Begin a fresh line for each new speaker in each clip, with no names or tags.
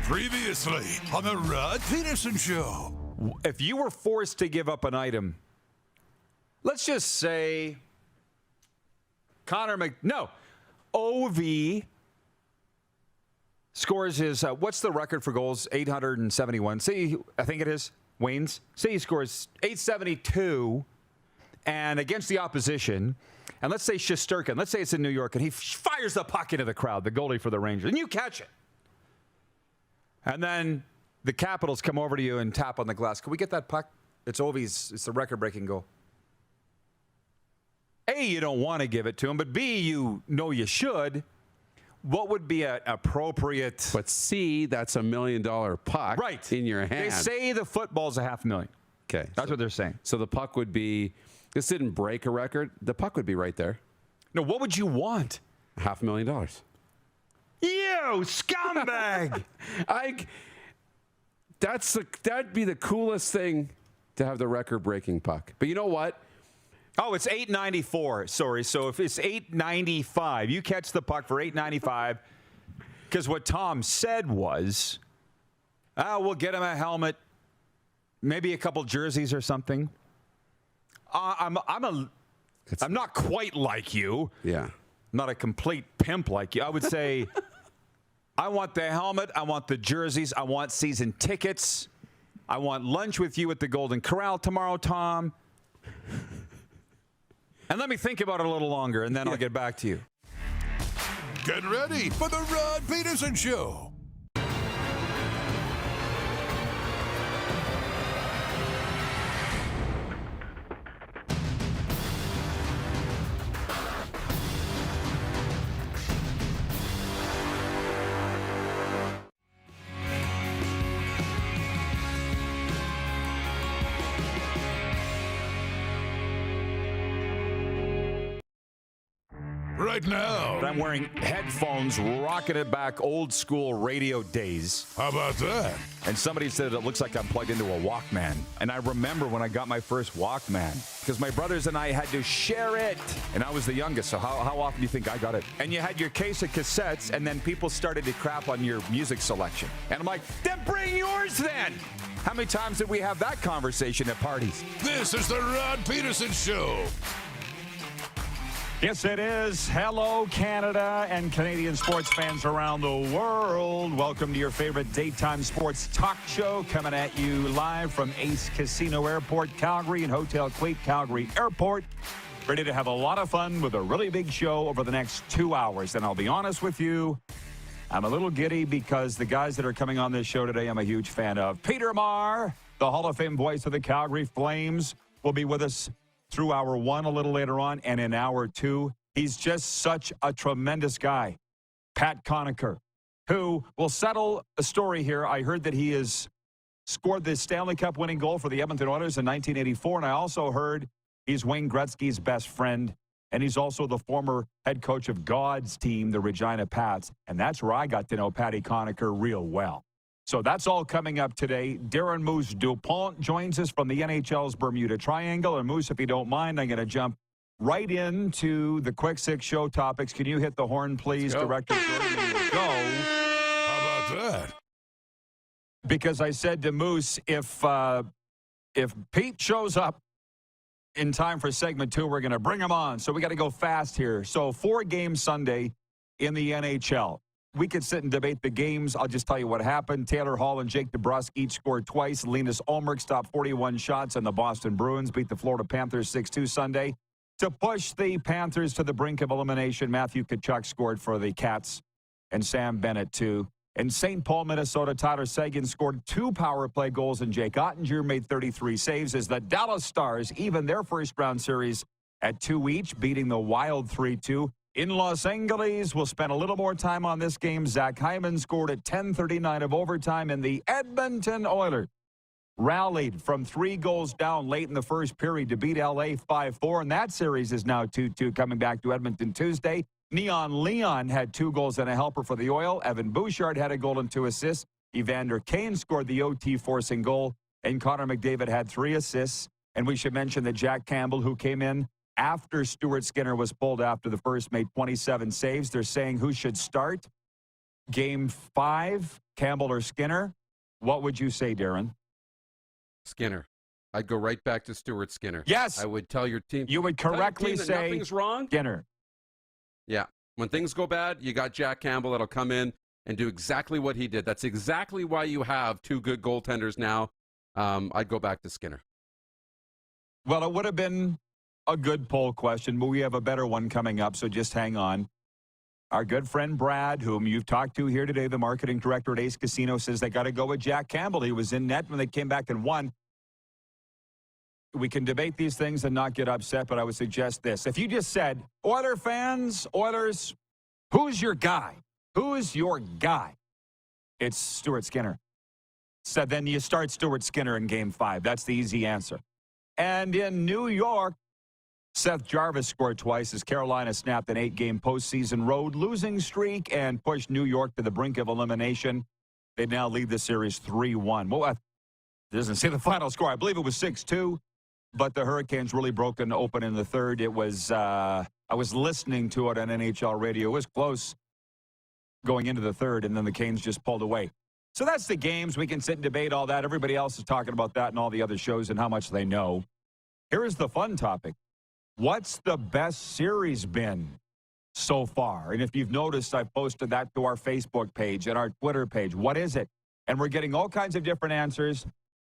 Previously on the Rod Pedersen Show.
If you were forced to give up an item, let's just say OV scores his, what's the record for goals? 871. Say, I think it is, Wayne's. Say he scores 872 and against the opposition, and let's say Shesterkin, let's say it's in New York, and he fires the puck into the crowd, the goalie for the Rangers, and you catch it. And then the Capitals come over to you and tap on the glass. Can we get that puck? It's Ovi's. It's the record-breaking goal. A, you don't want to give it to him, but B, you know you should. What would be an appropriate...
But C, that's $1 million puck
right
in your hand.
They say the football's $500,000.
Okay.
That's what they're saying.
So the puck would be... This didn't break a record. The puck would be right there.
No, what would you want?
$500,000.
You scumbag!
That'd be the coolest thing to have the record-breaking puck. But you know what?
Oh, it's $894. Sorry. So if it's $895, you catch the puck for $895. Because what Tom said was, we'll get him a helmet, maybe a couple jerseys or something. I'm not quite like you.
Yeah.
Not a complete pimp like you. I would say, I want the helmet. I want the jerseys. I want season tickets. I want lunch with you at the Golden Corral tomorrow, Tom. And let me think about it a little longer, and then I'll get back to you.
Get ready for the Rod Pedersen Show. Right now.
I'm wearing headphones, rocking it back old school radio days.
How about that?
And somebody said it looks like I'm plugged into a Walkman. And I remember when I got my first Walkman, because my brothers and I had to share it. And I was the youngest, so how often do you think I got it? And you had your case of cassettes, and then people started to crap on your music selection. And I'm like, then bring yours then! How many times did we have that conversation at parties?
This is the Rod Pedersen Show.
Yes, it is. Hello, Canada and Canadian sports fans around the world. Welcome to your favorite daytime sports talk show, coming at you live from Ace Casino Airport, Calgary, and Hotel Quake, Calgary Airport. Ready to have a lot of fun with a really big show over the next 2 hours. And I'll be honest with you, I'm a little giddy because the guys that are coming on this show today I'm a huge fan of. Peter Marr, the Hall of Fame voice of the Calgary Flames, will be with us through hour one a little later on, and in hour two, he's just such a tremendous guy. Pat Conacher, who will settle a story here. I heard that he has scored the Stanley Cup winning goal for the Edmonton Oilers in 1984, and I also heard he's Wayne Gretzky's best friend, and he's also the former head coach of God's team, the Regina Pats, and that's where I got to know Patty Conacher real well. So that's all coming up today. Darren Moose Dupont joins us from the NHL's Bermuda Triangle. And Moose, if you don't mind, I'm going to jump right into the Quick Six show topics. Can you hit the horn, please, Director Jordan? Go.
How about that?
Because I said to Moose, if Pete shows up in time for segment 2, we're going to bring him on. So we got to go fast here. So 4-game Sunday in the NHL. We could sit and debate the games. I'll just tell you what happened. Taylor Hall and Jake DeBrusk each scored twice. Linus Ulmerich stopped 41 shots, and the Boston Bruins beat the Florida Panthers 6-2 Sunday. To push the Panthers to the brink of elimination, Matthew Tkachuk scored for the Cats, and Sam Bennett, too. In St. Paul, Minnesota, Tyler Seguin scored 2 power play goals, and Jake Ottinger made 33 saves as the Dallas Stars even their first-round series at 2 each, beating the Wild 3-2. In Los Angeles, we'll spend a little more time on this game. Zach Hyman scored at 10:39 of overtime, and the Edmonton Oilers rallied from 3 goals down late in the first period to beat L.A. 5-4, and that series is now 2-2 coming back to Edmonton Tuesday. Neon Leon had 2 goals and a helper for the Oil. Evan Bouchard had a goal and 2 assists. Evander Kane scored the OT forcing goal, and Connor McDavid had 3 assists. And we should mention that Jack Campbell, who came in after Stuart Skinner was pulled after the first, made 27 saves. They're saying who should start. Game 5, Campbell or Skinner? What would you say, Darren?
Skinner. I'd go right back to Stuart Skinner.
Yes.
I would tell your team.
You would correctly say
nothing's wrong.
Skinner.
Yeah. When things go bad, you got Jack Campbell that'll come in and do exactly what he did. That's exactly why you have two good goaltenders now. I'd go back to Skinner.
Well, it would have been a good poll question, but we have a better one coming up, so just hang on. Our good friend Brad, whom you've talked to here today, the marketing director at Ace Casino, says they got to go with Jack Campbell. He was in net when they came back and won. We can debate these things and not get upset, but I would suggest this. If you just said, Oiler fans, Oilers, who's your guy? Who's your guy? It's Stuart Skinner. So then you start Stuart Skinner in Game 5. That's the easy answer. And in New York, Seth Jarvis scored twice as Carolina snapped an 8-game postseason road losing streak and pushed New York to the brink of elimination. They now lead the series 3-1. Well, it doesn't say the final score. I believe it was 6-2, but the Hurricanes really broken open in the third. It was, I was listening to it on NHL radio. It was close going into the third, and then the Canes just pulled away. So that's the games. We can sit and debate all that. Everybody else is talking about that and all the other shows and how much they know. Here is the fun topic. What's the best series been so far? And if you've noticed, I've posted that to our Facebook page and our Twitter page. What is it? And we're getting all kinds of different answers.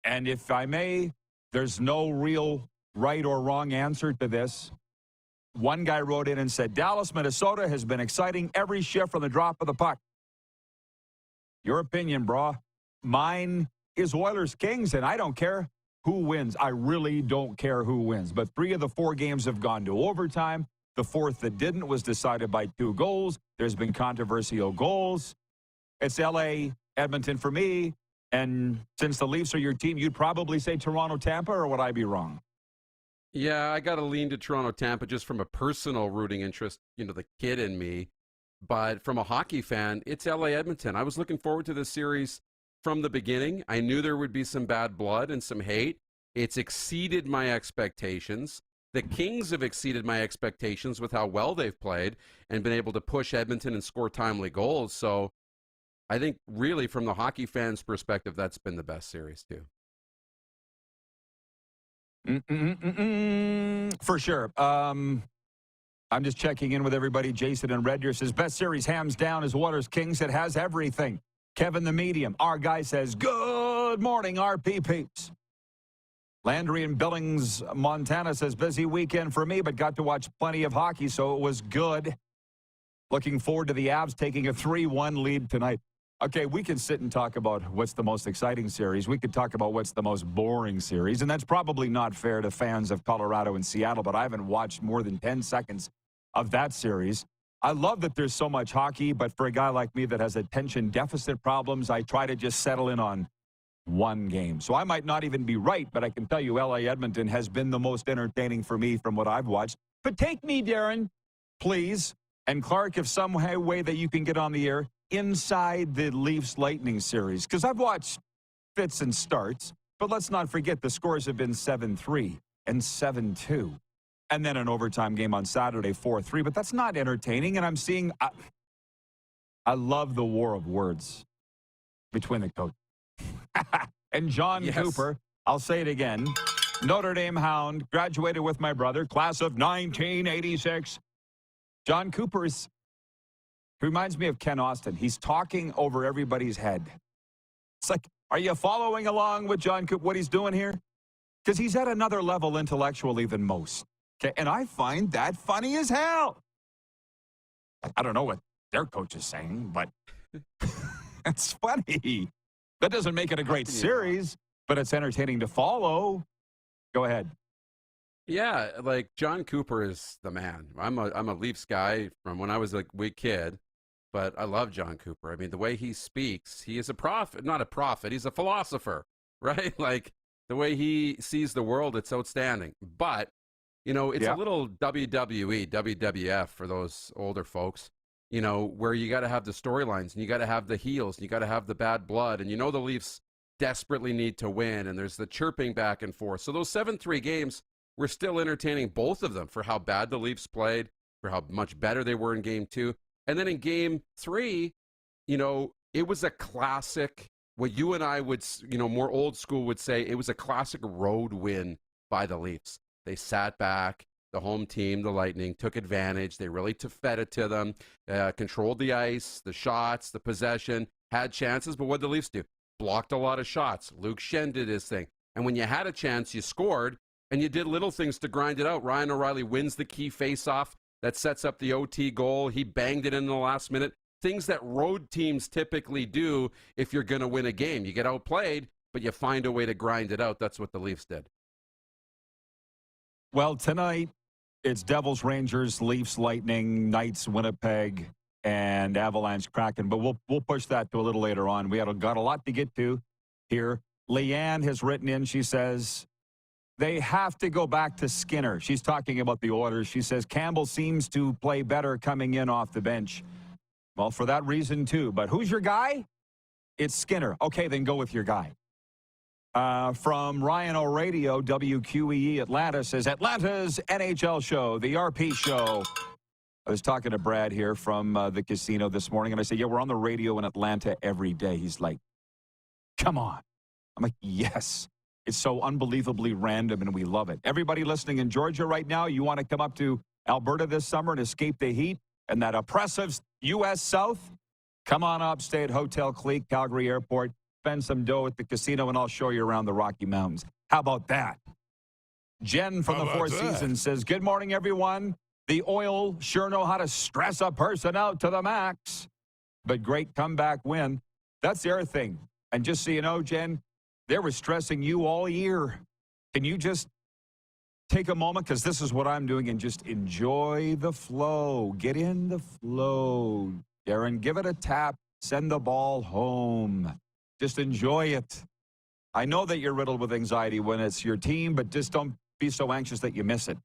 And if I may, there's no real right or wrong answer to this. One guy wrote in and said, Dallas, Minnesota has been exciting every shift from the drop of the puck. Your opinion, brah. Mine is Oilers Kings, and I don't care who wins. I really don't care who wins. But 3 of the 4 games have gone to overtime. The 4th that didn't was decided by 2 goals. There's been controversial goals. It's L.A., Edmonton for me. And since the Leafs are your team, you'd probably say Toronto, Tampa, or would I be wrong?
Yeah, I got to lean to Toronto, Tampa just from a personal rooting interest, the kid in me. But from a hockey fan, it's L.A. Edmonton. I was looking forward to this series from the beginning. I knew there would be some bad blood and some hate. It's exceeded my expectations. The Kings have exceeded my expectations with how well they've played and been able to push Edmonton and score timely goals. So I think really from the hockey fans' perspective, that's been the best series too.
For sure. I'm just checking in with everybody. Jason and Red Deer says, best series hands down is Oilers Kings. It has everything. Kevin the Medium, our guy, says, good morning, RP peeps. Landry in Billings, Montana says, busy weekend for me, but got to watch plenty of hockey, so it was good. Looking forward to the Avs taking a 3-1 lead tonight. Okay, we can sit and talk about what's the most exciting series. We could talk about what's the most boring series, and that's probably not fair to fans of Colorado and Seattle, but I haven't watched more than 10 seconds of that series. I love that there's so much hockey, but for a guy like me that has attention deficit problems, I try to just settle in on one game. So I might not even be right, but I can tell you L.A. Edmonton has been the most entertaining for me from what I've watched. But take me, Darren, please, and Clark, if some way that you can get on the air, inside the Leafs Lightning series, because I've watched fits and starts, but let's not forget the scores have been 7-3 and 7-2. And then an overtime game on Saturday, 4-3. But that's not entertaining. And I'm seeing, I love the war of words between the coaches. And John Cooper, I'll say it again, Notre Dame Hound, graduated with my brother, class of 1986. John Cooper reminds me of Ken Austin. He's talking over everybody's head. It's like, are you following along with John Cooper, what he's doing here? Because he's at another level intellectually than most. Okay, and I find that funny as hell. I don't know what their coach is saying, but it's funny. That doesn't make it a great series, but it's entertaining to follow. Go ahead.
Yeah, like John Cooper is the man. I'm a Leafs guy from when I was a wee kid, but I love John Cooper. I mean, the way he speaks, he is a prophet, not a prophet, he's a philosopher, right? Like the way he sees the world, it's outstanding. But it's a little WWE, WWF for those older folks, where you got to have the storylines and you got to have the heels and you got to have the bad blood. And the Leafs desperately need to win. And there's the chirping back and forth. So those 7-3 games were still entertaining, both of them, for how bad the Leafs played, for how much better they were in game 2. And then in game 3, it was a classic, what you and I would, more old school would say, it was a classic road win by the Leafs. They sat back. The home team, the Lightning, took advantage. They really fed it to them, controlled the ice, the shots, the possession, had chances. But what did the Leafs do? Blocked a lot of shots. Luke Schenn did his thing. And when you had a chance, you scored, and you did little things to grind it out. Ryan O'Reilly wins the key faceoff that sets up the OT goal. He banged it in the last minute. Things that road teams typically do if you're going to win a game. You get outplayed, but you find a way to grind it out. That's what the Leafs did.
Well, tonight, it's Devils, Rangers, Leafs, Lightning, Knights, Winnipeg, and Avalanche, Kraken. But we'll push that to a little later on. We got a lot to get to here. Leanne has written in. She says they have to go back to Skinner. She's talking about the orders. She says Campbell seems to play better coming in off the bench. Well, for that reason, too. But who's your guy? It's Skinner. Okay, then go with your guy. From Ryan O'Radio, WQEE Atlanta, says, Atlanta's NHL show, the RP show. I was talking to Brad here from the casino this morning, and I said, yeah, we're on the radio in Atlanta every day. He's like, come on. I'm like, yes. It's so unbelievably random, and we love it. Everybody listening in Georgia right now, you want to come up to Alberta this summer and escape the heat and that oppressive U.S. South? Come on up, stay at Hotel Clique, Calgary Airport. Spend some dough at the casino, and I'll show you around the Rocky Mountains. How about that? Jen from the Four Seasons says, good morning, everyone. The Oil sure know how to stress a person out to the max. But great comeback win. That's the other thing. And just so you know, Jen, they were stressing you all year. Can you just take a moment, because this is what I'm doing, and just enjoy the flow. Get in the flow. Darren, give it a tap. Send the ball home. Just enjoy it. I know that you're riddled with anxiety when it's your team, but just don't be so anxious that you miss it.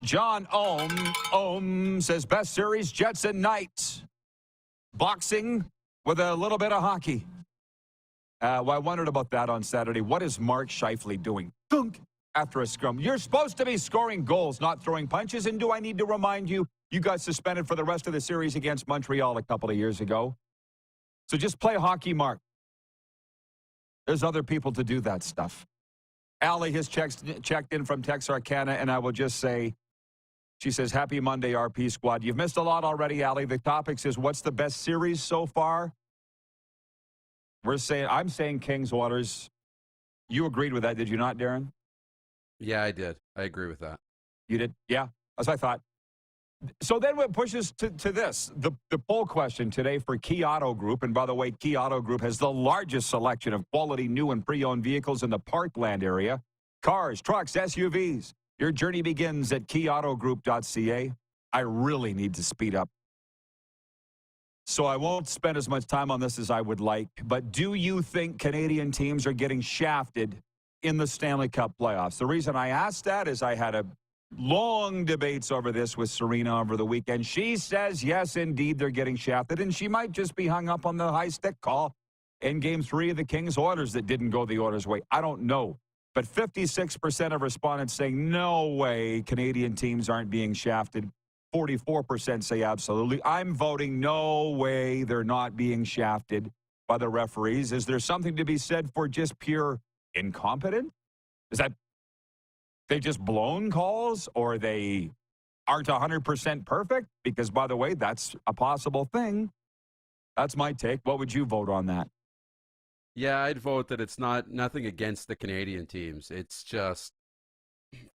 John Ohm says, best series, Jets and Knights. Boxing with a little bit of hockey. Well, I wondered about that on Saturday. What is Mark Scheifele doing? Dunk after a scrum. You're supposed to be scoring goals, not throwing punches. And do I need to remind you, you got suspended for the rest of the series against Montreal a couple of years ago. So just play hockey, Mark. There's other people to do that stuff. Allie has checked in from Texarkana, and I will just say, she says, happy Monday, RP squad. You've missed a lot already, Allie. The topic says, what's the best series so far? I'm saying Kings Waters. You agreed with that, did you not, Darren?
Yeah, I did. I agree with that.
You did? Yeah, as I thought. So then what pushes to this, the poll question today for Key Auto Group. And by the way, Key Auto Group has the largest selection of quality new and pre-owned vehicles in the Parkland area. Cars, trucks, SUVs. Your journey begins at keyautogroup.ca. I really need to speed up. So I won't spend as much time on this as I would like. But do you think Canadian teams are getting shafted in the Stanley Cup playoffs? The reason I asked that is I had a long debates over this with Serena over the weekend. She says, yes, indeed, they're getting shafted, and she might just be hung up on the high stick call in Game 3 of the Kings' Oilers that didn't go the Oilers' way. I don't know. But 56% of respondents saying, no way, Canadian teams aren't being shafted. 44% say absolutely. I'm voting no way they're not being shafted by the referees. Is there something to be said for just pure incompetence? Is that they just blown calls, or they aren't 100% perfect? Because, by the way, that's a possible thing. That's my take. What would you vote on that?
Yeah, I'd vote that it's nothing against the Canadian teams. It's just,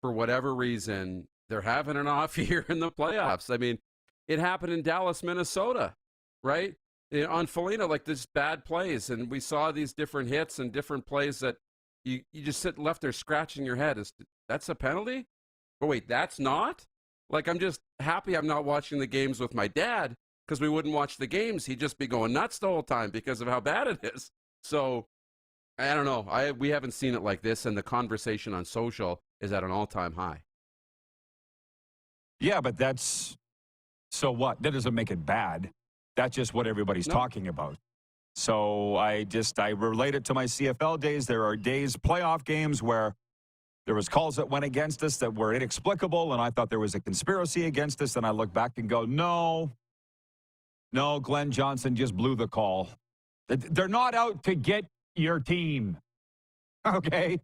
for whatever reason, they're having an off year in the playoffs. I mean, it happened in Dallas, Minnesota, right? On Foligno, like this bad plays, and we saw these different hits and different plays that you just left there scratching your head. That's a penalty? But wait, that's not? Like, I'm just happy I'm not watching the games with my dad, because we wouldn't watch the games. He'd just be going nuts the whole time because of how bad it is. So, I don't know. We haven't seen it like this, and the conversation on social is at an all-time high.
Yeah, but so what? That doesn't make it bad. That's just what everybody's talking about. So I relate it to my CFL days. There are days, playoff games, where there was calls that went against us that were inexplicable, and I thought there was a conspiracy against us, and I look back and go, no, No, Glenn Johnson just blew the call. They're not out to get your team. Okay?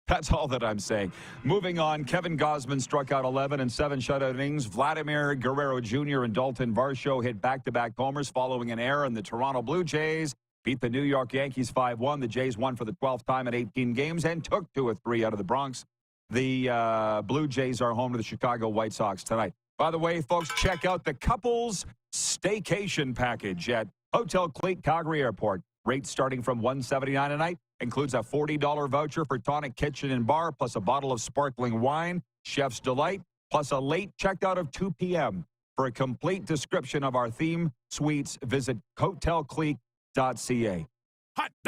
That's all that I'm saying. Moving on, Kevin Gausman struck out 11 and 7 shutout innings. Vladimir Guerrero Jr. and Dalton Varsho hit back-to-back homers following an error, and the Toronto Blue Jays beat the New York Yankees 5-1. The Jays won for the 12th time in 18 games and took 2 of 3 out of the Bronx. The Blue Jays are home to the Chicago White Sox tonight. By the way, folks, check out the couples staycation package at Hotel Clique Calgary Airport. Rates starting from $179 a night. Includes a $40 voucher for Tonic Kitchen and Bar, plus a bottle of sparkling wine, Chef's Delight, plus a late checkout of 2 p.m. For a complete description of our theme suites, visit hotelclique.ca.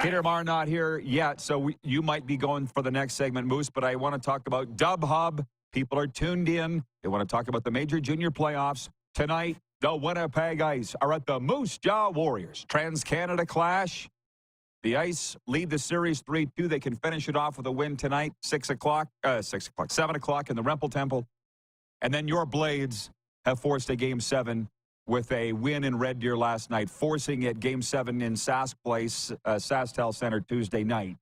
Peter Marr not here yet, so you might be going for the next segment, Moose, but I want to talk about Dub Hub. People are tuned in. They want to talk about the major junior playoffs. Tonight, the Winnipeg Ice are at the Moose Jaw Warriors. Trans-Canada Clash. The Ice lead the series 3-2. They can finish it off with a win tonight, 7 o'clock in the Rempel Temple. And then your Blades have forced a Game 7 with a win in Red Deer last night, forcing it Game 7 in Sask Place, SaskTel Center Tuesday night.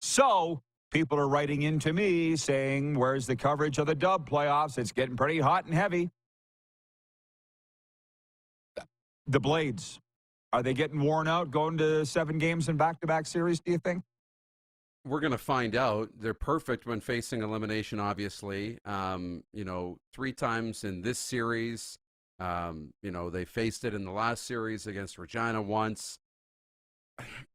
So people are writing into me saying, where's the coverage of the Dub playoffs? It's getting pretty hot and heavy. The Blades. Are they getting worn out going to 7 games in back-to-back series, do you think?
We're going to find out. They're perfect when facing elimination, obviously. 3 times in this series. They faced it in the last series against Regina once.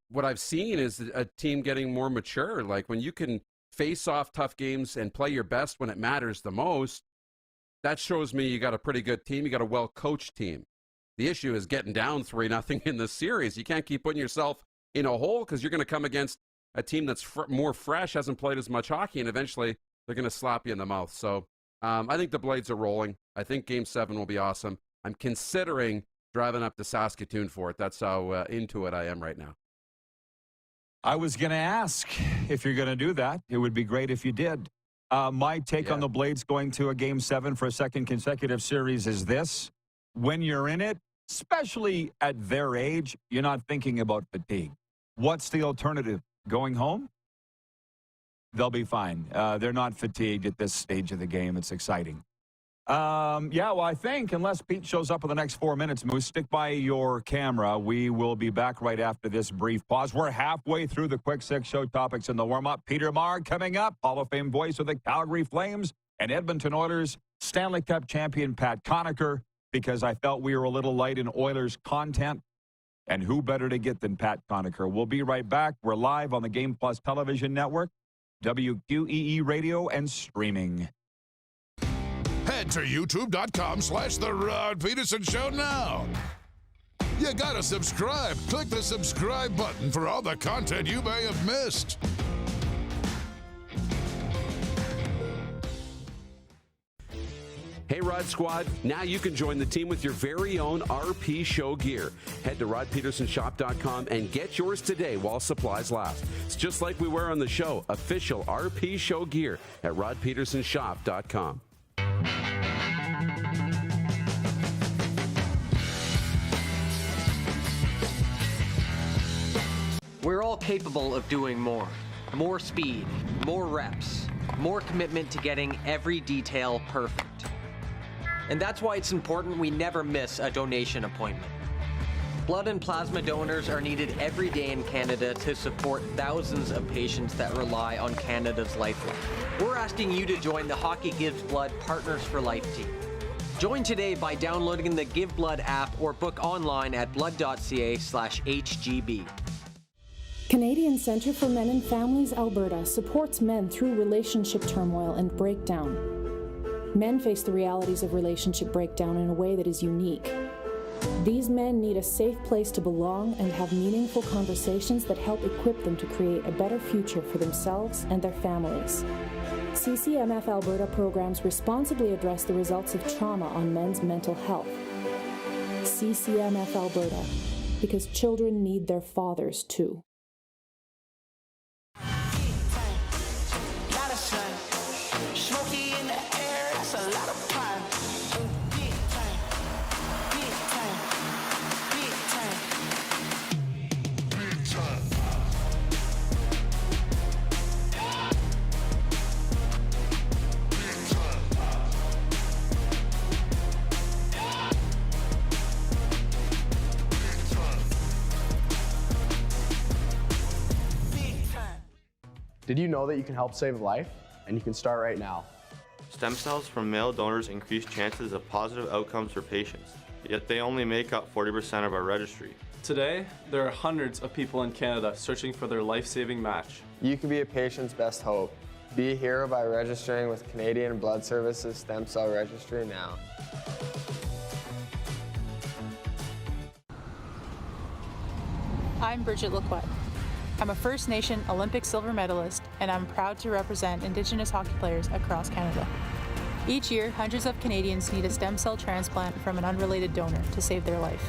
What I've seen is a team getting more mature. Like when you can face off tough games and play your best when it matters the most, that shows me you got a pretty good team. You got a well-coached team. The issue is getting down 3-0 in the series. You can't keep putting yourself in a hole because you're going to come against a team that's more fresh, hasn't played as much hockey, and eventually they're going to slap you in the mouth. So I think the Blades are rolling. I think Game 7 will be awesome. I'm considering driving up to Saskatoon for it. That's how into it I am right now.
I was going to ask if you're going to do that. It would be great if you did. My take on the Blades going to a Game 7 for a second consecutive series is this. When you're in it, especially at their age, you're not thinking about fatigue. What's the alternative? Going home? They'll be fine. They're not fatigued at this stage of the game. It's exciting. I think unless Pete shows up in the next 4 minutes, Moose, stick by your camera. We will be back right after this brief pause. We're halfway through the Quick Six show topics in the warm-up. Peter Marr coming up, Hall of Fame voice of the Calgary Flames and Edmonton Oilers, Stanley Cup champion Pat Conacher, because I felt we were a little light in Oilers content. And who better to get than Pat Conacher? We'll be right back. We're live on the Game Plus television network, WQEE radio, and streaming.
Head to youtube.com/The Rod Pedersen Show now. You gotta subscribe. Click the subscribe button for all the content you may have missed.
Hey, Rod Squad, now you can join the team with your very own RP Show gear. Head to rodpetersenshop.com and get yours today while supplies last. It's just like we wear on the show, official RP Show gear at rodpetersenshop.com.
We're all capable of doing more. More speed, more reps, more commitment to getting every detail perfect. And that's why it's important we never miss a donation appointment. Blood and plasma donors are needed every day in Canada to support thousands of patients that rely on Canada's lifeline. We're asking you to join the Hockey Gives Blood Partners for Life team. Join today by downloading the Give Blood app or book online at blood.ca/HGB.
Canadian Centre for Men and Families Alberta supports men through relationship turmoil and breakdown. Men face the realities of relationship breakdown in a way that is unique. These men need a safe place to belong and have meaningful conversations that help equip them to create a better future for themselves and their families. CCMF Alberta programs responsibly address the results of trauma on men's mental health. CCMF Alberta, because children need their fathers too.
Did you know that you can help save a life? And you can start right now.
Stem cells from male donors increase chances of positive outcomes for patients, yet they only make up 40% of our registry.
Today, there are hundreds of people in Canada searching for their life-saving match.
You can be a patient's best hope. Be a hero by registering with Canadian Blood Services Stem Cell Registry now.
I'm Bridget Lacquette. I'm a First Nation Olympic silver medalist, and I'm proud to represent Indigenous hockey players across Canada. Each year, hundreds of Canadians need a stem cell transplant from an unrelated donor to save their life.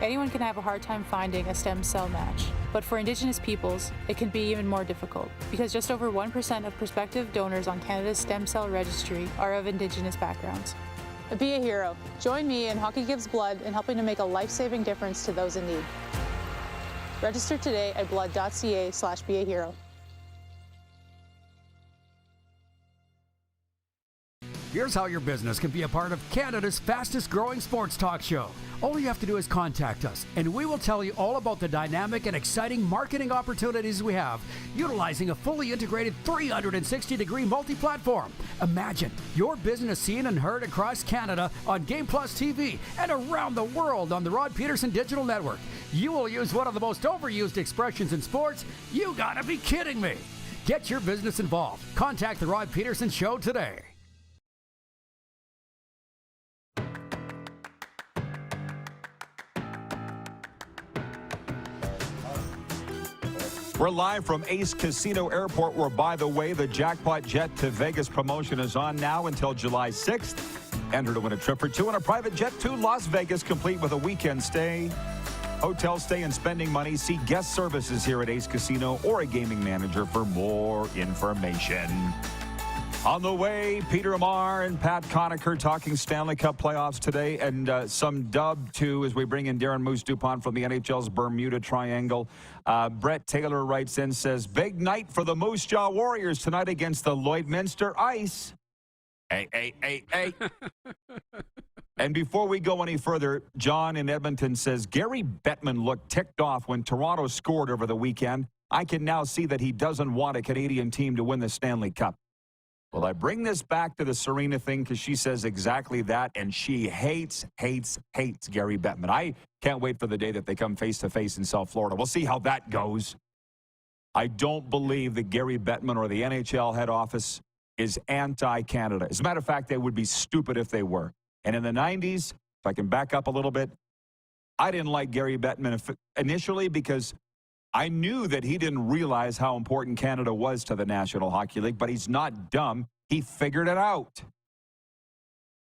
Anyone can have a hard time finding a stem cell match, but for Indigenous peoples, it can be even more difficult because just over 1% of prospective donors on Canada's stem cell registry are of Indigenous backgrounds. Be a hero. Join me in Hockey Gives Blood in helping to make a life-saving difference to those in need. Register today at blood.ca/beahero.
Here's how your business can be a part of Canada's fastest growing sports talk show. All you have to do is contact us, and we will tell you all about the dynamic and exciting marketing opportunities we have, utilizing a fully integrated 360-degree multi-platform. Imagine your business seen and heard across Canada on Game Plus TV and around the world on the Rod Pedersen Digital Network. You will use one of the most overused expressions in sports. You gotta be kidding me. Get your business involved. Contact the Rod Pedersen Show today.
We're live from Ace Casino Airport, where, by the way, the Jackpot Jet to Vegas promotion is on now until July 6th. Enter to win a trip for two on a private jet to Las Vegas, complete with a weekend stay, hotel stay, and spending money. See guest services here at Ace Casino or a gaming manager for more information. On the way, Peter Amar and Pat Conacher talking Stanley Cup playoffs today, and some dub, too, as we bring in Darren Moose Dupont from the NHL's Bermuda Triangle. Brett Taylor writes in, says, big night for the Moose Jaw Warriors tonight against the Lloydminster Ice. Hey. And before we go any further, John in Edmonton says, Gary Bettman looked ticked off when Toronto scored over the weekend. I can now see that he doesn't want a Canadian team to win the Stanley Cup. Well, I bring this back to the Serena thing because she says exactly that, and she hates Gary Bettman. I can't wait for the day that they come face-to-face in South Florida. We'll see how that goes. I don't believe that Gary Bettman or the NHL head office is anti-Canada. As a matter of fact, they would be stupid if they were. And in the 90s, if I can back up a little bit, I didn't like Gary Bettman initially because I knew that he didn't realize how important Canada was to the National Hockey League, but he's not dumb. He figured it out.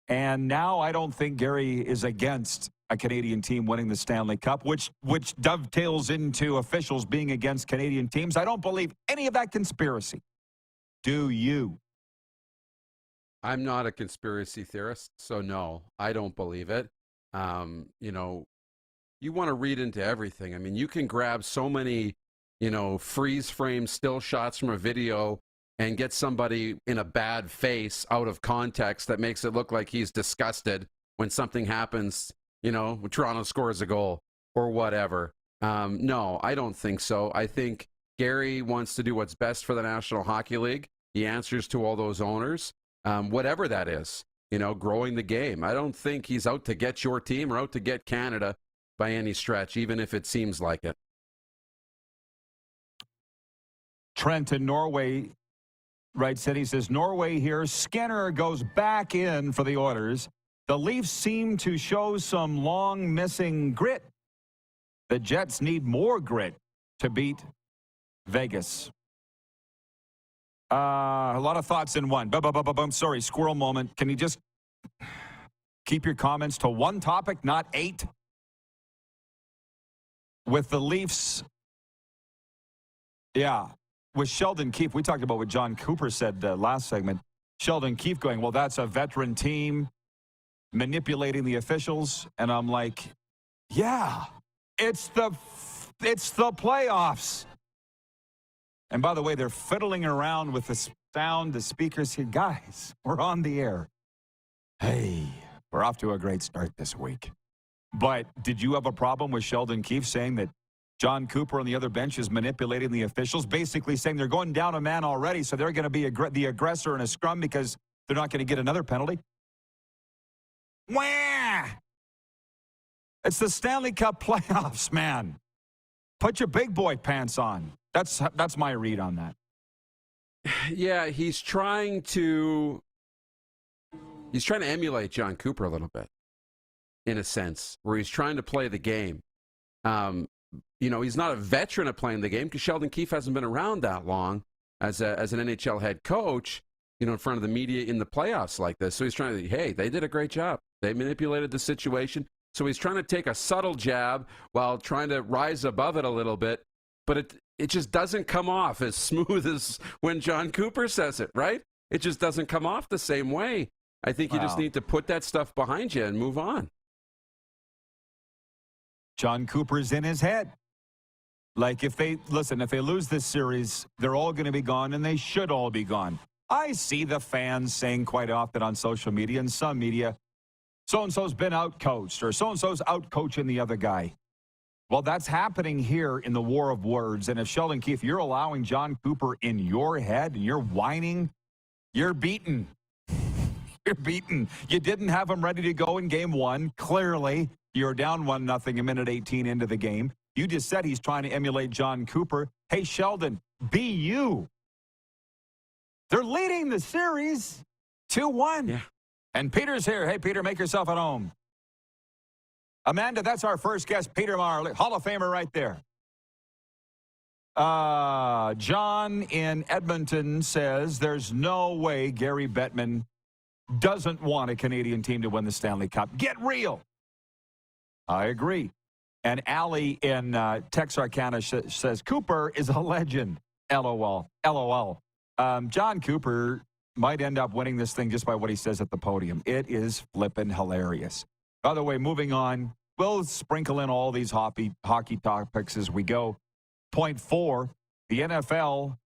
And now I don't think Gary is against a Canadian team winning the Stanley Cup, which dovetails into officials being against Canadian teams. I don't believe any of that conspiracy. Do you?
I'm not a conspiracy theorist, so no, I don't believe it. You want to read into everything. I mean, you can grab so many, freeze frame still shots from a video and get somebody in a bad face out of context that makes it look like he's disgusted when something happens, when Toronto scores a goal or whatever. No, I don't think so. I think Gary wants to do what's best for the National Hockey League. He answers to all those owners, whatever that is, growing the game. I don't think he's out to get your team or out to get Canada by any stretch, even if it seems like it.
Trent in Norway writes in, he says, Norway here, Skinner goes back in for the Oilers. The Leafs seem to show some long missing grit. The Jets need more grit to beat Vegas. A lot of thoughts in one. Sorry, squirrel moment. Can you just keep your comments to one topic, not 8? With the Leafs, with Sheldon Keefe, we talked about what John Cooper said last segment. Sheldon Keefe going, well, that's a veteran team manipulating the officials. And I'm like, yeah, it's the playoffs. And by the way, they're fiddling around with the sound, the speakers here. Guys, we're on the air. Hey, we're off to a great start this week. But did you have a problem with Sheldon Keefe saying that John Cooper on the other bench is manipulating the officials, basically saying they're going down a man already, so they're going to be the aggressor in a scrum because they're not going to get another penalty. Wah! It's the Stanley Cup playoffs, man. Put your big boy pants on. That's my read on that.
Yeah, he's trying to emulate John Cooper a little bit, in a sense, where he's trying to play the game. He's not a veteran at playing the game because Sheldon Keefe hasn't been around that long as an NHL head coach, in front of the media in the playoffs like this. So he's trying to, hey, they did a great job. They manipulated the situation. So he's trying to take a subtle jab while trying to rise above it a little bit. But it just doesn't come off as smooth as when John Cooper says it, right? It just doesn't come off the same way. I think you just need to put that stuff behind you and move on.
John Cooper's in his head. Like, if they lose this series, they're all going to be gone, and they should all be gone. I see the fans saying quite often on social media and some media, so-and-so's been out-coached, or so-and-so's out-coaching the other guy. Well, that's happening here in the war of words. And if Sheldon Keefe, you're allowing John Cooper in your head and you're whining, you're beaten. You're beaten. You didn't have him ready to go in game one. Clearly, you're down 1-0 a minute 18 into the game. You just said he's trying to emulate John Cooper. Hey, Sheldon, be you. They're leading the series 2-1. Yeah. And Peter's here. Hey, Peter, make yourself at home. Amanda, that's our first guest, Peter Marley, Hall of Famer right there. John in Edmonton says there's no way Gary Bettman doesn't want a Canadian team to win the Stanley Cup. Get real. I agree. And Allie in Texarkana says Cooper is a legend. LOL. LOL. John Cooper might end up winning this thing just by what he says at the podium. It is flippin' hilarious. By the way, moving on, we'll sprinkle in all these hockey topics as we go. Point 4, the NFL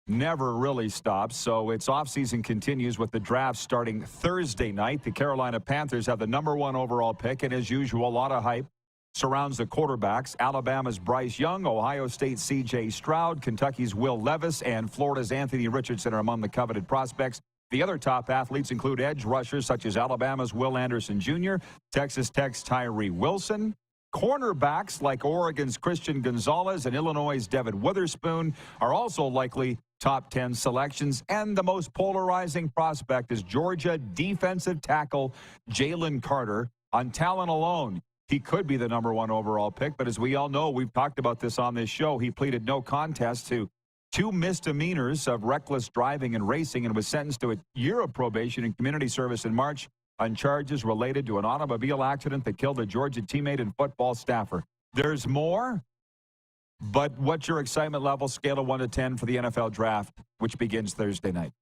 never really stops, so its offseason continues with the draft starting Thursday night. The Carolina Panthers have the #1 overall pick, and as usual, a lot of hype surrounds the quarterbacks. Alabama's Bryce Young, Ohio State's C.J. Stroud, Kentucky's Will Levis, and Florida's Anthony Richardson are among the coveted prospects. The other top athletes include edge rushers such as Alabama's Will Anderson Jr., Texas Tech's Tyree Wilson. Cornerbacks like Oregon's Christian Gonzalez and Illinois' Devin Witherspoon are also likely top 10 selections. And the most polarizing prospect is Georgia defensive tackle Jalen Carter. On talent alone, he could be the #1 overall pick. But as we all know, we've talked about this on this show, he pleaded no contest to 2 misdemeanors of reckless driving and racing and was sentenced to a year of probation and community service in March on charges related to an automobile accident that killed a Georgia teammate and football staffer. There's more, but what's your excitement level, scale of 1 to 10 for the NFL draft, which begins Thursday night?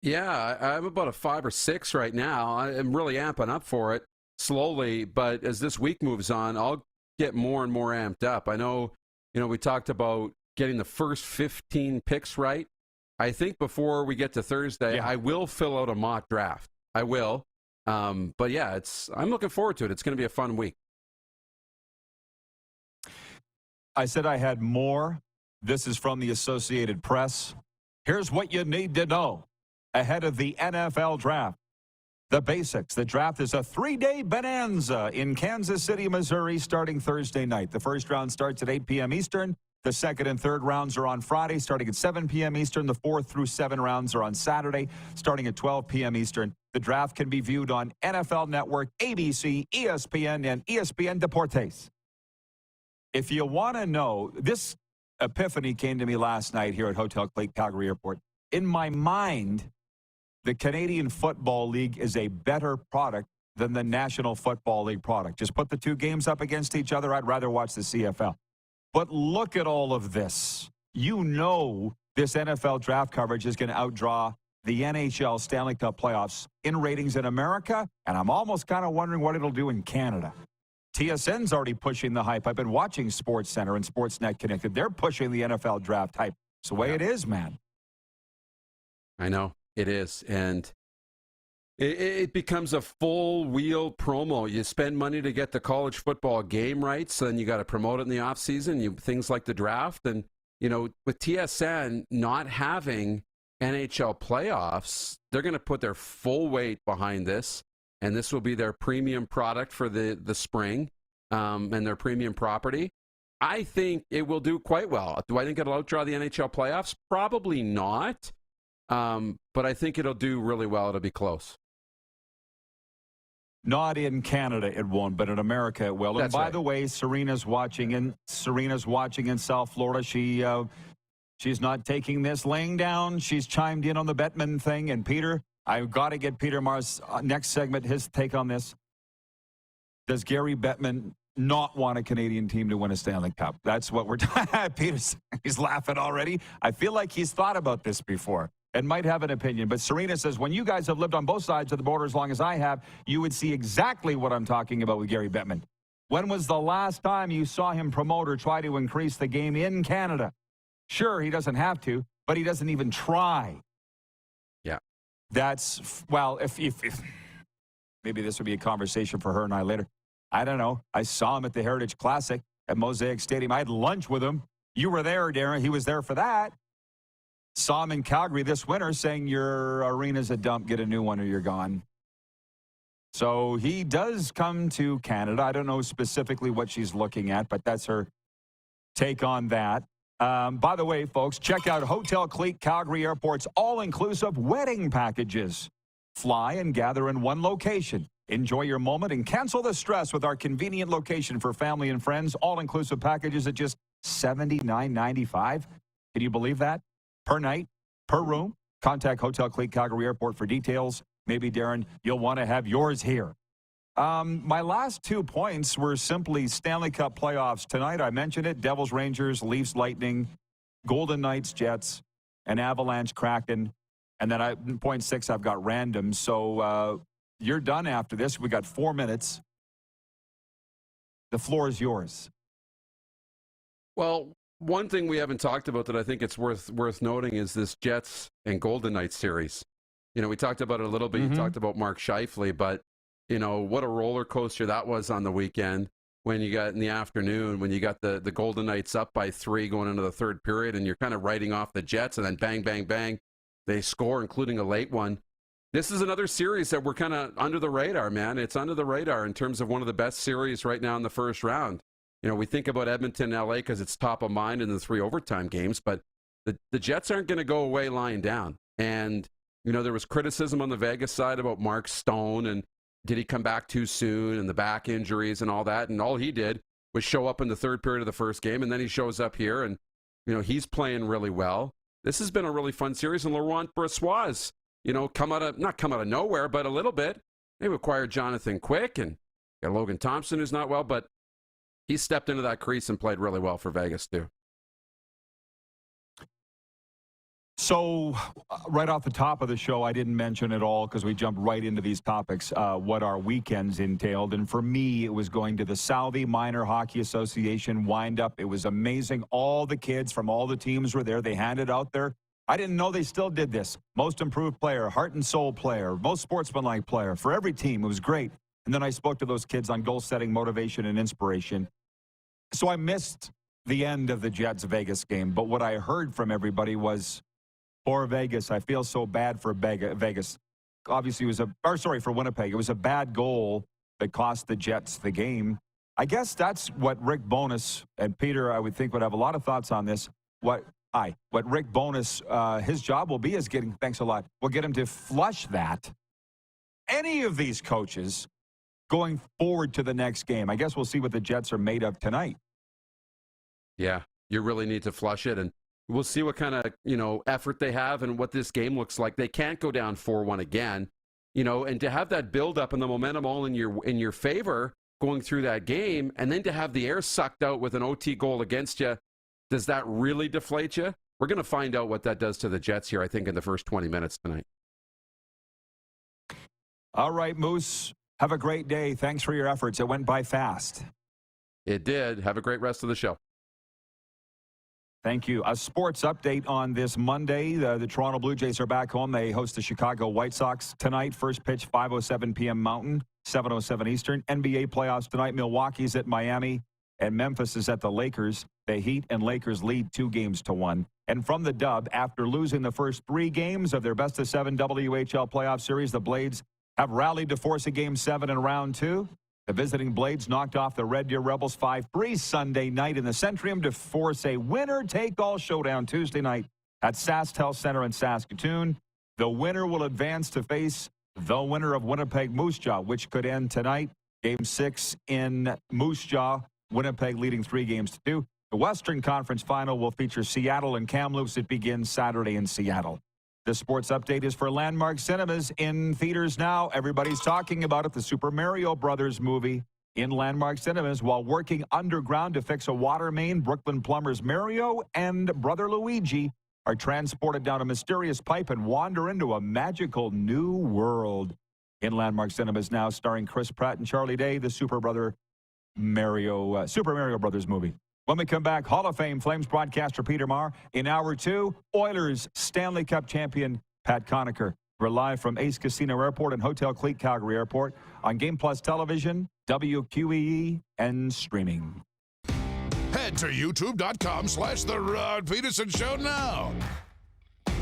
Yeah, I'm about a 5 or 6 right now. I'm really amping up for it slowly, but as this week moves on, I'll get more and more amped up. I know, we talked about getting the first 15 picks right. I think before we get to Thursday, I will fill out a mock draft. I will. But yeah, I'm looking forward to it. It's going to be a fun week.
I said I had more. This is from the Associated Press. Here's what you need to know ahead of the NFL draft. The basics. The draft is a 3-day bonanza in Kansas City, Missouri, starting Thursday night. The first round starts at 8 p.m. Eastern. The second and third rounds are on Friday, starting at 7 p.m. Eastern. The 4th through 7 rounds are on Saturday, starting at 12 p.m. Eastern. The draft can be viewed on NFL Network, ABC, ESPN, and ESPN Deportes. If you want to know, this epiphany came to me last night here at Hotel Calgary Airport. In my mind, the Canadian Football League is a better product than the National Football League product. Just put the 2 games up against each other. I'd rather watch the CFL. But look at all of this. You know this NFL draft coverage is going to outdraw the NHL Stanley Cup playoffs in ratings in America, and I'm almost kind of wondering what it'll do in Canada. TSN's already pushing the hype. I've been watching SportsCenter and Sportsnet Connected. They're pushing the NFL draft hype. It's the way it is, man.
I know. It is. And It becomes a full wheel promo. You spend money to get the college football game rights, then you got to promote it in the off season. Things like the draft, and with TSN not having NHL playoffs, they're going to put their full weight behind this, and this will be their premium product for the spring, and their premium property. I think it will do quite well. Do I think it'll outdraw the NHL playoffs? Probably not, but I think it'll do really well. It'll be close.
Not in Canada, it won't, but in America, it will. And by the way, Serena's watching in South Florida. She's not taking this laying down. She's chimed in on the Bettman thing. And Peter, I've got to get Peter Mars next segment, his take on this. Does Gary Bettman not want a Canadian team to win a Stanley Cup? That's what we're talking. Peter's he's laughing already. I feel like he's thought about this before and might have an opinion. But Serena says, when you guys have lived on both sides of the border as long as I have, you would see exactly what I'm talking about with Gary Bettman. When was the last time you saw him promote or try to increase the game in Canada? Sure, he doesn't have to, but he doesn't even try.
Yeah.
That's, well, if maybe this would be a conversation for her and I later. I don't know. I saw him at the Heritage Classic at Mosaic Stadium. I had lunch with him. You were there, Darren. He was there for that. Saw him in Calgary this winter saying your arena's a dump, get a new one or you're gone. So he does come to Canada. I don't know specifically what she's looking at, but that's her take on that. By the way, folks, check out Hotel Clique Calgary Airport's all-inclusive wedding packages. Fly and gather in one location. Enjoy your moment and cancel the stress with our convenient location for family and friends. All-inclusive packages at just $79.95. Can you believe that? Per night, per room. Contact Hotel Clique Calgary Airport for details. Maybe, Darren, you'll want to have yours here. My last 2 points were simply Stanley Cup playoffs tonight. I mentioned it. Devils, Rangers, Leafs, Lightning, Golden Knights, Jets, and Avalanche, Kraken. And then point 6, I've got random. So you're done after this. We got 4 minutes. The floor is yours.
Well, one thing we haven't talked about that I think it's worth noting is this Jets and Golden Knights series. We talked about it a little bit. You talked about Mark Scheifele, but what a roller coaster that was on the weekend when you got in the afternoon, when you got the Golden Knights up by 3 going into the third period, and you're kind of writing off the Jets, and then bang, bang, bang, they score, including a late one. This is another series that we're kind of under the radar, man. It's under the radar in terms of one of the best series right now in the first round. We think about Edmonton, LA, because it's top of mind in the 3 overtime games, but the Jets aren't going to go away lying down. And, there was criticism on the Vegas side about Mark Stone, and did he come back too soon, and the back injuries and all that. And all he did was show up in the third period of the first game, and then he shows up here, and, he's playing really well. This has been a really fun series, and Laurent Brossoit, not come out of nowhere, but a little bit. They've acquired Jonathan Quick, and got Logan Thompson, who's not well, but he stepped into that crease and played really well for Vegas, too.
So right off the top of the show, I didn't mention at all because we jumped right into these topics, what our weekends entailed. And for me, it was going to the Southie Minor Hockey Association wind-up. It was amazing. All the kids from all the teams were there. They handed out their, I didn't know they still did this, most improved player, heart and soul player, most sportsmanlike player for every team. It was great. And then I spoke to those kids on goal setting, motivation, and inspiration. So I missed the end of the Jets-Vegas game. But what I heard from everybody was, for Vegas, I feel so bad for Vegas. Obviously, for Winnipeg. It was a bad goal that cost the Jets the game. I guess that's what Rick Bowness, and Peter, I would think, would have a lot of thoughts on this. What Rick Bowness, his job will be is thanks a lot, we'll get him to flush that. Any of these coaches going forward to the next game. I guess we'll see what the Jets are made of tonight.
Yeah, you really need to flush it, and we'll see what kind of, effort they have and what this game looks like. They can't go down 4-1 again, and to have that buildup and the momentum all in your favor going through that game, and then to have the air sucked out with an OT goal against you, does that really deflate you? We're going to find out what that does to the Jets here, I think, in the first 20 minutes tonight.
All right, Moose, have a great day. Thanks for your efforts. It went by fast.
It did. Have a great rest of the show.
Thank you. A sports update on this Monday. The Toronto Blue Jays are back home. They host the Chicago White Sox tonight. First pitch, 5:07 p.m. Mountain, 7:07 Eastern. NBA playoffs tonight. Milwaukee's at Miami, and Memphis is at the Lakers. The Heat and Lakers lead 2-1. And from the dub, after losing the first 3 games of their best-of-7 WHL playoff series, the Blades have rallied to force a Game 7 in round 2. The visiting Blades knocked off the Red Deer Rebels 5-3 Sunday night in the Centrium to force a winner-take-all showdown Tuesday night at SaskTel Center in Saskatoon. The winner will advance to face the winner of Winnipeg Moose Jaw, which could end tonight. Game 6 in Moose Jaw, Winnipeg leading 3-2. The Western Conference Final will feature Seattle and Kamloops. It begins Saturday in Seattle. The sports update is for Landmark Cinemas in theaters now. Everybody's talking about it. The Super Mario Brothers movie in Landmark Cinemas. While working underground to fix a water main, Brooklyn plumbers Mario and brother Luigi are transported down a mysterious pipe and wander into a magical new world. In Landmark Cinemas now, starring Chris Pratt and Charlie Day, the Super Mario Brothers movie. When we come back, Hall of Fame Flames broadcaster Peter Maher. In Hour 2, Oilers Stanley Cup champion Pat Conacher. We're live from Ace Casino Airport and Hotel Cleat Calgary Airport on Game Plus Television, WQEE, and streaming.
Head to youtube.com/The Rod Pedersen Show now.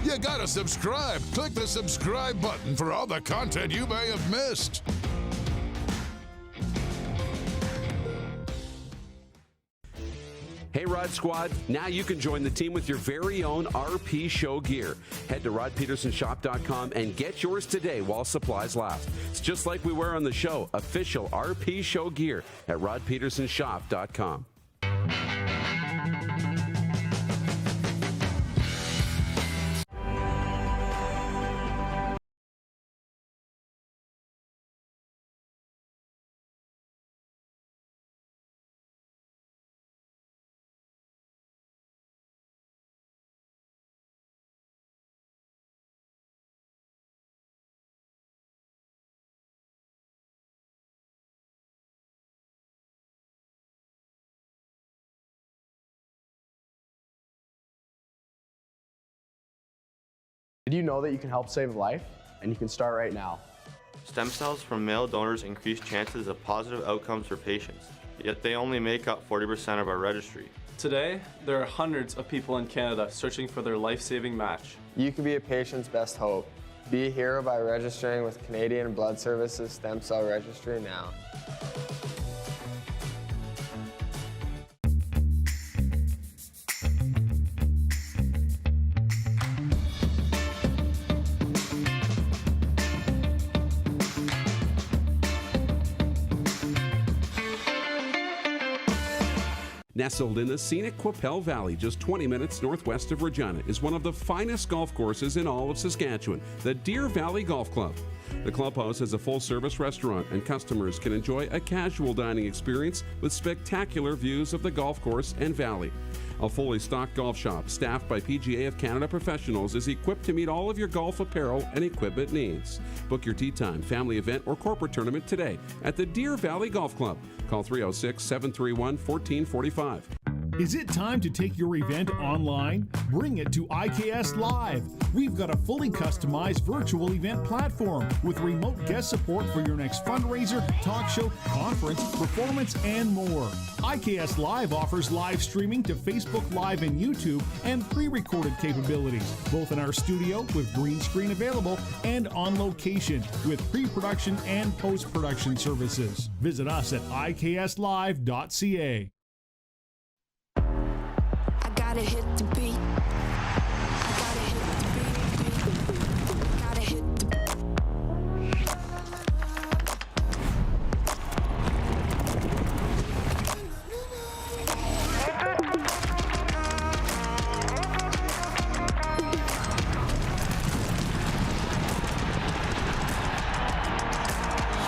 You gotta subscribe. Click the subscribe button for all the content you may have missed.
Hey, Rod Squad. Now you can join the team with your very own RP Show gear. Head to rodpedersenshop.com and get yours today while supplies last. It's just like we wear on the show. Official RP Show gear at rodpedersenshop.com.
Did you know that you can help save a life? And you can start right now.
Stem cells from male donors increase chances of positive outcomes for patients, yet they only make up 40% of our registry.
Today, there are hundreds of people in Canada searching for their life-saving match.
You can be a patient's best hope. Be a hero by registering with Canadian Blood Services Stem Cell Registry now.
Nestled in the scenic Qu'Appelle Valley, just 20 minutes northwest of Regina, is one of the finest golf courses in all of Saskatchewan, the Deer Valley Golf Club. The clubhouse has a full-service restaurant, and customers can enjoy a casual dining experience with spectacular views of the golf course and valley. A fully stocked golf shop, staffed by PGA of Canada professionals, is equipped to meet all of your golf apparel and equipment needs. Book your tee time, family event, or corporate tournament today at the Deer Valley Golf Club. Call 306-731-1445.
Is it time to take your event online? Bring it to IKS Live. We've got a fully customized virtual event platform with remote guest support for your next fundraiser, talk show, conference, performance, and more. IKS Live offers live streaming to Facebook Live and YouTube and pre-recorded capabilities, both in our studio with green screen available and on location with pre-production and post-production services. Visit us at ikslive.ca.
Gotta hit the beat. Gotta hit the beat. Gotta hit the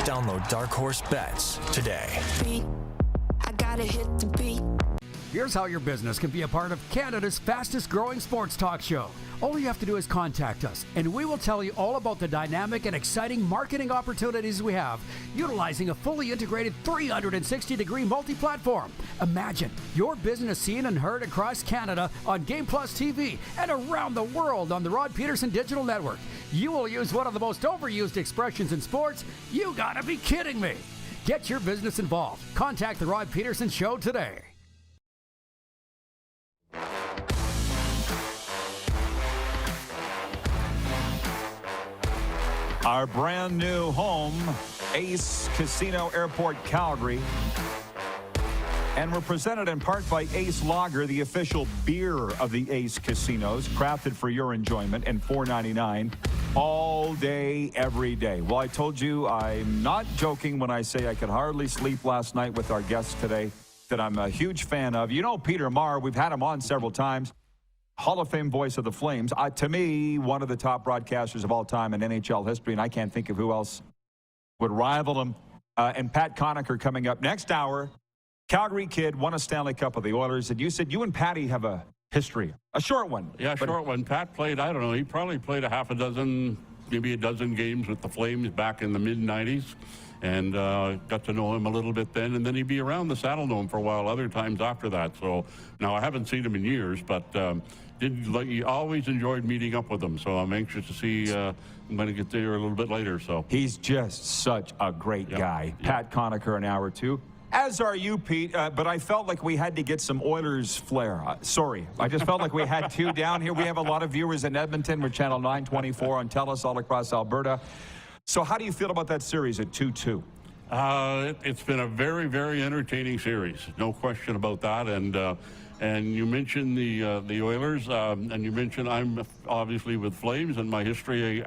Download Dark Horse Bets today.
beat. I gotta hit the beat.
Here's how your business can be a part of Canada's fastest growing sports talk show. All you have to do is contact us, and we will tell you all about the dynamic and exciting marketing opportunities we have, utilizing a fully integrated 360-degree multi-platform. Imagine your business seen and heard across Canada on Game Plus TV and around the world on the Rod Pedersen Digital Network. You will use one of the most overused expressions in sports. You gotta be kidding me. Get your business involved. Contact the Rod Pedersen Show today.
Our brand new home, Ace Casino Airport, Calgary. And we're presented in part by Ace Lager, the official beer of the Ace Casinos, crafted for your enjoyment, and $4.99 all day, every day. Well, I told you I'm not joking when I say I could hardly sleep last night with our guest today that I'm a huge fan of. You know Peter Marr, we've had him on several times. Hall of Fame voice of the Flames. To me, one of the top broadcasters of all time in NHL history, and I can't think of who else would rival him. And Pat Conacher coming up next hour. Calgary kid, won a Stanley Cup with the Oilers. And you said you and Patty have a history, a short one.
Yeah, short one. Pat played, I don't know, he probably played a half a dozen, maybe a dozen games with the Flames back in the mid-'90s. And got to know him a little bit then. And then he'd be around the Saddle Dome for a while other times after that. So now I haven't seen him in years, but he always enjoyed meeting up with him. So I'm anxious to see. I'm going to get there a little bit later. So
he's just such a great guy. Pat Conacher, an hour or two. As are you, Pete, but I felt like we had to get some Oilers flair. Sorry, I just felt like we had to down here. We have a lot of viewers in Edmonton. We're Channel 924 on TELUS all across Alberta. So how do you feel about that series at 2-2?
It's been a very, very entertaining series. No question about that. And you mentioned the Oilers, and you mentioned I'm obviously with Flames, and my history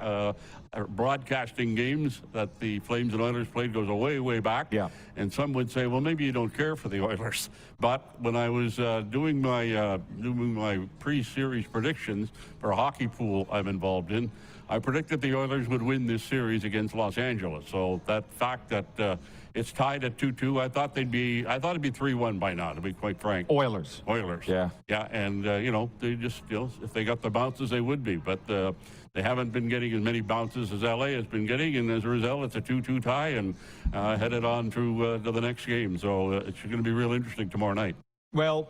broadcasting games that the Flames and Oilers played goes way, way back.
Yeah.
And some would say, well, maybe you don't care for the Oilers. But when I was doing my pre-series predictions for a hockey pool I'm involved in, I predicted the Oilers would win this series against Los Angeles. So that fact that it's tied at 2-2, I thought it'd be 3-1 by now, to be quite frank.
Oilers.
Yeah. Yeah, and they just, if they got the bounces, they would be. But they haven't been getting as many bounces as LA has been getting, and as a result, it's a 2-2 tie and headed on to the next game. So it's going to be real interesting tomorrow night.
Well,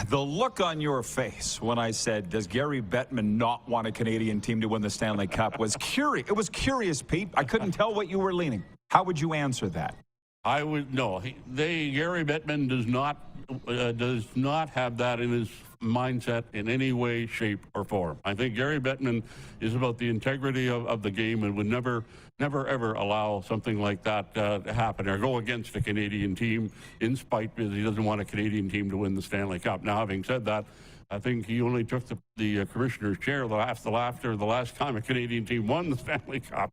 the look on your face when I said, does Gary Bettman not want a Canadian team to win the Stanley Cup was curious. It was curious, Pete. I couldn't tell what you were leaning. How would you answer that?
I would no. Gary Bettman does not have that in his mindset in any way, shape, or form. I think Gary Bettman is about the integrity of the game and would never, ever allow something like that to happen or go against a Canadian team in spite because he doesn't want a Canadian team to win the Stanley Cup. Now, having said that, I think he only took the commissioner's chair after the last time a Canadian team won the Stanley Cup.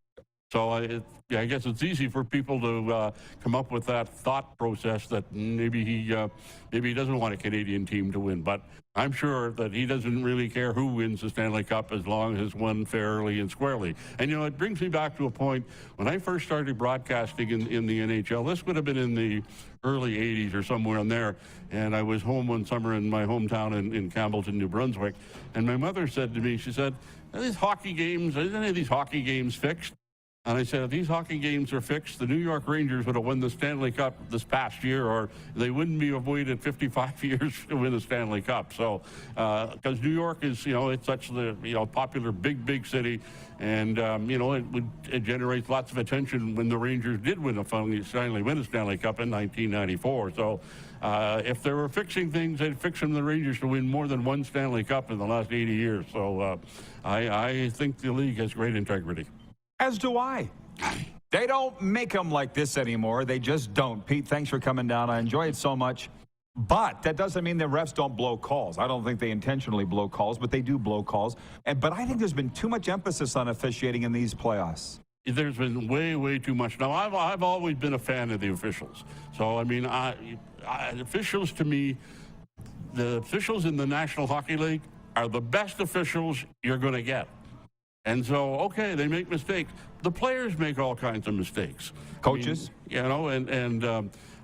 So I guess it's easy for people to come up with that thought process that maybe he doesn't want a Canadian team to win. But I'm sure that he doesn't really care who wins the Stanley Cup as long as won fairly and squarely. And, it brings me back to a point when I first started broadcasting in the NHL. This would have been in the early 80s or somewhere in there. And I was home one summer in my hometown in Campbellton, New Brunswick. And my mother said to me, she said, are any of these hockey games fixed? And I said, if these hockey games are fixed, the New York Rangers would have won the Stanley Cup this past year, or they wouldn't be waited 55 years to win the Stanley Cup. So, because New York is, it's such the, popular big city, and, it generates lots of attention when the Rangers did finally win a Stanley Cup in 1994. So, if they were fixing things, they'd fix them the Rangers to win more than one Stanley Cup in the last 80 years. So, I think the league has great integrity.
As do I. They don't make them like this anymore. They just don't. Pete, thanks for coming down. I enjoy it so much. But that doesn't mean the refs don't blow calls. I don't think they intentionally blow calls, but they do blow calls. But I think there's been too much emphasis on officiating in these playoffs.
There's been way too much. Now, I've always been a fan of the officials. So, officials to me, the officials in the National Hockey League are the best officials you're going to get. And so, okay, they make mistakes. The players make all kinds of mistakes.
Coaches?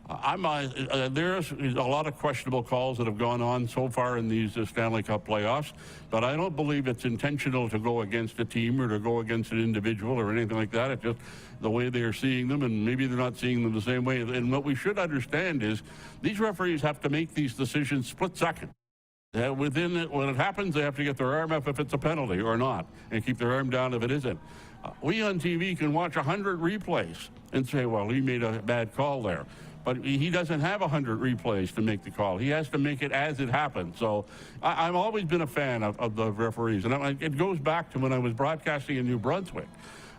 There's a lot of questionable calls that have gone on so far in these Stanley Cup playoffs, but I don't believe it's intentional to go against a team or to go against an individual or anything like that. It's just the way they are seeing them, and maybe they're not seeing them the same way. And what we should understand is these referees have to make these decisions split second. Within it, when it happens, they have to get their arm up if it's a penalty or not, and keep their arm down if it isn't. We on TV can watch 100 replays and say, well, he made a bad call there. But he doesn't have 100 replays to make the call. He has to make it as it happens. So I've always been a fan of the referees. And it goes back to when I was broadcasting in New Brunswick.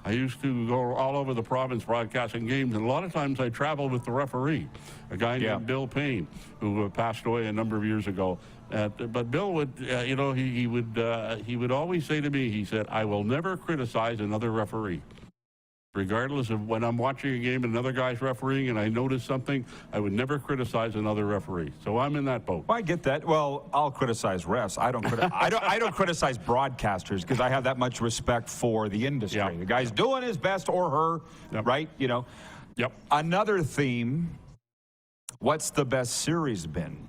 I used to go all over the province broadcasting games, and a lot of times I traveled with the referee, a guy named Bill Payne, who passed away a number of years ago. But Bill would, he would always say to me, he said, I will never criticize another referee. Regardless of when I'm watching a game and another guy's refereeing and I notice something, I would never criticize another referee. So I'm in that boat.
Well, I get that. Well, I'll criticize refs. I don't criticize broadcasters because I have that much respect for the industry.
Yep.
The guy's doing his best, or her, right? You know.
Yep.
Another theme. What's the best series been?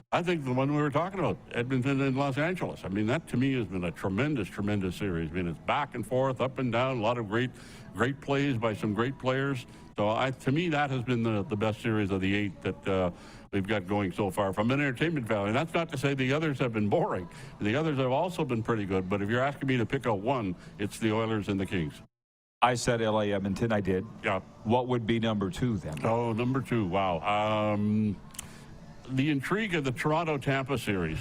I think the one we were talking about, Edmonton and Los Angeles. I mean, that to me has been a tremendous, tremendous series. I mean, it's back and forth, up and down, a lot of great plays by some great players. So to me, that has been the best series of the 8 that we've got going so far from an entertainment value. And that's not to say the others have been boring. The others have also been pretty good. But if you're asking me to pick out one, it's the Oilers and the Kings.
I said L.A. Edmonton. I did.
Yeah.
What would be number 2 then?
Oh, number 2. Wow. The intrigue of the Toronto-Tampa series.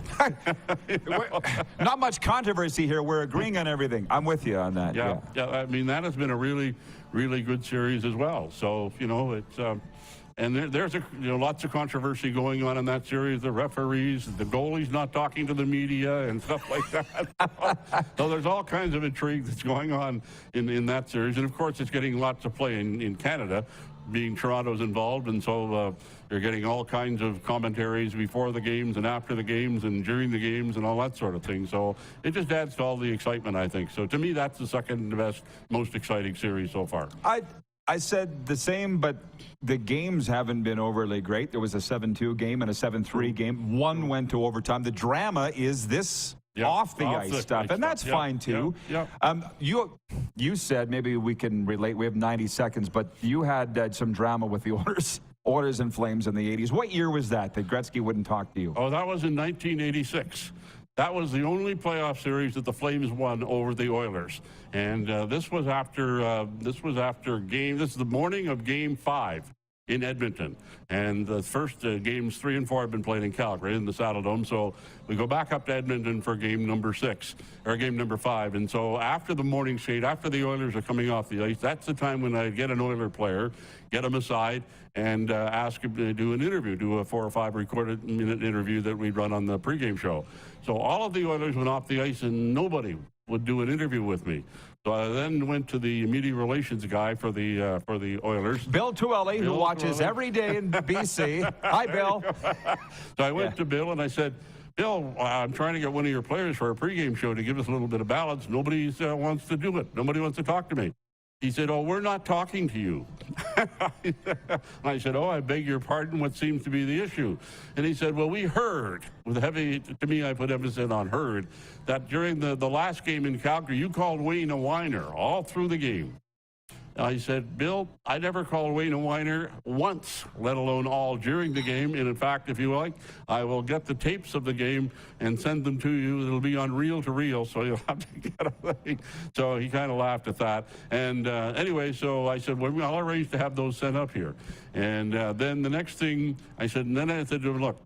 Not much controversy here. We're agreeing on everything. I'm with you on that.
Yeah. I mean, that has been a really, really good series as well. So, it's and there's lots of controversy going on in that series. The referees, the goalies not talking to the media and stuff like that. So there's all kinds of intrigue that's going on in that series. And, of course, it's getting lots of play in Canada, being Toronto's involved, and so you're getting all kinds of commentaries before the games and after the games and during the games and all that sort of thing. So it just adds to all the excitement, I think. So to me, that's the second best, most exciting series so far.
I said the same, but the games haven't been overly great. There was a 7-2 game and a 7-3 game. One went to overtime. The drama is this off the ice stuff, and that's fine too. You said, maybe we can relate, we have 90 seconds, but you had some drama with the Oilers and Flames in the 80s. What year was that Gretzky wouldn't talk to you?
Oh, that was in 1986. That was the only playoff series that the Flames won over the Oilers, and this was after this is the morning of Game 5 in Edmonton, and the first games 3 and 4 have been played in Calgary in the Saddle Dome. So we go back up to Edmonton for game number 5, and so after the morning skate, after the Oilers are coming off the ice, that's the time when I get an Oiler player, get him aside, and ask him to do an interview, do a 4 or 5 recorded minute interview that we'd run on the pregame show. So all of the Oilers went off the ice, and nobody would do an interview with me. So I then went to the media relations guy for the Oilers,
Bill Tuelle, who watches every day in BC. Hi, Bill.
So I went to Bill and I said, Bill, I'm trying to get one of your players for a pregame show to give us a little bit of balance. Nobody wants to do it. Nobody wants to talk to me. He said, oh, we're not talking to you. And I said, oh, I beg your pardon, what seems to be the issue? And he said, well, we heard, with heavy, to me, I put emphasis on heard, that during the last game in Calgary, you called Wayne a whiner all through the game. I said, Bill, I never called Wayne a whiner once, let alone all during the game. And in fact, if you like, I will get the tapes of the game and send them to you. It'll be on reel to reel, so you'll have to get a thing. So he kind of laughed at that. And anyway, so I said, well, I'll arrange to have those sent up here. And then the next thing I said to him, look,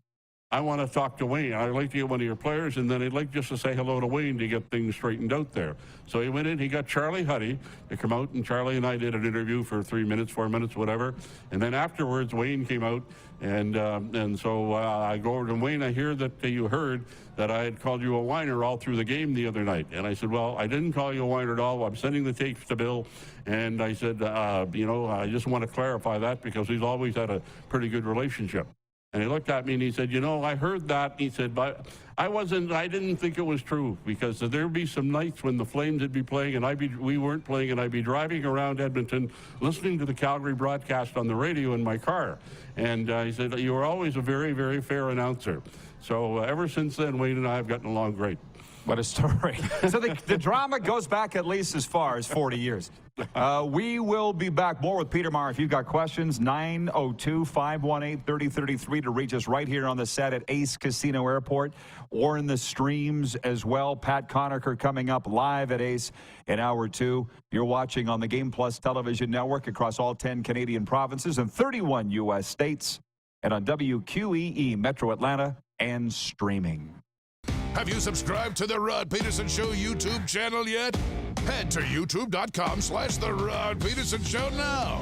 I want to talk to Wayne. I'd like to get one of your players, and then I'd like just to say hello to Wayne to get things straightened out there. So he went in, he got Charlie Huddy to come out, and Charlie and I did an interview for 3 minutes, 4 minutes, whatever. And then afterwards, Wayne came out, and so I go over to Wayne. I hear that you heard that I had called you a whiner all through the game the other night. And I said, well, I didn't call you a whiner at all. I'm sending the tapes to Bill. And I said, I just want to clarify that because we've always had a pretty good relationship. And he looked at me and he said, you know, I heard that. He said, but I didn't think it was true, because there'd be some nights when the Flames would be playing and we weren't playing, and I'd be driving around Edmonton listening to the Calgary broadcast on the radio in my car. And he said, you were always a very, very fair announcer. So ever since then, Wayne and I have gotten along great.
What a story. So the drama goes back at least as far as 40 years. We will be back more with Peter Maher. If you've got questions, 902-518-3033 to reach us right here on the set at Ace Casino Airport, or in the streams as well. Pat Conacher coming up live at Ace in hour 2. You're watching on the Game Plus television network across all 10 Canadian provinces and 31 U.S. states, and on WQEE Metro Atlanta and streaming.
Have you subscribed to the Rod Pedersen Show YouTube channel yet? Head to youtube.com/The Rod Pedersen Show now.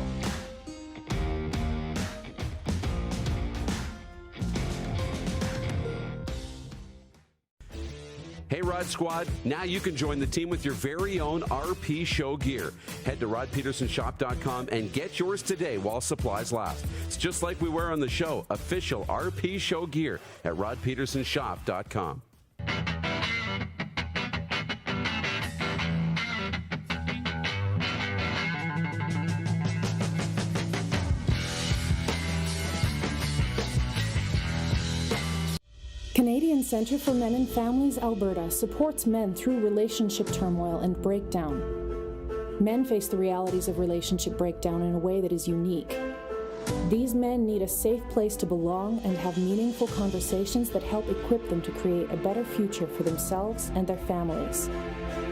Hey, Rod Squad. Now you can join the team with your very own RP Show gear. Head to rodpedersenshop.com and get yours today while supplies last. It's just like we wear on the show, official RP Show gear at rodpedersenshop.com.
Canadian Centre for Men and Families Alberta supports men through relationship turmoil and breakdown. Men face the realities of relationship breakdown in a way that is unique. These men need a safe place to belong and have meaningful conversations that help equip them to create a better future for themselves and their families.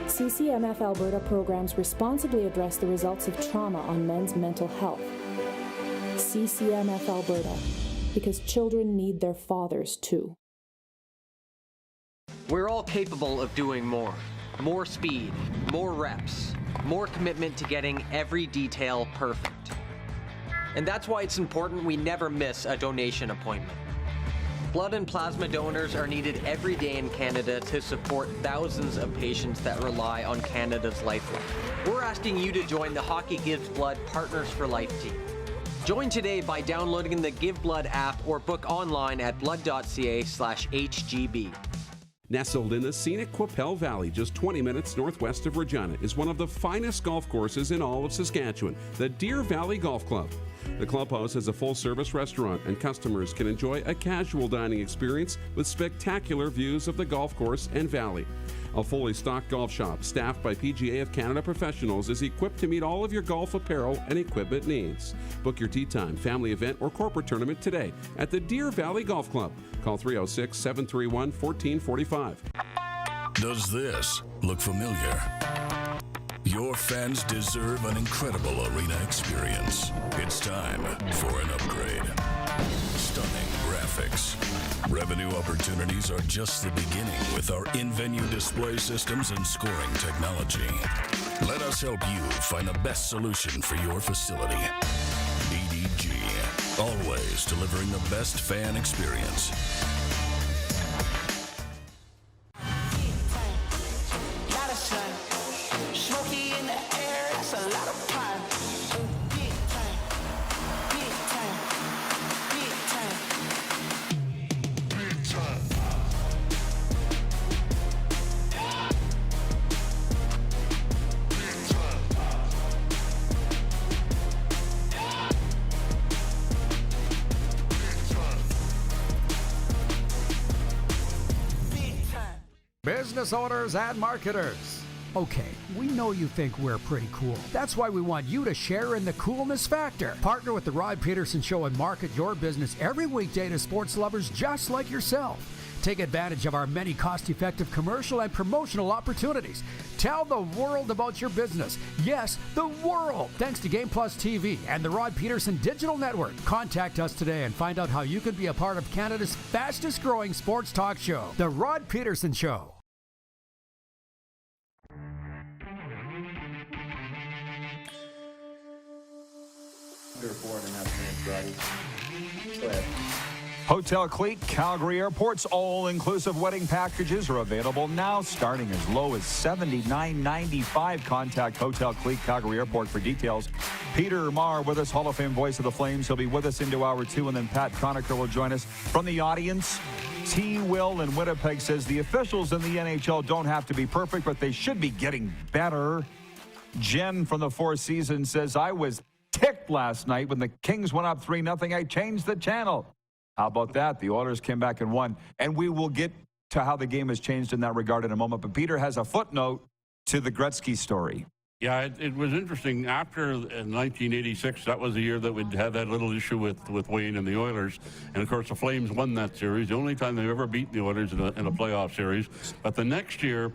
CCMF Alberta programs responsibly address the results of trauma on men's mental health. CCMF Alberta, because children need their fathers too.
We're all capable of doing more. More speed, more reps, more commitment to getting every detail perfect. And that's why it's important we never miss a donation appointment. Blood and plasma donors are needed every day in Canada to support thousands of patients that rely on Canada's lifeline. We're asking you to join the Hockey Gives Blood Partners for Life team. Join today by downloading the Give Blood app or book online at blood.ca/HGB.
Nestled in the scenic Qu'Appelle Valley, just 20 minutes northwest of Regina, is one of the finest golf courses in all of Saskatchewan, the Deer Valley Golf Club. The clubhouse has a full-service restaurant, and customers can enjoy a casual dining experience with spectacular views of the golf course and valley. A fully stocked golf shop, staffed by PGA of Canada professionals, is equipped to meet all of your golf apparel and equipment needs. Book your tee time, family event, or corporate tournament today at the Deer Valley Golf Club. Call 306-731-1445.
Does this look familiar? Your fans deserve an incredible arena experience. It's time for an upgrade. Stunning graphics. Revenue opportunities are just the beginning with our in-venue display systems and scoring technology. Let us help you find the best solution for your facility. EDG, always delivering the best fan experience.
Business owners and marketers. Okay, we know you think we're pretty cool. That's why we want you to share in the coolness factor. Partner with the Rod Pedersen Show and market your business every weekday to sports lovers just like yourself. Take advantage of our many cost-effective commercial and promotional opportunities. Tell the world about your business. Yes, the world. Thanks to Game Plus TV and the Rod Pedersen Digital Network. Contact us today and find out how you can be a part of Canada's fastest-growing sports talk show, The Rod Pedersen Show.
Under 4.5 minutes, Roddy. Go ahead.
Hotel Cleat, Calgary Airport's all-inclusive wedding packages are available now, starting as low as $79.95. Contact Hotel Cleat, Calgary Airport for details. Peter Marr with us, Hall of Fame voice of the Flames. He'll be with us into hour 2, and then Pat Conacher will join us from the audience. T. Will in Winnipeg says the officials in the NHL don't have to be perfect, but they should be getting better. Jen from the Four Seasons says, I was ticked last night when the Kings went up 3-0. I changed the channel. How about that? The Oilers came back and won. And we will get to how the game has changed in that regard in a moment. But Peter has a footnote to the Gretzky story.
Yeah, it was interesting. After 1986, that was the year that we'd had that little issue with Wayne and the Oilers. And, of course, the Flames won that series, the only time they've ever beaten the Oilers in a playoff series. But the next year,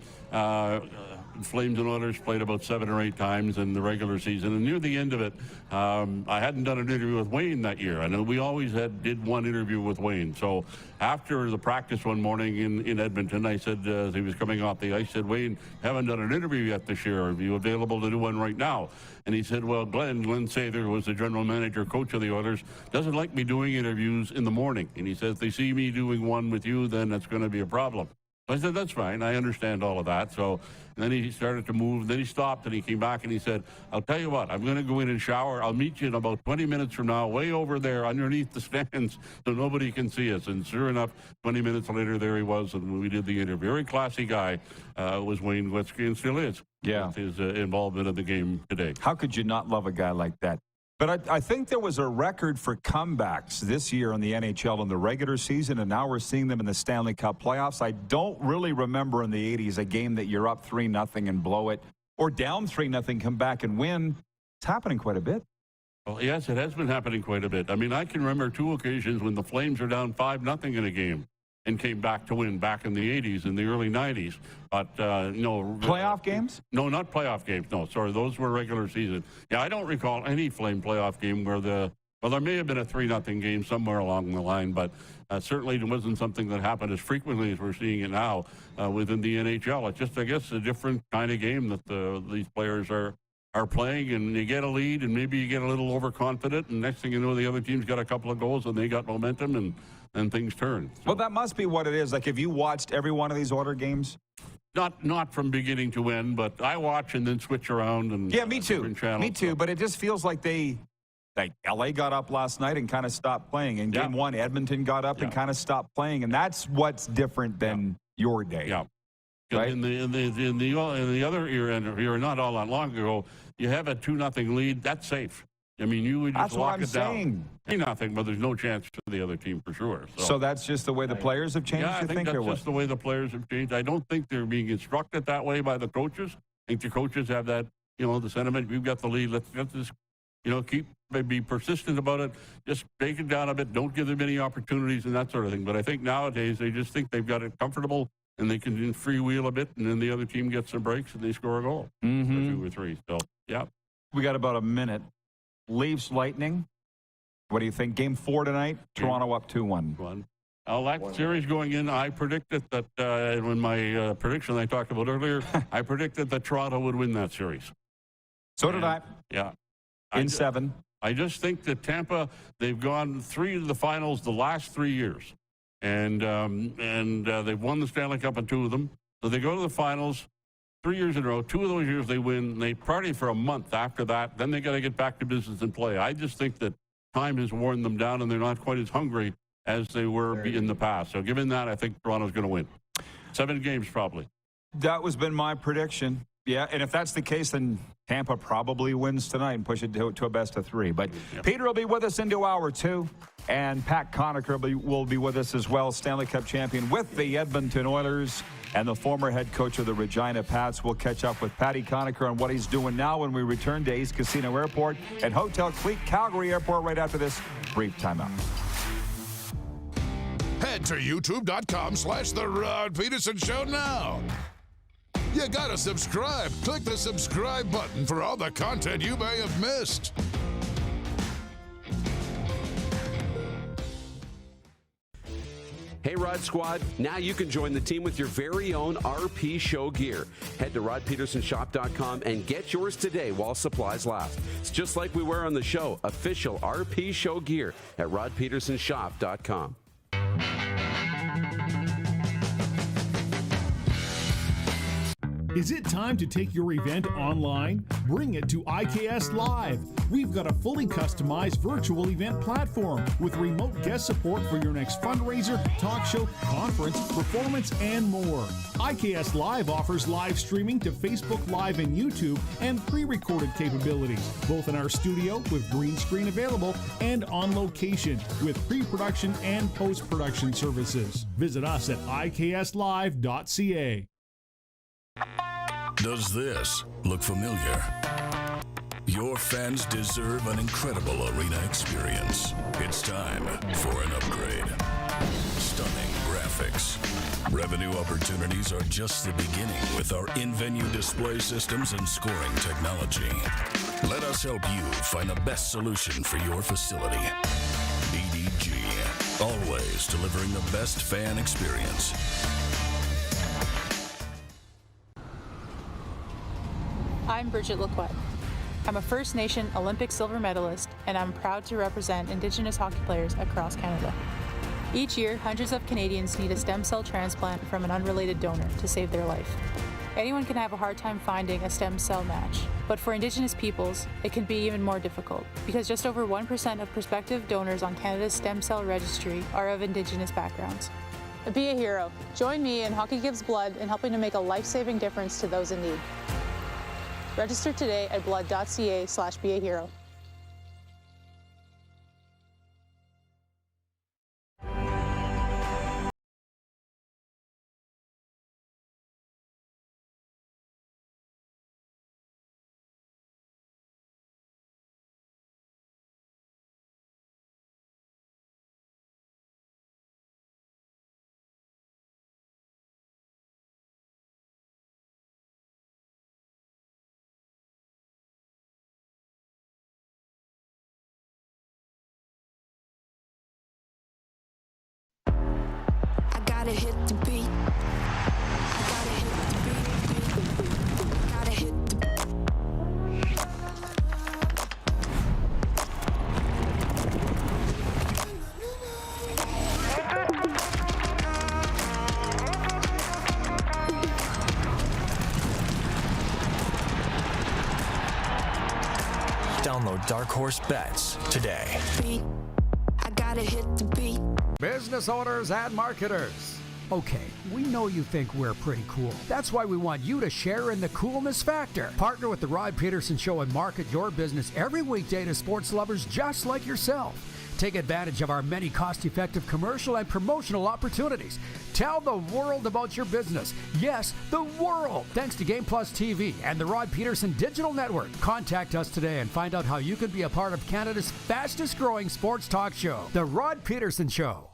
Flames and Oilers played about 7 or 8 times in the regular season. And near the end of it, I hadn't done an interview with Wayne that year. I know we always did one interview with Wayne. So after the practice one morning in Edmonton, I said, as he was coming off the ice, I said, Wayne, haven't done an interview yet this year. Are you available to do one right now? And he said, well, Glenn Sather was the general manager, coach of the Oilers, doesn't like me doing interviews in the morning. And he said, if they see me doing one with you, then that's going to be a problem. I said, that's fine. I understand all of that. So and then he started to move. Then he stopped and he came back and he said, I'll tell you what, I'm going to go in and shower. I'll meet you in about 20 minutes from now, way over there underneath the stands so nobody can see us. And sure enough, 20 minutes later, there he was. And we did the interview. Very classy guy was Wayne Gretzky and still is.
Yeah.
With his involvement in the game today.
How could you not love a guy like that? But I think there was a record for comebacks this year in the NHL in the regular season, and now we're seeing them in the Stanley Cup playoffs. I don't really remember in the 80s a game that you're up 3-0 and blow it, or down 3-0, come back and win. It's happening quite a bit.
Well, yes, it has been happening quite a bit. I mean, I can remember 2 occasions when the Flames are down 5-0 in a game and came back to win back in the 80s, in the early 90s. But, no.
Playoff games?
No, not playoff games. No, sorry, those were regular season. Yeah, I don't recall any Flame playoff game where well, there may have been a 3-0 game somewhere along the line, but certainly it wasn't something that happened as frequently as we're seeing it now within the NHL. It's just, I guess, a different kind of game that these players are playing, and you get a lead, and maybe you get a little overconfident, and next thing you know, the other team's got a couple of goals, and they got momentum, and things turn. So,
well, that must be what it is. Like, have you watched every one of these Oilers games?
Not from beginning to end, but I watch and then switch around. And
yeah, me too.
Channels,
me too,
so.
But it just feels like LA got up last night and kind of stopped playing. In game 1, Edmonton got up and kind of stopped playing, and that's what's different than your day.
Yeah.
Right?
In the other era, not all that long ago, you have a 2-0 lead. That's safe. I mean, you would just lock it down. Nothing, but there's no chance for the other team for sure.
So that's just the way the players have changed,
yeah, I think that's just the way the players have changed. I don't think they're being instructed that way by the coaches. I think the coaches have that, the sentiment, we've got the lead, let's just, be persistent about it, just take it down a bit, don't give them any opportunities and that sort of thing. But I think nowadays they just think they've got it comfortable and they can freewheel a bit, and then the other team gets some breaks and they score a goal, or 2 or 3. So, yeah.
We got about a minute. Leafs Lightning. What do you think? Game 4 tonight. Toronto up 2-1.
That series going in, I predicted that when my prediction I talked about earlier, I predicted that Toronto would win that series.
So did I.
Yeah.
In 7.
I just think that Tampa, they've gone 3 to the finals the last 3 years. And they've won the Stanley Cup in 2 of them. So they go to the finals 3 years in a row. 2 of those years they win. They party for a month after that. Then they got to get back to business and play. I just think that time has worn them down, and they're not quite as hungry as they were in the past. So given that, I think Toronto's going to win. 7 games probably. That
was been my prediction. Yeah, and if that's the case, then Tampa probably wins tonight and push it to a best of 3. But Peter will be with us into hour 2, and Pat Conacher will be with us as well, Stanley Cup champion with the Edmonton Oilers and the former head coach of the Regina Pats. We'll catch up with Patty Conacher on what he's doing now when we return to Ace Casino Airport and Hotel Cleat, Calgary Airport right after this brief timeout.
Head to youtube.com/The Rod Pedersen Show now. You gotta subscribe. Click the subscribe button for all the content you may have missed.
Hey, Rod Squad. Now you can join the team with your very own RP Show gear. Head to rodpedersenshop.com and get yours today while supplies last. It's just like we wear on the show, official RP Show gear at rodpedersenshop.com.
Is it time to take your event online? Bring it to IKS Live. We've got a fully customized virtual event platform with remote guest support for your next fundraiser, talk show, conference, performance, and more. IKS Live offers live streaming to Facebook Live and YouTube and pre-recorded capabilities, both in our studio with green screen available and on location with pre-production and post-production services. Visit us at ikslive.ca.
Does this look familiar? Your fans deserve an incredible arena experience. It's time for an upgrade. Stunning graphics. Revenue opportunities are just the beginning with our in-venue display systems and scoring technology. Let us help you find the best solution for your facility. EDG, always delivering the best fan experience.
I'm Bridget Lacquette. I'm a First Nation Olympic silver medalist, and I'm proud to represent Indigenous hockey players across Canada. Each year, hundreds of Canadians need a stem cell transplant from an unrelated donor to save their life. Anyone can have a hard time finding a stem cell match, but for Indigenous peoples, it can be even more difficult because just over 1% of prospective donors on Canada's stem cell registry are of Indigenous backgrounds. Be a hero. Join me in Hockey Gives Blood in helping to make a life-saving difference to those in need. Register today at blood.ca/beahero.
Gotta hit the beat. Gotta hit the beat. Gotta hit the
Download Dark Horse Bets today.
I gotta hit the beat.
Business owners and marketers. Okay, we know you think we're pretty cool. That's why we want you to share in the coolness factor. Partner with the Rod Pedersen Show and market your business every weekday to sports lovers just like yourself. Take advantage of our many cost-effective commercial and promotional opportunities. Tell the world about your business. Yes, the world. Thanks to Game Plus TV and the Rod Pedersen Digital Network. Contact us today and find out how you can be a part of Canada's fastest-growing sports talk show, The Rod Pedersen Show.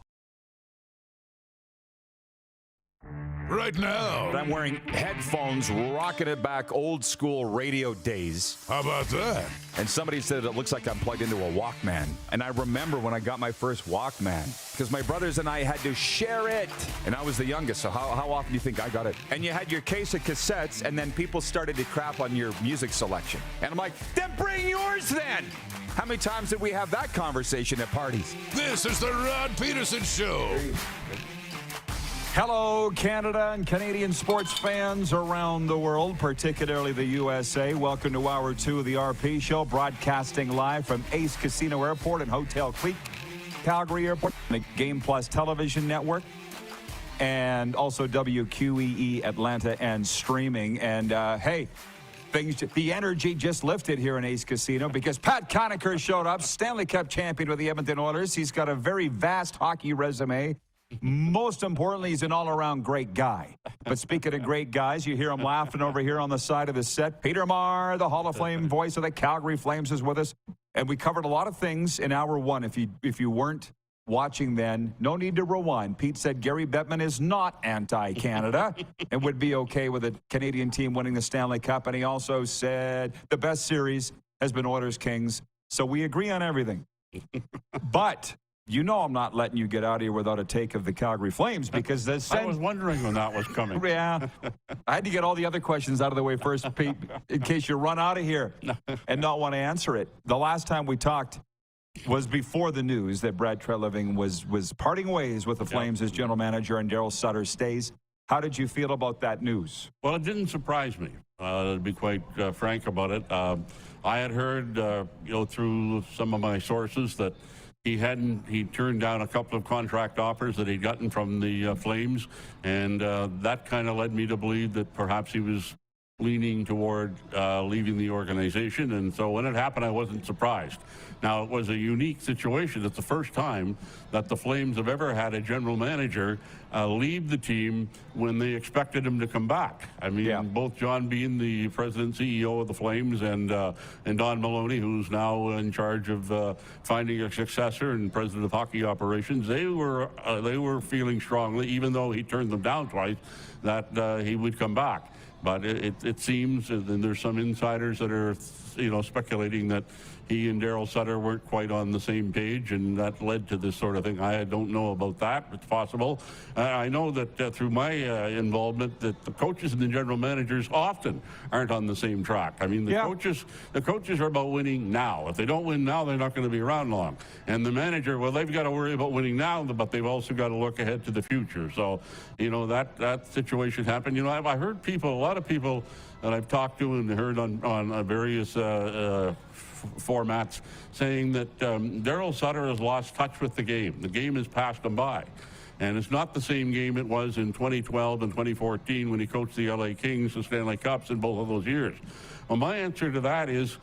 Right now.
I'm wearing headphones, rocking it back, old school radio days.
How about that?
And somebody said it looks like I'm plugged into a Walkman. And I remember when I got my first Walkman, because my brothers and I had to share it. And I was the youngest, so how often do you think I got it? And you had your case of cassettes, and then people started to crap on your music selection. And I'm like, then bring yours then! How many times did we have that conversation at parties?
This is the Rod Pedersen Show.
Hello, Canada and Canadian sports fans around the world, particularly the USA. Welcome to Hour 2 of the RP Show, broadcasting live from Ace Casino Airport and Hotel Creek, Calgary Airport, the Game Plus television network, and also WQEE Atlanta and streaming. And hey, the energy just lifted here in Ace Casino because Pat Conacher showed up, Stanley Cup champion with the Edmonton Oilers. He's got a very vast hockey resume. Most importantly, he's an all-around great guy. But speaking of great guys, you hear him laughing over here on the side of the set. Peter Marr, the Hall of Fame voice of the Calgary Flames, is with us. And we covered a lot of things in Hour 1. If you weren't watching then, no need to rewind. Pete said Gary Bettman is not anti-Canada and would be okay with a Canadian team winning the Stanley Cup. And he also said the best series has been Oilers-Kings. So we agree on everything. But you know I'm not letting you get out of here without a take of the Calgary Flames because
I was wondering when that was coming.
Yeah. I had to get all the other questions out of the way first, Pete, in case you run out of here and not want to answer it. The last time we talked was before the news that Brad Treliving was parting ways with the Flames as general manager and Daryl Sutter stays. How did you feel about that news?
Well, it didn't surprise me, to be quite frank about it. I had heard, through some of my sources that he turned down a couple of contract offers that he'd gotten from the Flames, and that kind of led me to believe that perhaps he was leaning toward leaving the organization. And so when it happened, I wasn't surprised. Now, it was a unique situation. It's the first time that the Flames have ever had a general manager leave the team when they expected him to come back. I mean, both John Bean, the president and CEO of the Flames, and Don Maloney, who's now in charge of finding a successor and president of hockey operations, they were feeling strongly, even though he turned them down twice, that he would come back. But it seems, and there's some insiders that are, speculating that he and Daryl Sutter weren't quite on the same page, and that led to this sort of thing. I don't know about that. It's possible. I know that through my involvement, that the coaches and the general managers often aren't on the same track. I mean, the coaches are about winning now. If they don't win now, they're not going to be around long. And the manager, well, they've got to worry about winning now, but they've also got to look ahead to the future. So, that situation happened. I heard a lot of people that I've talked to and heard on various formats saying that Daryl Sutter has lost touch with the game. The game has passed him by. And it's not the same game it was in 2012 and 2014 when he coached the LA Kings to Stanley Cups in both of those years. Well, my answer to that is,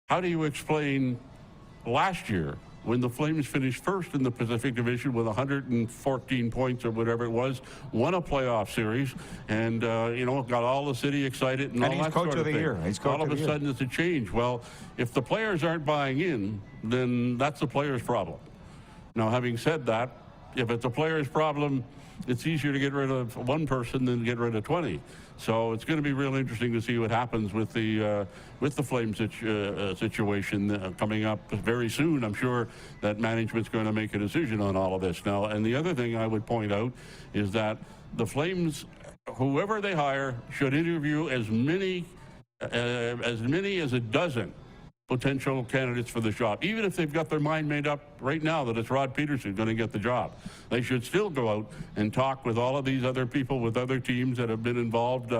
how do you explain last year when the Flames finished first in the Pacific Division with 114 points or whatever it was, won a playoff series, and got all the city excited and all
he's
that
coach
sort
of
of
the
thing.
year. He's coach
all of a sudden it's a change. Well, if the players aren't buying in, then that's the players' problem. Now, having said that, if it's a player's problem, it's easier to get rid of one person than get rid of 20. So it's going to be real interesting to see what happens with the Flames situation coming up very soon. I'm sure that management's going to make a decision on all of this now. And the other thing I would point out is that the Flames, whoever they hire, should interview as many as a dozen potential candidates for the job. Even if they've got their mind made up right now that it's Rod Pedersen going to get the job, they should still go out and talk with all of these other people with other teams that have been involved,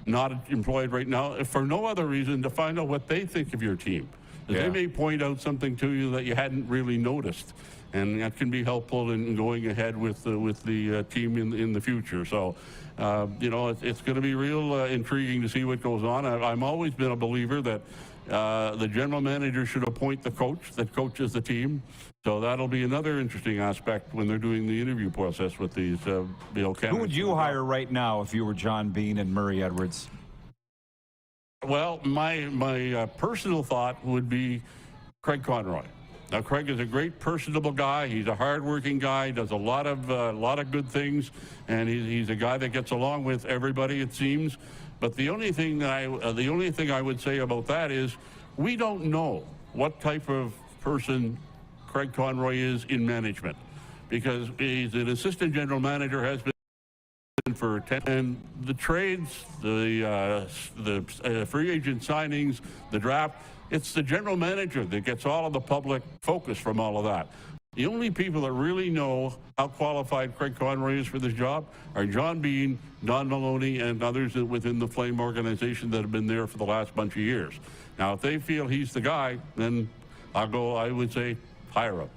not employed right now, for no other reason to find out what they think of your team. They may point out something to you that you hadn't really noticed, and that can be helpful in going ahead with the team in the future. So, it's going to be real intriguing to see what goes on. I've always been a believer that the general manager should appoint the coach that coaches the team. So that'll be another interesting aspect when they're doing the interview process with these, candidates.
Who would you hire right now if you were John Bean and Murray Edwards?
Well, my personal thought would be Craig Conroy. Now, Craig is a great, personable guy. He's a hardworking guy. Does a lot of good things, and he's a guy that gets along with everybody, it seems. But the only thing I would say about that is we don't know what type of person Craig Conroy is in management, because he's an assistant general manager, has been for 10, and the trades, the free agent signings, the draft, it's the general manager that gets all of the public focus from all of that. The only people that really know how qualified Craig Conroy is for this job are John Bean, Don Maloney, and others within the Flame organization that have been there for the last bunch of years. Now, if they feel he's the guy, then I would say, hire him.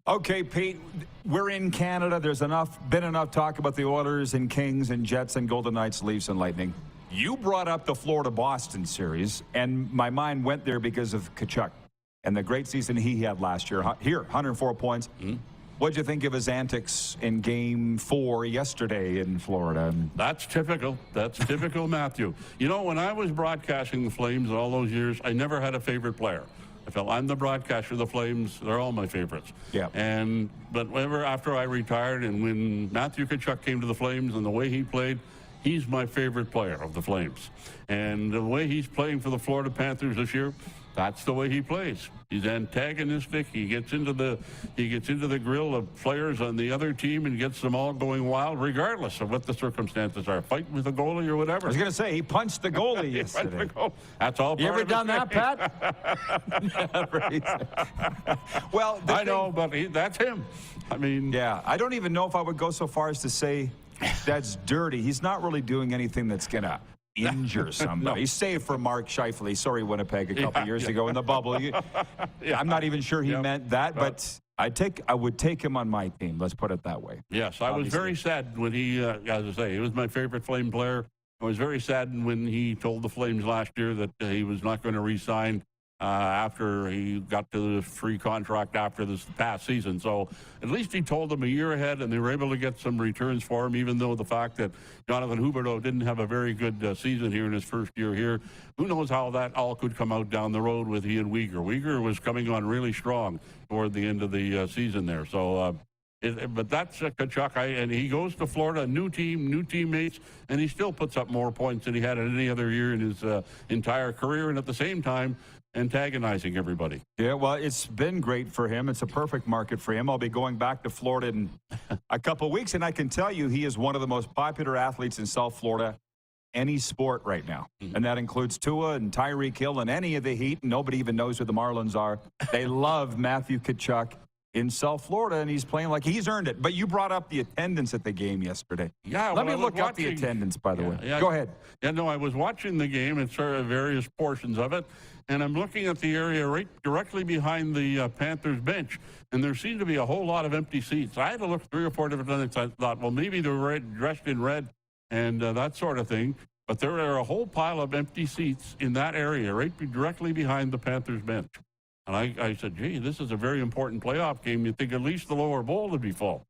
Okay, Pete, we're in Canada. There's been enough talk about the Oilers and Kings and Jets and Golden Knights, Leafs and Lightning. You brought up the Florida-Boston series, and my mind went there because of Tkachuk and the great season he had last year. Here, 104 points. Mm-hmm. What'd you think of his antics in Game 4 yesterday in Florida?
That's typical. That's typical Matthew. When I was broadcasting the Flames all those years, I never had a favorite player. I felt I'm the broadcaster of the Flames. They're all my favorites. Yeah. But after I retired, and when Matthew Tkachuk came to the Flames and the way he played, he's my favorite player of the Flames. And the way he's playing for the Florida Panthers this year, that's the way he plays. He's antagonistic. He gets into the grill of players on the other team and gets them all going wild, regardless of what the circumstances are. Fighting with the goalie or whatever.
I was going to say, he punched the goalie yesterday.
That's all part of it.
You ever done that, Pat? Well,
I know, but that's him. I mean...
Yeah, I don't even know if I would go so far as to say That's dirty. He's not really doing anything that's going to injure somebody.
No.
Save for Mark Scheifele. Sorry, Winnipeg, a couple years ago in the bubble. I'm not even sure he meant that, but I would take him on my team. Let's put it that way.
Yes, I was very sad when he, as I say, he was my favorite Flame player. I was very saddened when he told the Flames last year that he was not going to re-sign after he got to the free contract after this past season. So at least he told them a year ahead, and they were able to get some returns for him, even though the fact that Jonathan Huberdeau didn't have a very good season here in his first year here. Who knows how that all could come out down the road with he and Uyghur. Uyghur was coming on really strong toward the end of the season there. So, but that's Tkachuk, and he goes to Florida, new team, new teammates, and he still puts up more points than he had in any other year in his entire career, and at the same time, antagonizing everybody.
Yeah, well, it's been great for him. It's a perfect market for him. I'll be going back to Florida in a couple of weeks, and I can tell you he is one of the most popular athletes in South Florida, any sport right now. And that includes Tua and Tyreek Hill and any of the Heat. Nobody even knows who the Marlins are. They love Matthew Tkachuk in South Florida, and he's playing like he's earned it. But you brought up the attendance at the game yesterday.
Yeah,
Let me look up the attendance, by the way. Go ahead.
Yeah, no, I was watching the game and sort of various portions of it, and I'm looking at the area right directly behind the Panthers bench, and there seemed to be a whole lot of empty seats. I had to look 3 or 4 different times. I thought, well, maybe they were dressed in red and that sort of thing. But there are a whole pile of empty seats in that area, right directly behind the Panthers bench. And I said, gee, this is a very important playoff game. You'd think at least the lower bowl would be full.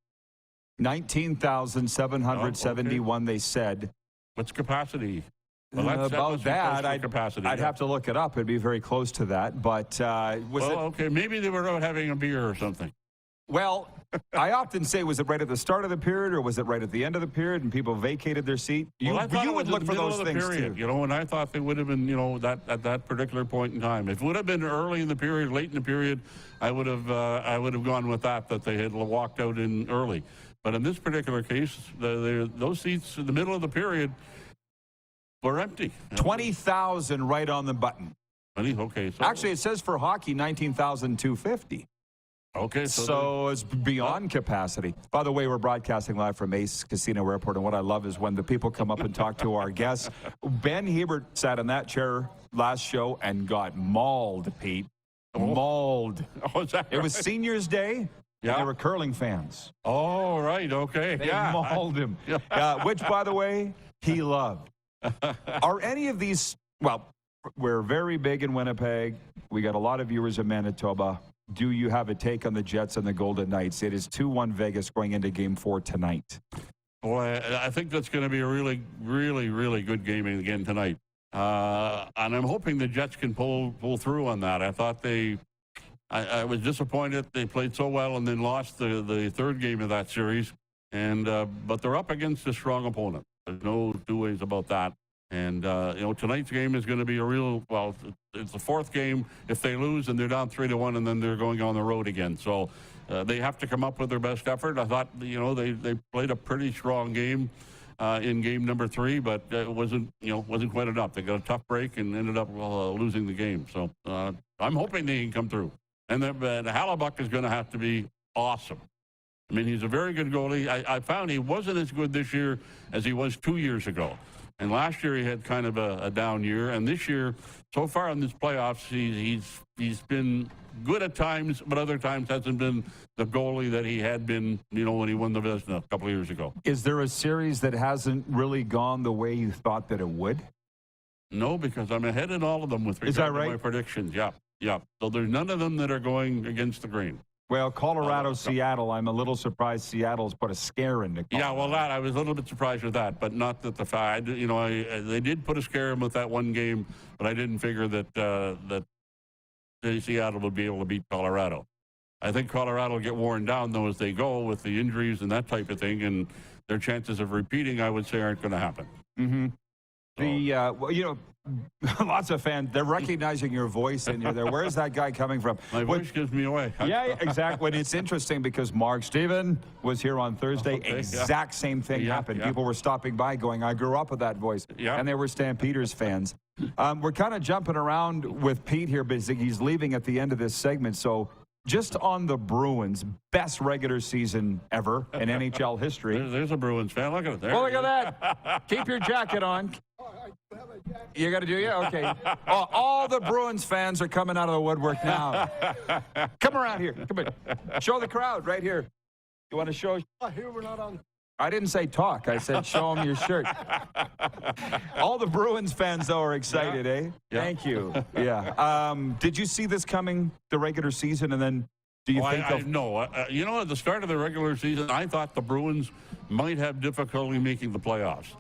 19,771, they said.
What's capacity? Well,
about that,
capacity,
I'd have to look it up. It'd be very close to that. But
okay, maybe they were out having a beer or something.
Well, I often say, was it right at the start of the period or was it right at the end of the period and people vacated their seat? You would look for those things too.
You know, and I thought they would have been, that at that particular point in time. If it would have been early in the period, late in the period, I would have gone with that they had walked out in early. But in this particular case, those seats in the middle of the period were empty.
20,000 right on the button.
Okay. So
actually, it says for hockey, 19,250.
Okay,
so it's beyond capacity. By the way, we're broadcasting live from Ace Casino Airport, and what I love is when the people come up and talk to our guests. Ben Hebert sat in that chair last show and got mauled, Pete. Mauled.
Oh, is that right?
It was Seniors Day.
Yeah.
They were curling fans.
Oh, right. Okay.
They mauled him, which, by the way, he loved. Are any of these, well, we're very big in Winnipeg. We got a lot of viewers in Manitoba. Do you have a take on the Jets and the Golden Knights? It is 2-1 Vegas going into Game 4 tonight.
Boy, I think that's going to be a really, really, really good game again tonight. And I'm hoping the Jets can pull through on that. I thought I was disappointed they played so well and then lost the third game of that series. And but they're up against a strong opponent. There's no two ways about that. And, tonight's game is going to be it's the fourth game. If they lose and they're down 3-1 and then they're going on the road again. So they have to come up with their best effort. I thought, they played a pretty strong game in game number 3, but it wasn't quite enough. They got a tough break and ended up losing the game. So I'm hoping they can come through. And the Hallebuck is going to have to be awesome. I mean, he's a very good goalie. I found he wasn't as good this year as he was 2 years ago. And last year he had kind of a down year. And this year, so far in this playoffs, he's been good at times, but other times hasn't been the goalie that he had been, when he won the Vezina a couple of years ago.
Is there a series that hasn't really gone the way you thought that it would?
No, because I'm ahead in all of them with regard to my predictions. Yeah. So there's none of them that are going against the grain.
Well, Colorado, Seattle, I'm a little surprised Seattle's put a scare into Colorado.
Yeah, well, I was a little bit surprised with that, but not that the fact, they did put a scare in with that one game, but I didn't figure that Seattle would be able to beat Colorado. I think Colorado will get worn down, though, as they go with the injuries and that type of thing, and their chances of repeating, I would say, aren't going to happen.
Mm-hmm. Lots of fans, they're recognizing your voice in you there. Where's that guy coming from?
My voice gives me away.
Yeah, exactly. And it's interesting because Mark Steven was here on Thursday. Exact same thing happened. People were stopping by going, I grew up with that voice. And they were Stampeders fans. We're kind of jumping around with Pete here because he's leaving at the end of this segment. So just on the Bruins, best regular season ever in NHL history.
There's a Bruins fan. Look at it there.
Well, look at that. Keep your jacket on. You got to do, yeah? Okay. All the Bruins fans are coming out of the woodwork now. Come around here. Come here. Show the crowd right here. You want to show?
Here we're not on.
I didn't say talk. I said show them your shirt. All the Bruins fans, though, are excited, eh?
Yeah.
Thank you. Yeah. Did you see this coming, the regular season, and then do you think
No. You know, at the start of the regular season, I thought the Bruins might have difficulty making the playoffs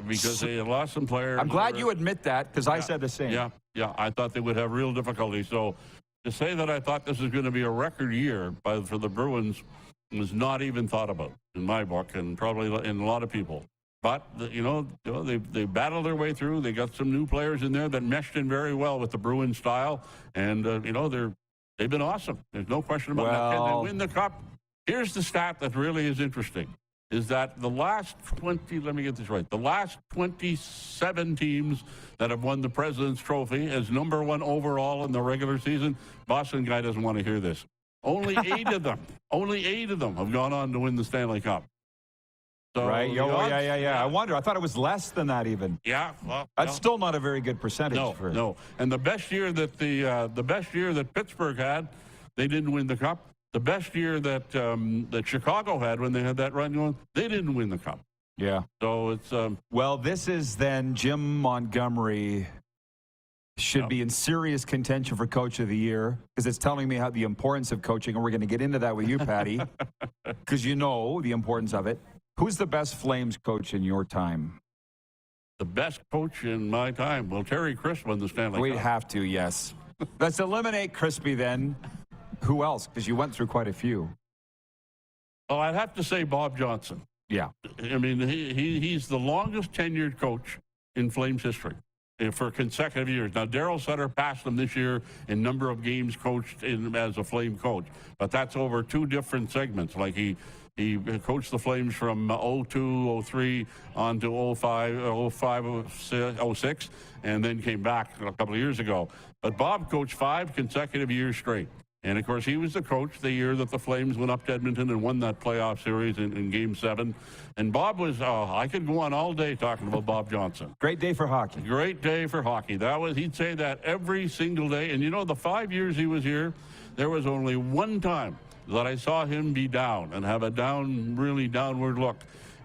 because they had lost some players.
I'm glad you admit that because I said the same.
Yeah. I thought they would have real difficulty. So to say that I thought this was going to be a record year for the Bruins was not even thought about in my book and probably in a lot of people. But, they battled their way through. They got some new players in there that meshed in very well with the Bruins style. And, they've been awesome. There's no question about that. Can they win the Cup? Here's the stat that really is interesting, is that the last 27 teams that have won the President's Trophy as number one overall in the regular season, Boston guy doesn't want to hear this. Only 8 of them have gone on to win the Stanley Cup. So
right? Yeah. I wonder. I thought it was less than that even.
Yeah. Well,
that's still not a very good percentage.
No. And the best year that Pittsburgh had, they didn't win the Cup. The best year that Chicago had when they had that run going, they didn't win the Cup.
Yeah.
So it's
well, this is then Jim Montgomery should be in serious contention for Coach of the Year because it's telling me how the importance of coaching, and we're going to get into that with you, Patty, because you know the importance of it. Who's the best Flames coach in your time?
The best coach in my time? Well, Terry Crisp won the Stanley Cup.
We'd have to, yes. Let's eliminate Crispy then. Who else? Because you went through quite a few.
Well, I'd have to say Bob Johnson.
Yeah.
I mean, he's the longest tenured coach in Flames history for consecutive years. Now, Darryl Sutter passed him this year in number of games coached as a Flame coach, but that's over 2 different segments. Like he coached the Flames from 02, 03 on to 05, 06, and then came back a couple of years ago. But Bob coached 5 consecutive years straight. And, of course, he was the coach the year that the Flames went up to Edmonton and won that playoff series in Game 7. And Bob was, I could go on all day talking about Bob Johnson.
Great day for hockey.
Great day for hockey. He'd say that every single day. And, the 5 years he was here, there was only one time that I saw him be down and have a really downward look.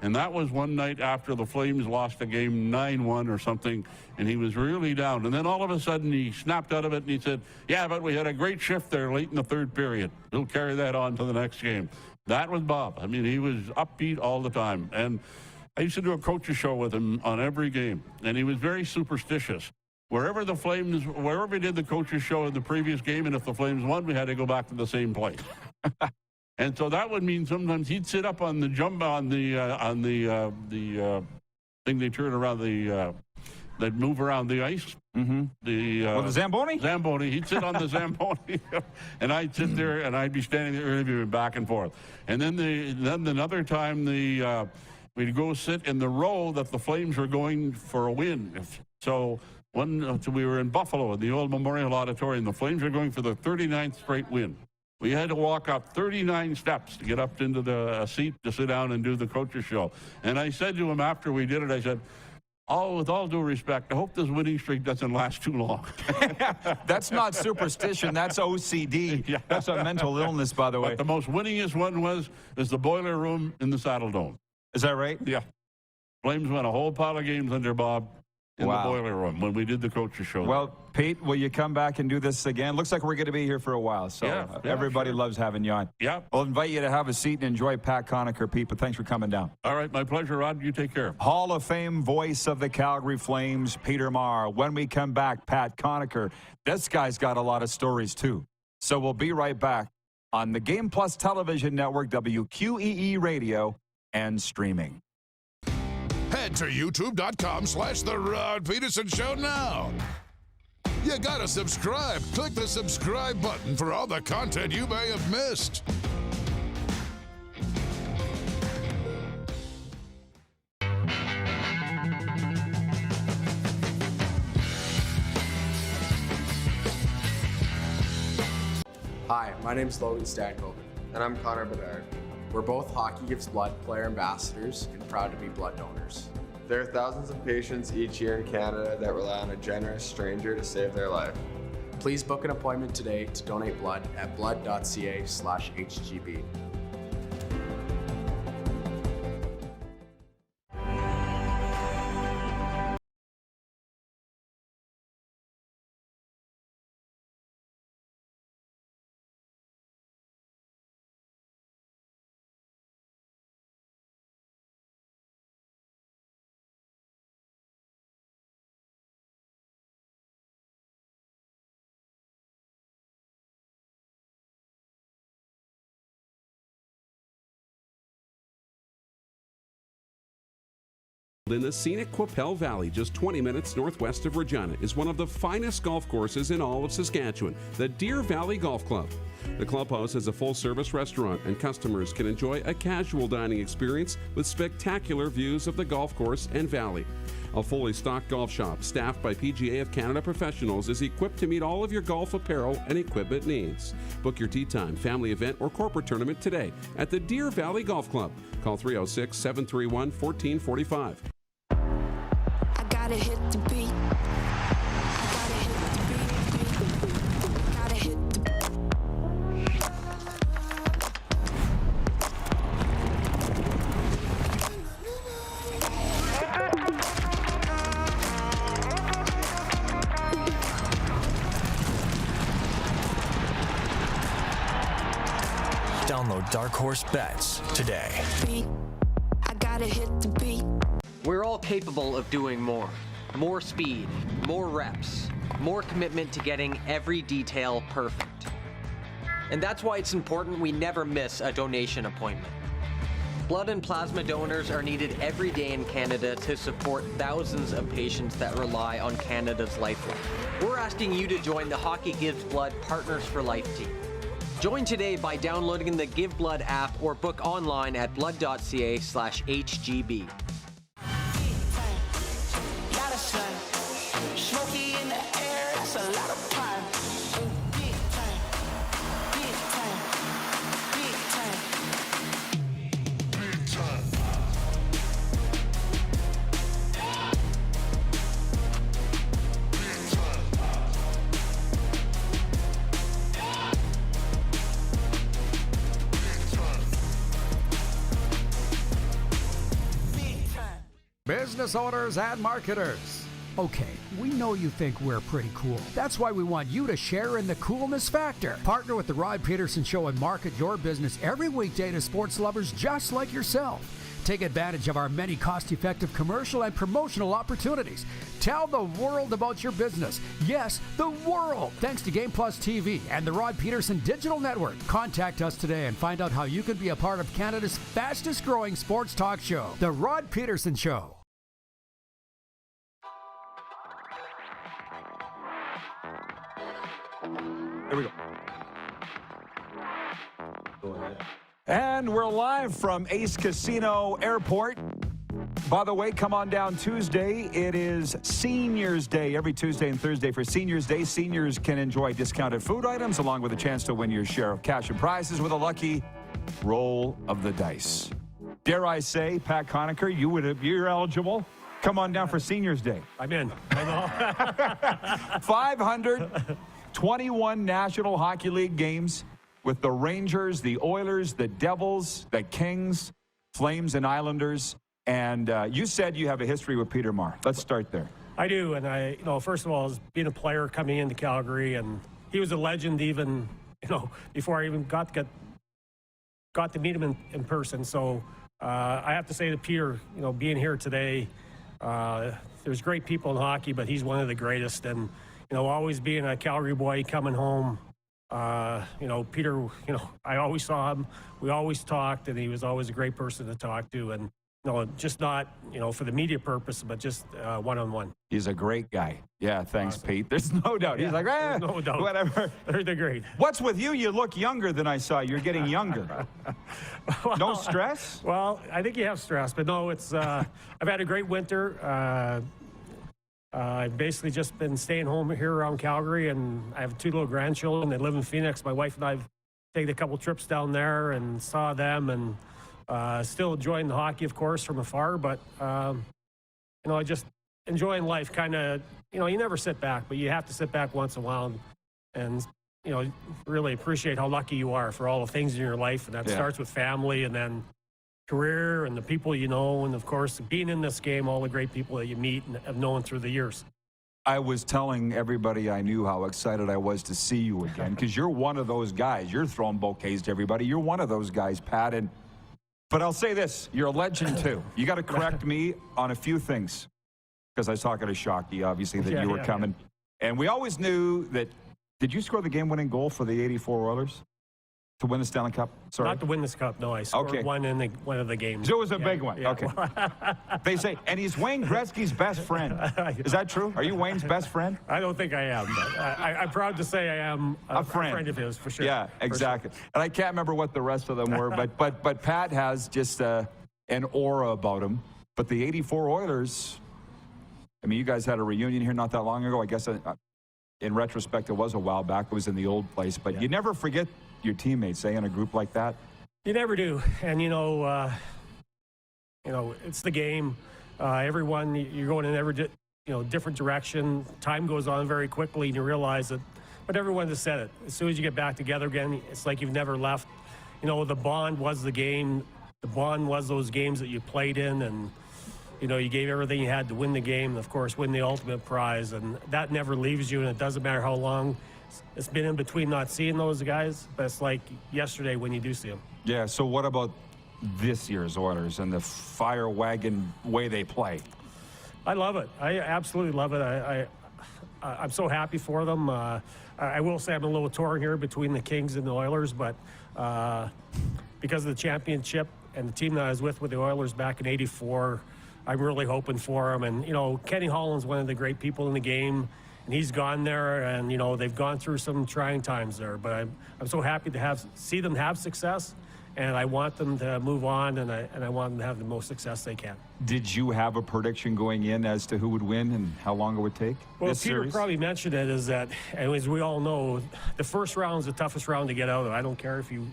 And that was one night after the Flames lost a game 9-1 or something, and he was really down. And then all of a sudden he snapped out of it and he said, yeah, but we had a great shift there late in the 3rd period. We'll carry that on to the next game. That was Bob. I mean, he was upbeat all the time. And I used to do a coach's show with him on every game, and he was very superstitious. Wherever we did the coach's show in the previous game, and if the Flames won, we had to go back to the same place. And so that would mean sometimes he'd sit up on the thing they turn around that move around the ice.
Mm-hmm. The Zamboni?
Zamboni. He'd sit on the Zamboni, and I'd sit there and I'd be standing there interviewing back and forth. And then another time we'd go sit in the row that the Flames were going for a win. So we were in Buffalo in the old Memorial Auditorium. The Flames were going for the 39th straight win. We had to walk up 39 steps to get up into the seat to sit down and do the coach's show. And I said to him after we did it, I said, with all due respect, I hope this winning streak doesn't last too long.
That's not superstition. That's OCD.
Yeah.
That's a mental illness, by the way.
But the most winningest one is the Boiler Room in the Saddle Dome.
Is that right?
Yeah. Flames won a whole pile of games under Bob in the Boiler Room when we did the coach's show.
Well, Pete, will you come back and do this again? Looks like we're going to be here for a while, so everybody loves having you on.
Yeah.
We'll invite you to have a seat and enjoy Pat Conacher, Pete, but thanks for coming down.
All right, my pleasure, Rod. You take care.
Hall of Fame voice of the Calgary Flames, Peter Maher. When we come back, Pat Conacher. This guy's got a lot of stories, too. So we'll be right back on the Game Plus Television Network, WQEE Radio, and streaming.
Head to youtube.com/The Rod Pedersen Show now. You gotta subscribe. Click the subscribe button for all the content you may have missed.
Hi, my name's Logan Stankoven.
And I'm Connor Bedard.
We're both Hockey Gives Blood player ambassadors and proud to be blood donors.
There are thousands of patients each year in Canada that rely on a generous stranger to save their life.
Please book an appointment today to donate blood at blood.ca/HGB.
In the scenic Qu'Appelle Valley, just 20 minutes northwest of Regina, is one of the finest golf courses in all of Saskatchewan, the Deer Valley Golf Club. The clubhouse has a full-service restaurant, and customers can enjoy a casual dining experience with spectacular views of the golf course and valley. A fully stocked golf shop, staffed by PGA of Canada professionals, is equipped to meet all of your golf apparel and equipment needs. Book your tee time, family event, or corporate tournament today at the Deer Valley Golf Club. Call 306-731-1445.
Gotta hit the beat. Gotta hit the beat. Gotta hit the
Download Dark Horse Bets today.
I gotta hit the beat.
We're all capable of doing more. More speed, more reps, more commitment to getting every detail perfect. And that's why it's important we never miss a donation appointment. Blood and plasma donors are needed every day in Canada to support thousands of patients that rely on Canada's lifeline. We're asking you to join the Hockey Gives Blood Partners for Life team. Join today by downloading the Give Blood app or book online at blood.ca/HGB.
Smoky in the air, that's a lot of pine. Big time, big time, big time, big time.
Business owners and marketers. Okay, we know you think we're pretty cool. That's why we want you to share in the coolness factor. Partner with the Rod Pedersen Show and market your business every weekday to sports lovers just like yourself. Take advantage of our many cost-effective commercial and promotional opportunities. Tell the world about your business. Yes, the world. Thanks to Game Plus TV and the Rod Pedersen Digital Network. Contact us today and find out how you can be a part of Canada's fastest-growing sports talk show, The Rod Pedersen Show.
Here we go. Go ahead. And we're live from Ace Casino Airport. By the way, come on down Tuesday. It is Seniors Day. Every Tuesday and Thursday for Seniors Day, seniors can enjoy discounted food items along with a chance to win your share of cash and prizes with a lucky roll of the dice. Dare I say, Pat Conacher, you're eligible. Come on down for Seniors Day.
I'm in. I know.
521 National Hockey League games with the Rangers, the Oilers, the Devils, the Kings, Flames, and Islanders. And you said you have a history with Peter Marr. Let's start there.
I do, and first of all, as being a player coming into Calgary, and he was a legend even, before I even got to meet him in person. So I have to say to Peter, being here today, there's great people in hockey, but he's one of the greatest. And always being a Calgary boy coming home, Peter, I always saw him. We always talked, and he was always a great person to talk to. And just not, for the media purpose, but just one-on-one.
He's a great guy. Yeah, thanks, awesome. Pete. There's no doubt. He's like,
no doubt.
Whatever.
They're great.
What's with you? You look younger than I saw. You're getting younger. Well, no stress?
Well, I think you have stress, but no, it's, I've had a great winter. I've basically just been staying home here around Calgary, and I have 2 little grandchildren. They live in Phoenix. My wife and I have taken a couple trips down there and saw them, and still enjoying the hockey, of course, from afar. But, I just enjoying life, kind of, you never sit back, but you have to sit back once in a while and really appreciate how lucky you are for all the things in your life. And that starts with family, and then career, and the people you know, and of course being in this game, all the great people that you meet and have known through the years.
I was telling everybody I knew how excited I was to see you again, because you're one of those guys. You're throwing bouquets to everybody. You're one of those guys, Pat. But I'll say this, you're a legend too. You got to correct me on a few things, because I was talking to Shockey, obviously, that you were coming. And we always knew that. Did you score the game-winning goal for the '84 Oilers to win the Stanley Cup? Sorry.
Not to win this cup, no. I scored one in one of the games.
So it was a big one. Okay. They say, and he's Wayne Gretzky's best friend. Is that true? Are you Wayne's best friend?
I don't think I am, but I'm proud to say I am a friend of his, for sure.
Yeah, exactly. Sure. And I can't remember what the rest of them were, but Pat has just an aura about him. But the '84 Oilers, I mean, you guys had a reunion here not that long ago. I guess in retrospect, it was a while back. It was in the old place. But you never forget your teammates, in a group like that.
You never do. And, it's the game. Everyone, you're going in every different direction. Time goes on very quickly, and you realize that. But everyone has said it. As soon as you get back together again, it's like you've never left. The bond was the game. The bond was those games that you played in, and you gave everything you had to win the game, and of course win the ultimate prize, and that never leaves you, and it doesn't matter how long it's been in between not seeing those guys, but it's like yesterday when you do see them.
Yeah, so what about this year's Oilers and the fire wagon way they play?
I love it. I absolutely love it. I'm so happy for them. I will say I'm a little torn here between the Kings and the Oilers, but because of the championship and the team that I was with the Oilers back in '84, I'm really hoping for them. And, Kenny Holland's one of the great people in the game, and he's gone there, and, they've gone through some trying times there. But I'm so happy to see them have success, and I want them to move on, and I want them to have the most success they can.
Did you have a prediction going in as to who would win and how long it would take?
Well,
this
Peter
series?
probably mentioned it, is that, and as we all know, the first round is the toughest round to get out of. I don't care if you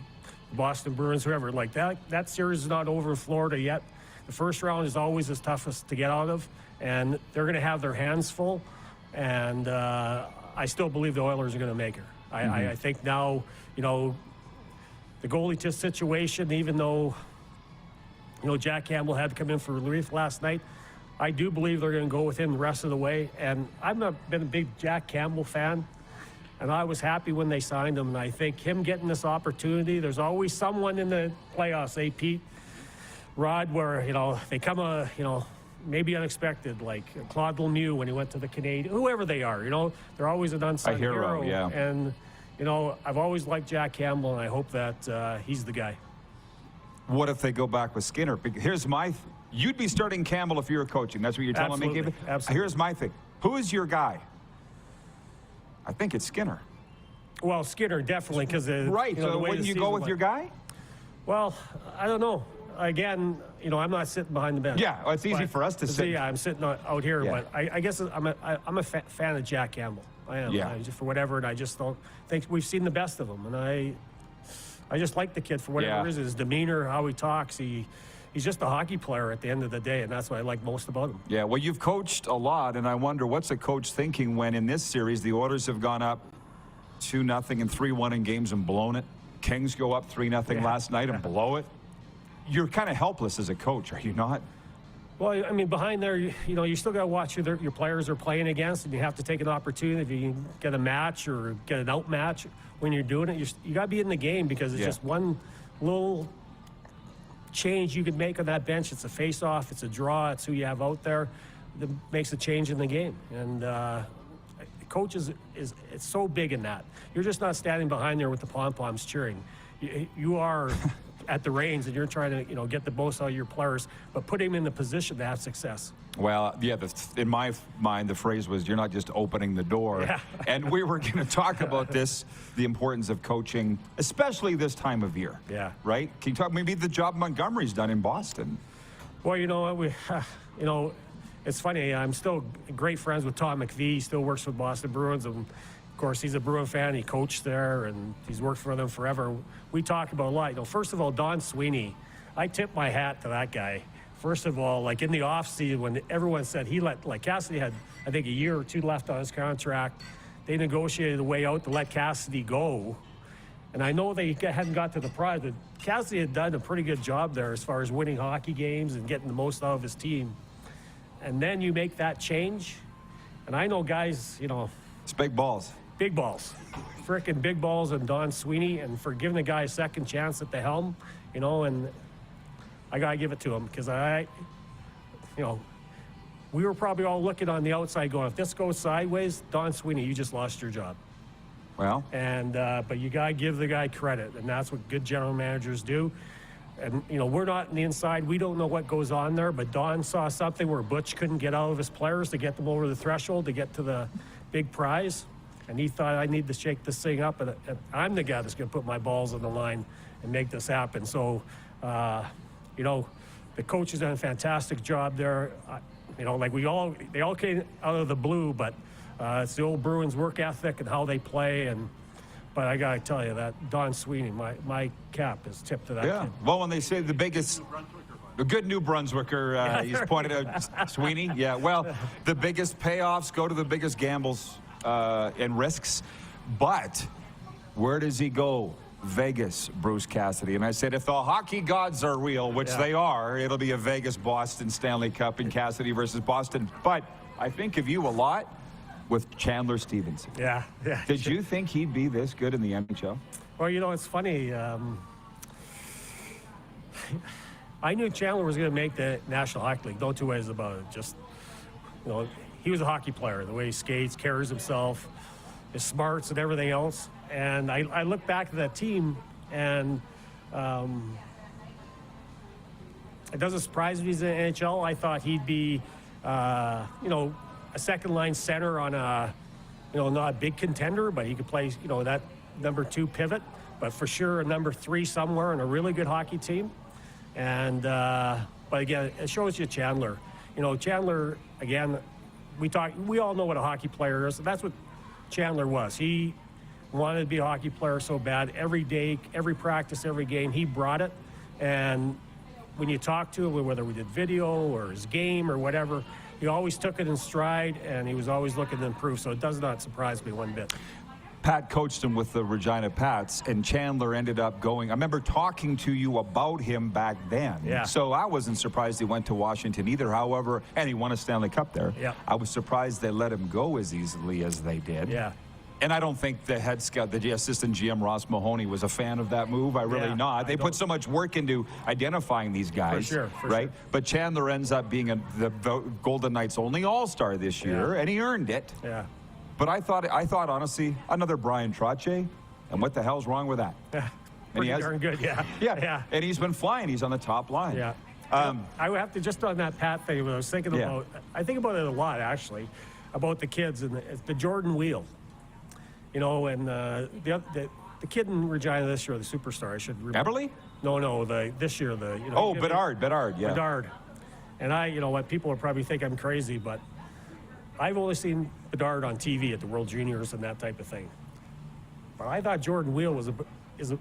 Boston Bruins, whoever, like that series is not over in Florida yet. The first round is always the toughest to get out of, and they're going to have their hands full. And I still believe the Oilers are going to make it. I think now, the goalie situation, even though, Jack Campbell had to come in for relief last night, I do believe they're going to go with him the rest of the way. And I've not been a big Jack Campbell fan, and I was happy when they signed him. And I think him getting this opportunity, there's always someone in the playoffs, Pete, Rod, where, they come, maybe unexpected, like Claude Lemieux when he went to the Canadian, whoever they are, they're always an unsung hero.
Yeah.
And, I've always liked Jack Campbell, and I hope that he's the guy.
What if they go back with Skinner? Here's you'd be starting Campbell if you were coaching. That's what you're telling me, Gabe?
Absolutely.
Here's my thing. Who is your guy? I think it's Skinner.
Well, Skinner, definitely, because
right. So wouldn't you go with your guy?
Well, I don't know. Again, I'm not sitting behind the bench.
Yeah, well, it's easy for us to sit.
Yeah, I'm sitting out here, but I guess I'm a fan of Jack Campbell. I am.
Yeah.
For whatever, and I just don't think we've seen the best of him. And I just like the kid for whatever it is, his demeanor, how he talks. He's just a hockey player at the end of the day, and that's what I like most about him.
Yeah, well, you've coached a lot, and I wonder what's a coach thinking when in this series the Oilers have gone up 2-0 and 3-1 in games and blown it. Kings go up 3-0 last night and blow it. You're kind of helpless as a coach, are you not?
Well, I mean, behind there, you still got to watch who your players are playing against, and you have to take an opportunity if you can get a match or get an outmatch when you're doing it. You got to be in the game, because it's just one little change you could make on that bench. It's a face-off, it's a draw, it's who you have out there that makes a change in the game. And coach is it's so big in that. You're just not standing behind there with the pom-poms cheering. You are at the reins, and you're trying to get the most out of your players, but put him in the position to have success.
Well, yeah, in my mind, the phrase was, you're not just opening the door.
Yeah.
And we were going to talk about this, the importance of coaching, especially this time of year.
Yeah.
Right? Can you talk maybe the job Montgomery's done in Boston?
Well, you know what, it's funny. I'm still great friends with Tom McVie. He still works with Boston Bruins, and of course, he's a Bruin fan. He coached there, and he's worked for them forever. We talk about a lot. You know, first of all, Don Sweeney, I tip my hat to that guy. First of all, like in the offseason, when everyone said he let, like Cassidy had, I think, a year or two left on his contract, they negotiated a way out to let Cassidy go. And I know they hadn't got to the prize, but Cassidy had done a pretty good job there as far as winning hockey games and getting the most out of his team. And then you make that change, and I know guys, you know.
It's big balls.
Big balls. Frickin' big balls and Don Sweeney, and for giving the guy a second chance at the helm, you know, and I got to give it to him because we were probably all looking on the outside going, if this goes sideways, Don Sweeney, you just lost your job.
Well.
And, but you got to give the guy credit, and that's what good general managers do. And, you know, we're not on the inside. We don't know what goes on there, but Don saw something where Butch couldn't get out of his players to get them over the threshold to get to the big prize. And he thought, I need to shake this thing up, and I'm the guy that's going to put my balls on the line and make this happen. So, you know, the coach has done a fantastic job there. You know, like they all came out of the blue, but it's the old Bruins work ethic and how they play. But I got to tell you that Don Sweeney, my cap is tipped to that kid.
Well, when they say the biggest, a good New Brunswicker, he's pointed out Sweeney. Yeah, well, the biggest payoffs go to the biggest gambles and risks. But where does he go? Vegas, Bruce Cassidy. And I said, if the hockey gods are real, which they are, it'll be a Vegas-Boston Stanley Cup in Cassidy versus Boston. But I think of you a lot with Chandler Stevenson.
Yeah.
Did you think he'd be this good in the NHL?
Well, you know, it's funny. I knew Chandler was going to make the National Hockey League. No two ways about it. Just, you know, he was a hockey player. The way he skates, carries himself, his smarts and everything else. And I look back at that team, and it doesn't surprise me he's in the NHL. I thought he'd be, you know, a second-line center on a, you know, not a big contender, but he could play, you know, that number 2 pivot, but for sure a number 3 somewhere on a really good hockey team. And, but again, it shows you Chandler. You know, Chandler, again, we all know what a hockey player is. That's what Chandler was. He wanted to be a hockey player so bad. Every day, every practice, every game, he brought it. And when you talk to him, whether we did video or his game or whatever, he always took it in stride, and he was always looking to improve. So it does not surprise me one bit.
Pat coached him with the Regina Pats, and Chandler ended up going. I remember talking to you about him back then.
Yeah.
So I wasn't surprised he went to Washington either. However, and he won a Stanley Cup there.
Yeah.
I was surprised they let him go as easily as they did.
Yeah.
And I don't think the head scout, the assistant GM Ross Mahoney, was a fan of that move. I really not. They put so much work into identifying these guys,
for
right?
Sure.
But Chandler ends up being the Golden Knights' only All-Star this year, and he earned it.
Yeah.
But I thought honestly, another Brian Trottier, and what the hell's wrong with that?
Yeah. Pretty darn good, yeah.
And he's been flying. He's on the top line.
Yeah. I would have to, just on that Pat thing, I was thinking about, I think about it a lot, actually, about the kids and the Jordan Wheel. You know, and the kid in Regina this year, the superstar, I should remember.
Eberle?
No, this year, you know.
Bedard, yeah.
Bedard. And you know what, people will probably think I'm crazy, but I've only seen Bedard on TV at the World Juniors and that type of thing. But I thought Jordan Wheel is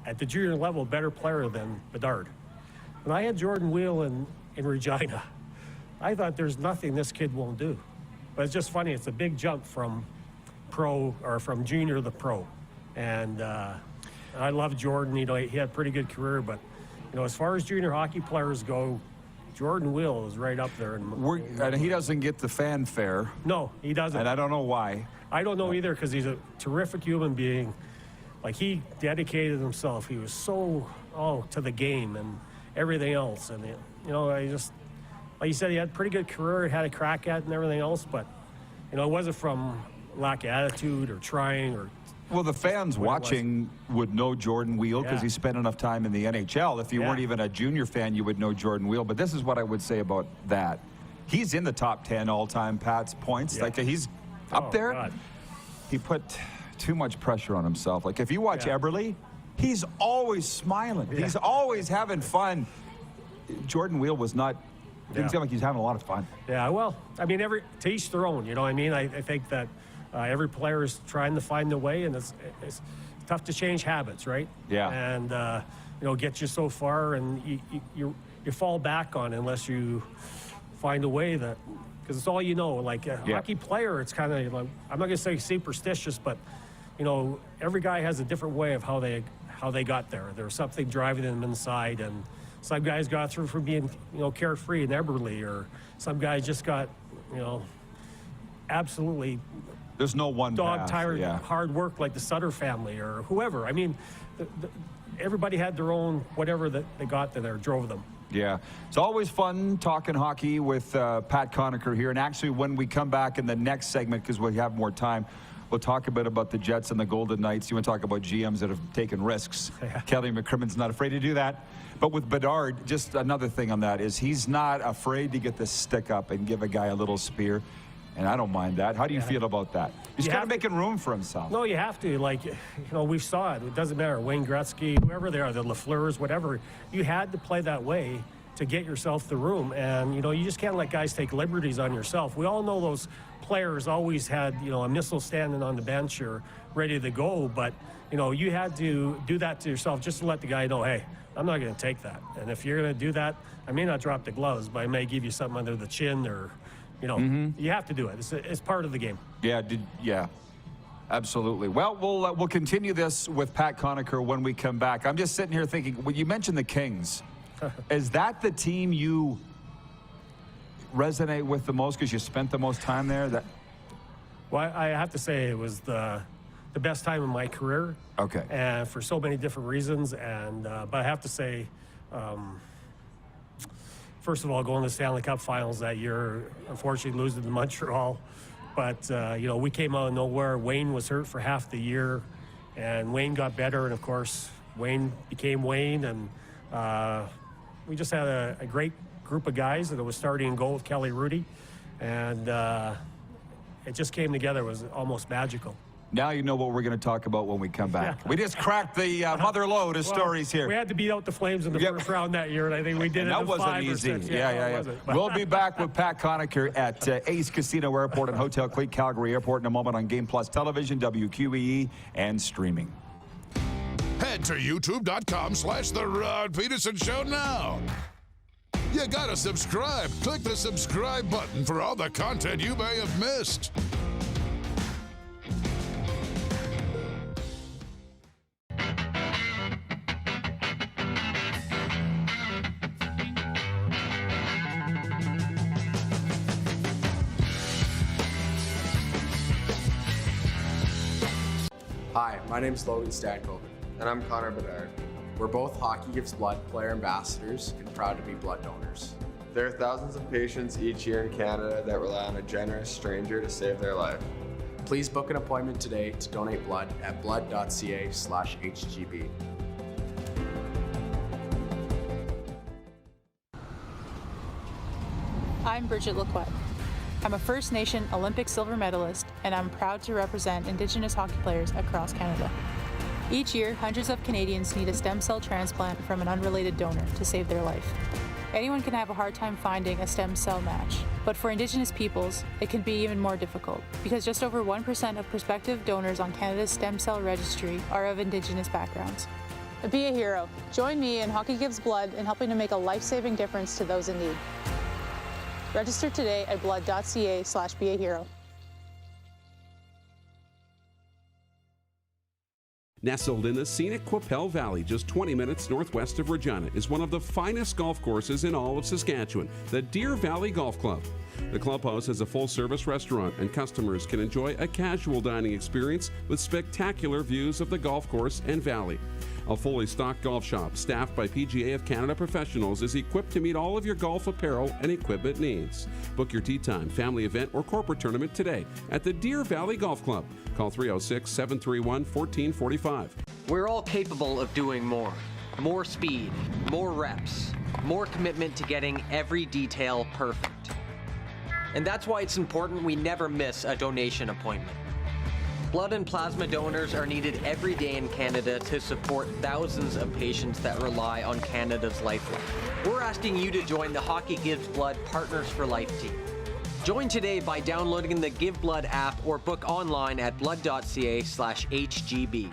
at the junior level, a better player than Bedard. When I had Jordan Wheel in Regina, I thought there's nothing this kid won't do. But it's just funny, it's a big jump from pro, or from junior to pro. And I love Jordan. You know, he had a pretty good career, but you know, as far as junior hockey players go, Jordan Will is right up there.
And he doesn't get the fanfare.
No, he doesn't.
And I don't know why.
I don't know either, because he's a terrific human being. Like, he dedicated himself. He was so to the game and everything else. And you know, I just, like you said, he had a pretty good career, had a crack at it and everything else, but you know, it wasn't from lack of attitude or trying or.
Well, the fans watching would know Jordan Wheel because he spent enough time in the NHL. If you weren't even a junior fan, you would know Jordan Wheel. But this is what I would say about that. He's in the top 10 all-time Pats points. Like, he's up there.
God.
He put too much pressure on himself. Like, if you watch Eberle, he's always smiling. He's always having fun. Jordan Wheel was not Didn't seem like he's having a lot of fun.
Yeah, well, I mean, to each their own, you know what I mean? I think that every player is trying to find the way, and it's tough to change habits, right?
Yeah.
And, get you so far, and you fall back on it unless you find a way that, because it's all you know. Like a hockey player, it's kind of, like, I'm not going to say superstitious, but, every guy has a different way of how they got there. There's something driving them inside, and some guys got through from being, carefree and Eberly, or some guys just got, absolutely.
There's no one
dog-tired hard work like the Sutter family or whoever. I mean, everybody had their own whatever that they got that drove them.
Yeah. It's always fun talking hockey with Pat Conacher here. And actually, when we come back in the next segment, because we have more time, we'll talk a bit about the Jets and the Golden Knights. You want to talk about GMs that have taken risks. Yeah. Kelly McCrimmon's not afraid to do that. But with Bedard, just another thing on that is he's not afraid to get the stick up and give a guy a little spear. And I don't mind that. How do you feel about that? He's kind of making room for himself.
No, you have to. Like, we saw it. It doesn't matter. Wayne Gretzky, whoever they are, the Lafleurs, whatever. You had to play that way to get yourself the room. And, you just can't let guys take liberties on yourself. We all know those players always had, a missile standing on the bench or ready to go. But, you had to do that to yourself just to let the guy know, hey, I'm not going to take that. And if you're going to do that, I may not drop the gloves, but I may give you something under the chin or... you have to do it. It's part of the game.
Yeah, absolutely. Well, we'll continue this with Pat Conacher when we come back. I'm just sitting here thinking, when you mentioned the Kings, is that the team you resonate with the most because you spent the most time there?
Well, I have to say it was the best time in my career.
Okay.
And for so many different reasons. And but I have to say, first of all, going to the Stanley Cup Finals that year, unfortunately losing to Montreal. But, we came out of nowhere. Wayne was hurt for half the year, and Wayne got better. And, of course, Wayne became Wayne. And we just had a great group of guys that was starting in goal with Kelly Rudy. And it just came together. It was almost magical.
Now you know what we're going to talk about when we come back. Yeah. We just cracked the mother load of stories here.
We had to beat out the Flames in the first round that year, and I think we did it in 5 or 6.
That wasn't easy. Yeah. We'll be back with Pat Conacher at Ace Casino Airport and Hotel Cleat Calgary Airport in a moment on Game Plus Television, WQEE, and streaming.
Head to youtube.com/The Rod Pedersen Show now. You gotta subscribe. Click the subscribe button for all the content you may have missed.
Hi, my name is Logan Stankoven.
And I'm Connor Bedard.
We're both Hockey Gives Blood player ambassadors and proud to be blood donors.
There are thousands of patients each year in Canada that rely on a generous stranger to save their life.
Please book an appointment today to donate blood at blood.ca/HGB.
I'm Bridget Lacquette. I'm a First Nation Olympic silver medalist, and I'm proud to represent Indigenous hockey players across Canada. Each year, hundreds of Canadians need a stem cell transplant from an unrelated donor to save their life. Anyone can have a hard time finding a stem cell match, but for Indigenous peoples, it can be even more difficult because just over 1% of prospective donors on Canada's stem cell registry are of Indigenous backgrounds. Be a hero. Join me in Hockey Gives Blood in helping to make a life-saving difference to those in need. Register today at blood.ca/beahero.
Nestled in the scenic Qu'Appelle Valley, just 20 minutes northwest of Regina, is one of the finest golf courses in all of Saskatchewan, the Deer Valley Golf Club. The clubhouse has a full-service restaurant, and customers can enjoy a casual dining experience with spectacular views of the golf course and valley. A fully stocked golf shop, staffed by PGA of Canada professionals, is equipped to meet all of your golf apparel and equipment needs. Book your tee time, family event, or corporate tournament today at the Deer Valley Golf Club. Call 306-731-1445.
We're all capable of doing more. More speed, more reps, more commitment to getting every detail perfect. And that's why it's important we never miss a donation appointment. Blood and plasma donors are needed every day in Canada to support thousands of patients that rely on Canada's lifeline. We're asking you to join the Hockey Gives Blood Partners for Life team. Join today by downloading the Give Blood app or book online at blood.ca/HGB.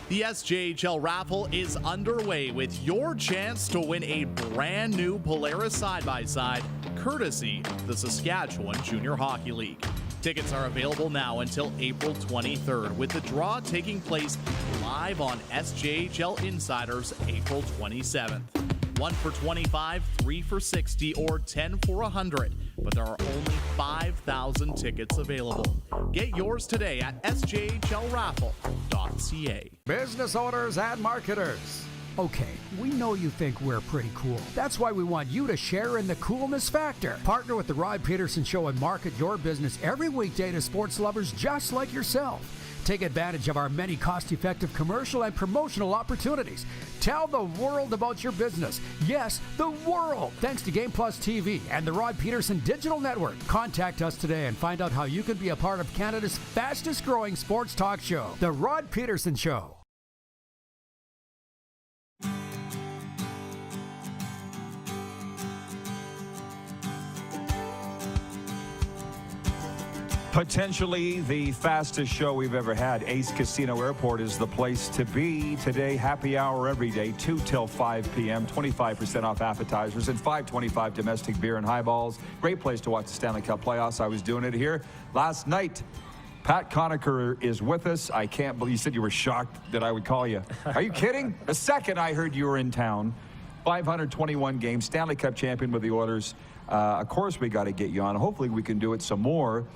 The SJHL raffle is underway with your chance to win a brand new Polaris side-by-side, courtesy of the Saskatchewan Junior Hockey League. Tickets are available now until April 23rd, with the draw taking place live on SJHL Insiders April 27th. 1 for $25, 3 for $60, or 10 for $100. But there are only 5,000 tickets available. Get yours today at sjhlraffle.ca.
Business owners and marketers. Okay, we know you think we're pretty cool. That's why we want you to share in the coolness factor. Partner with the Rod Pedersen Show and market your business every weekday to sports lovers just like yourself. Take advantage of our many cost-effective commercial and promotional opportunities. Tell the world about your business. Yes, the world. Thanks to Game Plus TV and the Rod Pedersen Digital Network. Contact us today and find out how you can be a part of Canada's fastest-growing sports talk show, The Rod Pedersen Show.
Potentially the fastest show we've ever had. Ace Casino Airport is the place to be today. Happy hour every day, 2 till 5 p.m. 25% off appetizers and $5.25 domestic beer and highballs. Great place to watch the Stanley Cup playoffs. I was doing it here last night. Pat Conacher is with us. I can't believe you said you were shocked that I would call you. Are you kidding? The second I heard you were in town, 521 games, Stanley Cup champion with the Oilers. Of course, we got to get you on. Hopefully, we can do it some more.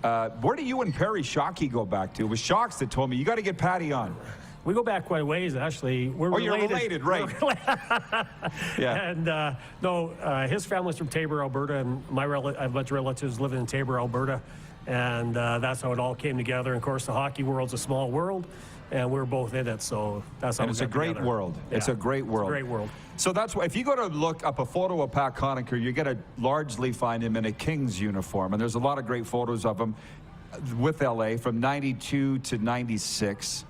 Where do you and Perry Shockey go back to? It was Shocks that told me you got to get Patty on.
We go back quite a ways, actually. We're
related, right?
Yeah. And his family's from Tabor, Alberta, and I have a bunch of relatives living in Tabor, Alberta, and that's how it all came together. And of course, the hockey world's a small world, and we're both in it, so that's how.
And it's a great world. Yeah. It's a great world.
It's a great world.
So that's why, if you go to look up a photo of Pat Conacher, you're going to largely find him in a Kings uniform. And there's a lot of great photos of him with LA from 92 to 96.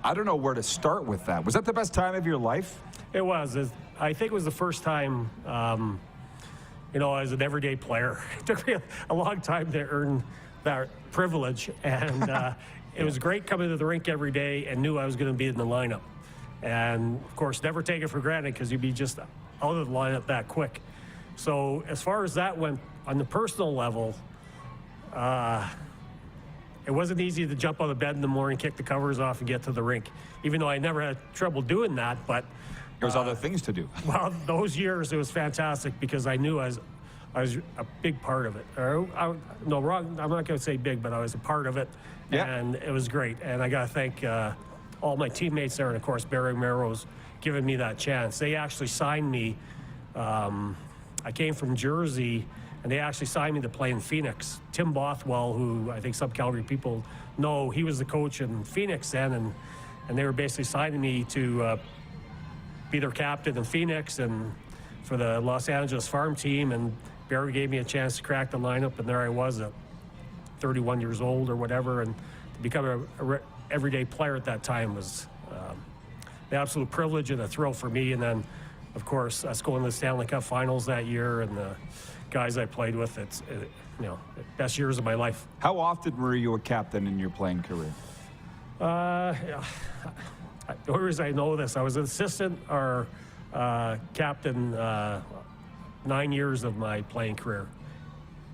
I don't know where to start with that. Was that the best time of your life?
It was. I think it was the first time, as an everyday player. It took me a long time to earn that privilege. And it was great coming to the rink every day and knew I was going to be in the lineup. And, of course, never take it for granted because you'd be just out of the lineup that quick. So as far as that went, on the personal level, it wasn't easy to jump out of bed in the morning, kick the covers off, and get to the rink, even though I never had trouble doing that. But
there was other things to do.
Well, those years, it was fantastic because I knew I was a big part of it. I'm not going to say big, but I was a part of it. Yeah. And it was great. And I got to thank all my teammates there, and of course Barry Merrow's given me that chance. They actually signed me. I came from Jersey, and they actually signed me to play in Phoenix. Tim Bothwell, who I think some Calgary people know, he was the coach in Phoenix then, and they were basically signing me to be their captain in Phoenix and for the Los Angeles farm team. And Barry gave me a chance to crack the lineup, and there I was at 31 years old or whatever, and to become a everyday player at that time was an absolute privilege and a thrill for me. And then, of course, us going to the Stanley Cup Finals that year and the guys I played with, it's best years of my life.
How often were you a captain in your playing career?
The only reason I know this, I was an assistant or captain 9 years of my playing career,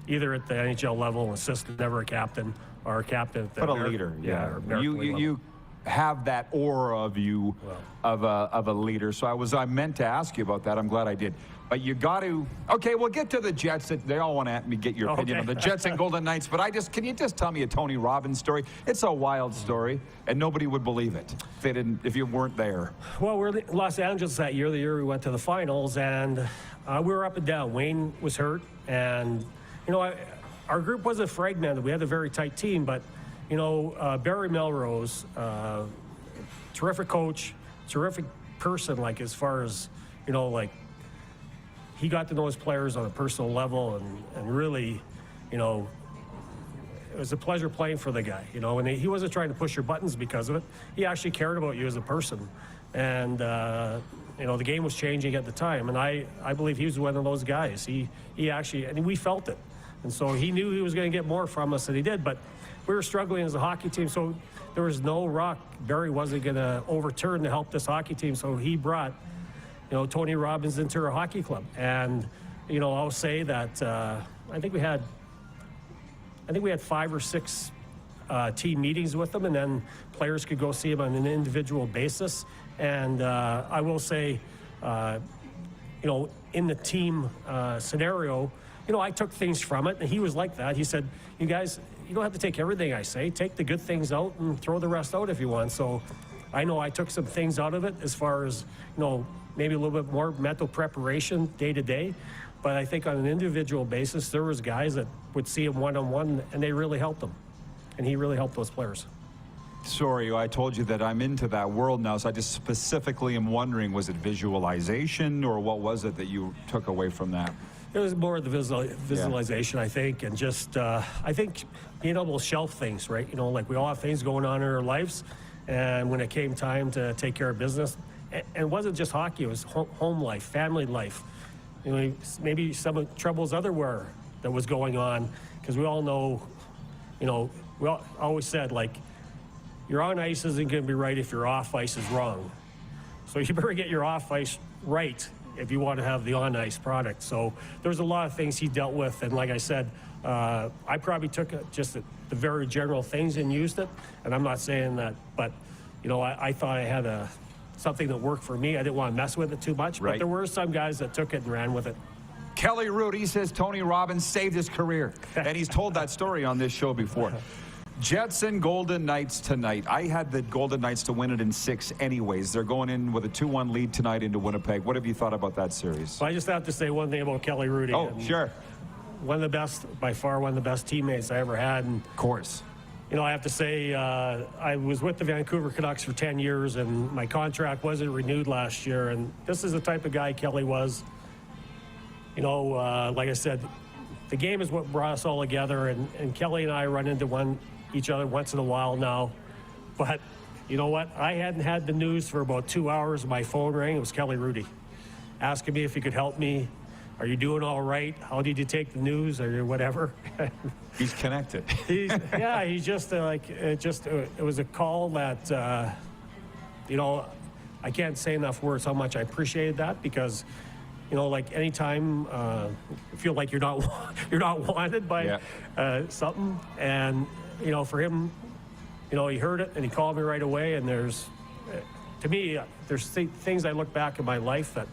either at the NHL level, assistant, never a captain, or a captain at the
but a leader, yeah. You have that aura of you, of a leader. So I meant to ask you about that. I'm glad I did. But you got to. Okay, we'll get to the Jets. They all want to get your opinion on the Jets and Golden Knights. But can you just tell me a Tony Robbins story? It's a wild story, and nobody would believe it if you weren't there.
Well, we're in Los Angeles that year. The year we went to the finals, and we were up and down. Wayne was hurt, and our group wasn't fragmented. We had a very tight team, but you know, Barry Melrose, terrific coach, terrific person, like as far as, you know, like he got to know his players on a personal level and really, you know, it was a pleasure playing for the guy, you know, and he wasn't trying to push your buttons because of it. He actually cared about you as a person. And, you know, the game was changing at the time, and I believe he was one of those guys. He actually, and we felt it. And so he knew he was going to get more from us than he did, but we were struggling as a hockey team, so there was no rock Barry wasn't going to overturn to help this hockey team, so he brought, you know, Tony Robbins into our hockey club. And, you know, I'll say that I think we had 5 or 6 team meetings with them, and then players could go see him on an individual basis. And I will say, you know, in the team scenario, you know, I took things from it, and he was like that. He said, you guys, you don't have to take everything I say. Take the good things out and throw the rest out if you want. So I know I took some things out of it as far as, you know, maybe a little bit more mental preparation day to day. But I think on an individual basis, there was guys that would see him one-on-one, and they really helped him. And he really helped those players.
Sorry, I told you that I'm into that world now, so I just specifically am wondering, was it visualization, or what was it that you took away from that?
It was more of the visualization, I think, and just, I think being able to shelf things, right? You know, like we all have things going on in our lives, and when it came time to take care of business, and it wasn't just hockey, it was home life, family life. You know, maybe some of the troubles otherwhere that was going on, because we all know, you know, we always said, like, your on ice isn't going to be right if your off ice is wrong. So you better get your off ice right if you want to have the on ice product. So there's a lot of things he dealt with, and like I said, I probably took just the very general things and used it. And I'm not saying that, but you know, I thought I had something that worked for me. I didn't want to mess with it too much, but there were some guys that took it and ran with it.
Kelly Rudy says Tony Robbins saved his career, and he's told that story on this show before. Jets and Golden Knights tonight. I had the Golden Knights to win it in 6 anyways. They're going in with a 2-1 lead tonight into Winnipeg. What have you thought about that series?
Well, I just have to say one thing about Kelly Rudy.
Oh, sure.
One of the best, by far, one of the best teammates I ever had. And,
of course.
You know, I have to say, I was with the Vancouver Canucks for 10 years, and my contract wasn't renewed last year. And this is the type of guy Kelly was. You know, like I said, the game is what brought us all together, and Kelly and I run into each other once in a while now. But you know what? I hadn't had the news for about 2 hours. My phone rang. It was Kelly Rudy asking me if he could help me. Are you doing all right? How did you take the news, or whatever?
He's connected.
He's just it was a call that, you know, I can't say enough words how much I appreciated that, because, you know, like anytime you feel like you're not wanted by something, and you know, for him, you know, he heard it and he called me right away. And to me, there's things I look back in my life that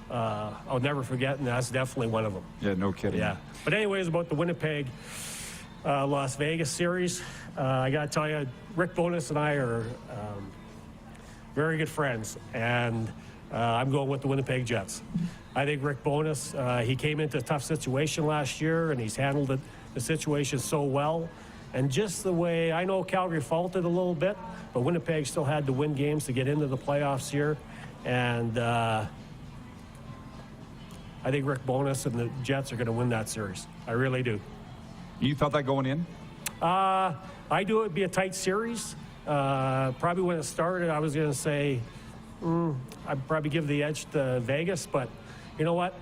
I'll never forget, and that's definitely one of them.
Yeah, no kidding.
Yeah. But anyways, about the Winnipeg Las Vegas series, I got to tell you, Rick Bowness and I are very good friends, and I'm going with the Winnipeg Jets. I think Rick Bowness, he came into a tough situation last year, and he's handled the situation so well. And just the way, I know Calgary faltered a little bit, but Winnipeg still had to win games to get into the playoffs here. And I think Rick Bowness and the Jets are going to win that series. I really do.
You thought that going in?
I do. It'd be a tight series. Probably when it started, I was going to say I'd probably give the edge to Vegas. But you know what?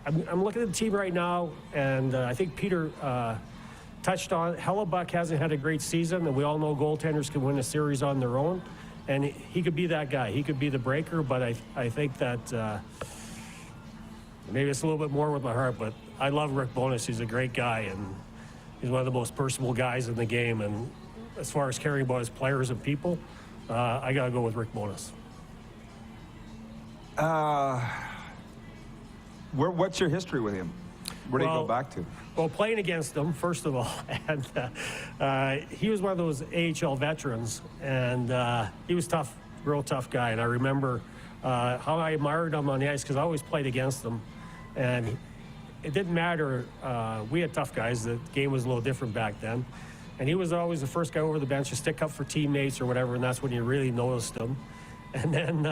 I'm looking at the team right now, and I think Peter touched on Hellebuck hasn't had a great season, and we all know goaltenders can win a series on their own, and he could be that guy. He could be the breaker, but I think that maybe it's a little bit more with my heart, but I love Rick Bowness. He's a great guy, and he's one of the most personable guys in the game, and as far as caring about his players and people, I got to go with Rick Bowness.
What's your history with him? Where do you go back to?
Well, playing against him, first of all, and he was one of those AHL veterans, and he was tough, real tough guy. And I remember how I admired him on the ice, because I always played against him, and it didn't matter. We had tough guys. The game was a little different back then, And he was always the first guy over the bench to stick up for teammates or whatever, and that's when you really noticed him. And then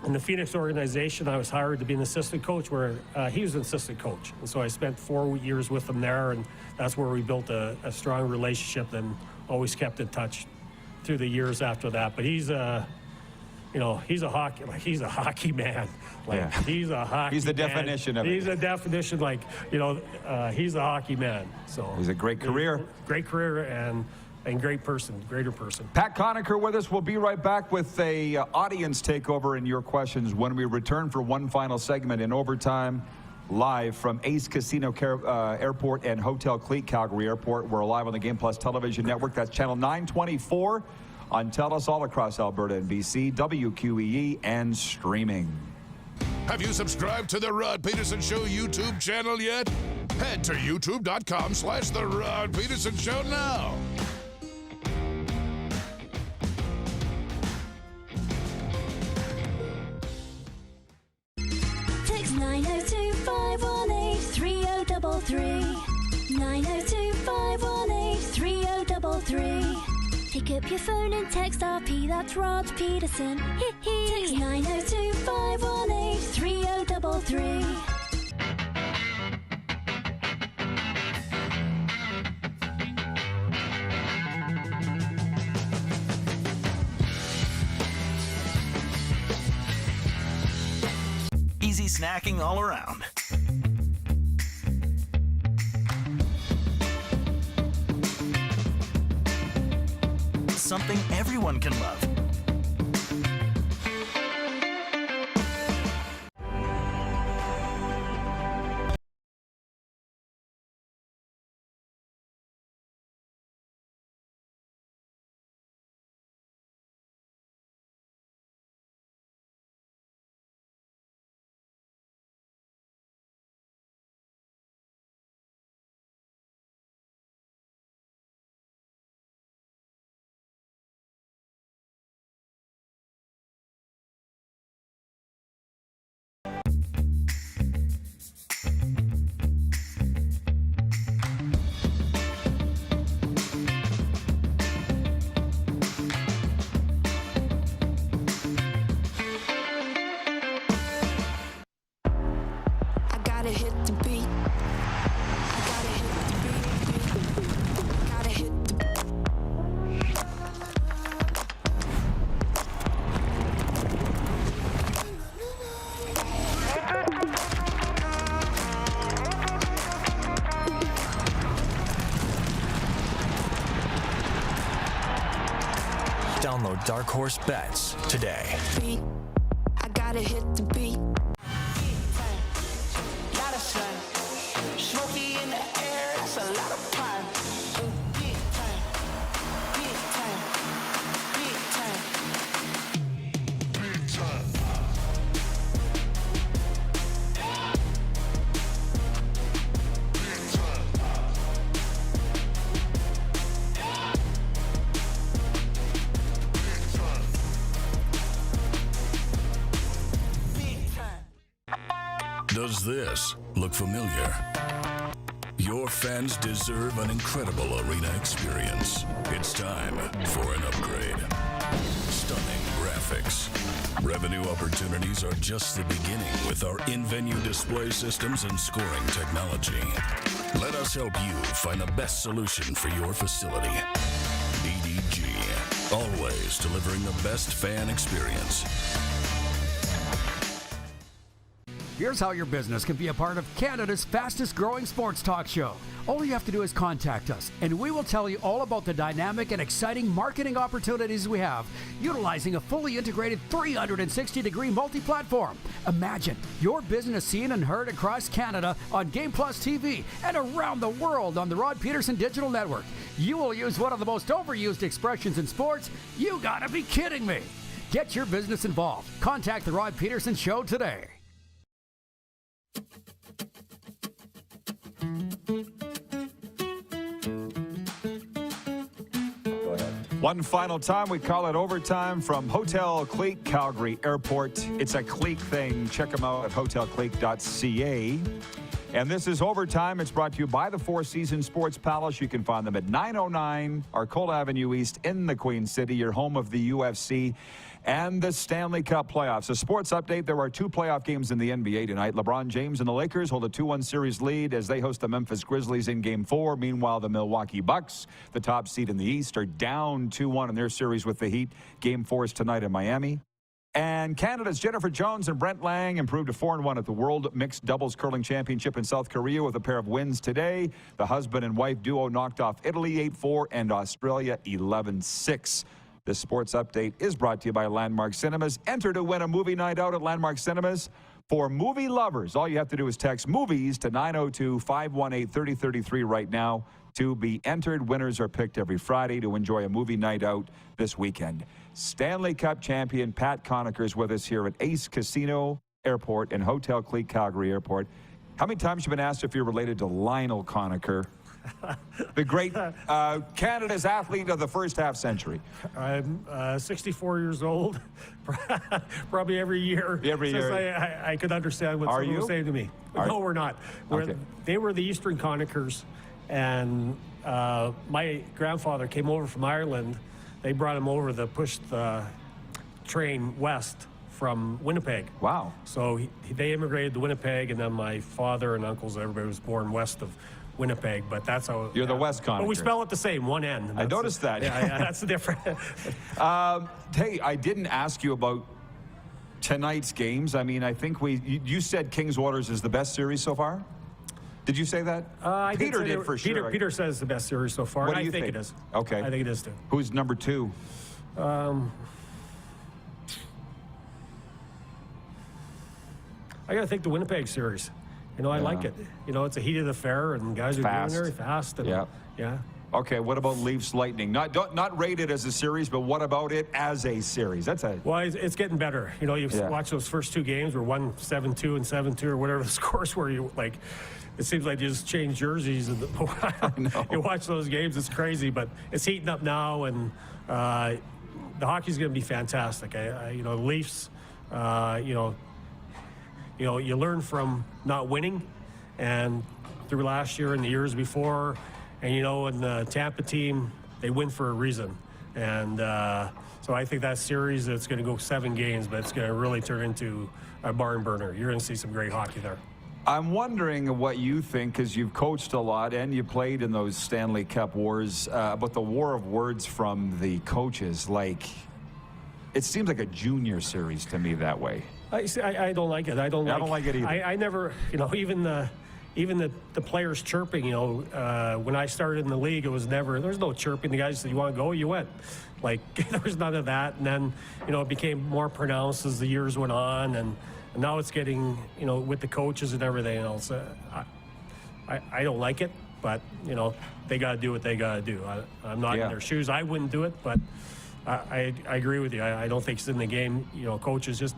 in the Phoenix organization, I was hired to be an assistant coach where he was an assistant coach. And so I spent 4 years with him there, and that's where we built a strong relationship and always kept in touch through the years after that. But he's a hockey man. He's a hockey.
He's the
man.
definition of it.
He's a definition, he's a hockey man. So
he's a great career.
Great career and great person, greater person.
Pat Conacher with us. We'll be right back with a audience takeover and your questions when we return for one final segment in Overtime, live from Ace Casino Airport and Hotel Cleat, Calgary Airport. We're live on the Game Plus television network. That's channel 924 on TELUS all across Alberta and BC, WQEE, and streaming.
Have you subscribed to the Rod Pedersen Show YouTube channel yet? Head to youtube.com/The Rod Pedersen Show now.
Text 902-518-3033. 902-518-3033. Pick up your phone and text RP, that's Rod Pedersen. Text 902-518-3033.
Easy snacking all around. Something everyone can love. Download Dark Horse Bets today.
I gotta hit the beat. Smoky in the air, that's a lot of fun. Big time, big time, big time, big time.
Does this look familiar? Your fans deserve an incredible arena experience. It's time for an upgrade. Stunning graphics. Revenue opportunities are just the beginning with our in-venue display systems and scoring technology. Let us help you find the best solution for your facility. EDG, always delivering the best fan experience.
Here's how your business can be a part of Canada's fastest growing sports talk show. All you have to do is contact us, and we will tell you all about the dynamic and exciting marketing opportunities we have, utilizing a fully integrated 360-degree multi-platform. Imagine your business seen and heard across Canada on Game Plus TV and around the world on the Rod Pedersen Digital Network. You will use one of the most overused expressions in sports. You gotta be kidding me. Get your business involved. Contact the Rod Pedersen Show today.
One final time, we call it Overtime from Hotel Cleat, Calgary Airport. It's a Cleat thing. Check them out at hotelcleat.ca. And this is Overtime. It's brought to you by the Four Seasons Sports Palace. You can find them at 909 Arcola Avenue East in the Queen City, your home of the UFC and the Stanley Cup playoffs. A sports update. There are 2 playoff games in the NBA tonight. LeBron James and the Lakers hold a 2-1 series lead as they host the Memphis Grizzlies in Game 4. Meanwhile, the Milwaukee Bucks, the top seed in the East, are down 2-1 in their series with the Heat. Game 4 is tonight in Miami. And Canada's Jennifer Jones and Brent Lang improved to 4-1 at the World Mixed Doubles Curling Championship in South Korea with a pair of wins today. The husband and wife duo knocked off Italy 8-4 and Australia 11-6. This sports update is brought to you by Landmark Cinemas. Enter to win a movie night out at Landmark Cinemas. For movie lovers, all you have to do is text MOVIES to 902-518-3033 right now to be entered. Winners are picked every Friday to enjoy a movie night out this weekend. Stanley Cup champion Pat Conacher is with us here at Ace Casino Airport and Hotel Clique Calgary Airport. How many times have you been asked if you're related to Lionel Conacher? The great Canada's athlete of the first half century.
I'm 64 years old. Probably every year.
Every year.
I could understand what someone was saying to me. No, we're not. They were the Eastern Conachers, and my grandfather came over from Ireland. They brought him over to push the train west from Winnipeg.
Wow.
So they immigrated to Winnipeg, and then my father and uncles, everybody was born west of Winnipeg, but that's how...
You're the West Conacher.
But we spell it the same, one N.
I noticed that.
Yeah, that's the difference.
Hey, I didn't ask you about tonight's games. I mean, I think you said Kings Waters is the best series so far? Did you say that? Peter did for sure.
Peter says it's the best series so far.
What do you
think it is.
Okay.
I think it is too.
Who's number 2?
I got to think the Winnipeg series. You know, I like it. You know, it's a heated affair, and guys are doing very fast. And, yeah.
Okay, what about Leafs Lightning? Not rated as a series, but what about it as a series?
Well, it's getting better. You know, you watch those first 2 games where 1-7-2 and 7-2 or whatever the scores were. You like, it seems like you just change jerseys. And you watch those games, it's crazy, but it's heating up now, and the hockey's going to be fantastic. You know, the Leafs. You know, you learn from not winning, and through last year and the years before, and you know, in the Tampa team, they win for a reason. And so I think that series, it's going to go 7 games, but it's going to really turn into a barn burner. You're going to see some great hockey there.
I'm wondering what you think, because you've coached a lot and you played in those Stanley Cup wars, about the war of words from the coaches. Like, it seems like a junior series to me that way.
I don't like it. I don't
like it either.
I never, you know, even the players chirping, you know, when I started in the league, there's no chirping. The guys said, you want to go? You went. Like, there was none of that. And then, you know, it became more pronounced as the years went on. And now it's getting, you know, with the coaches and everything else. I don't like it, but, you know, they got to do what they got to do. I'm not in their shoes. I wouldn't do it, but I agree with you. I don't think it's in the game. You know, coaches just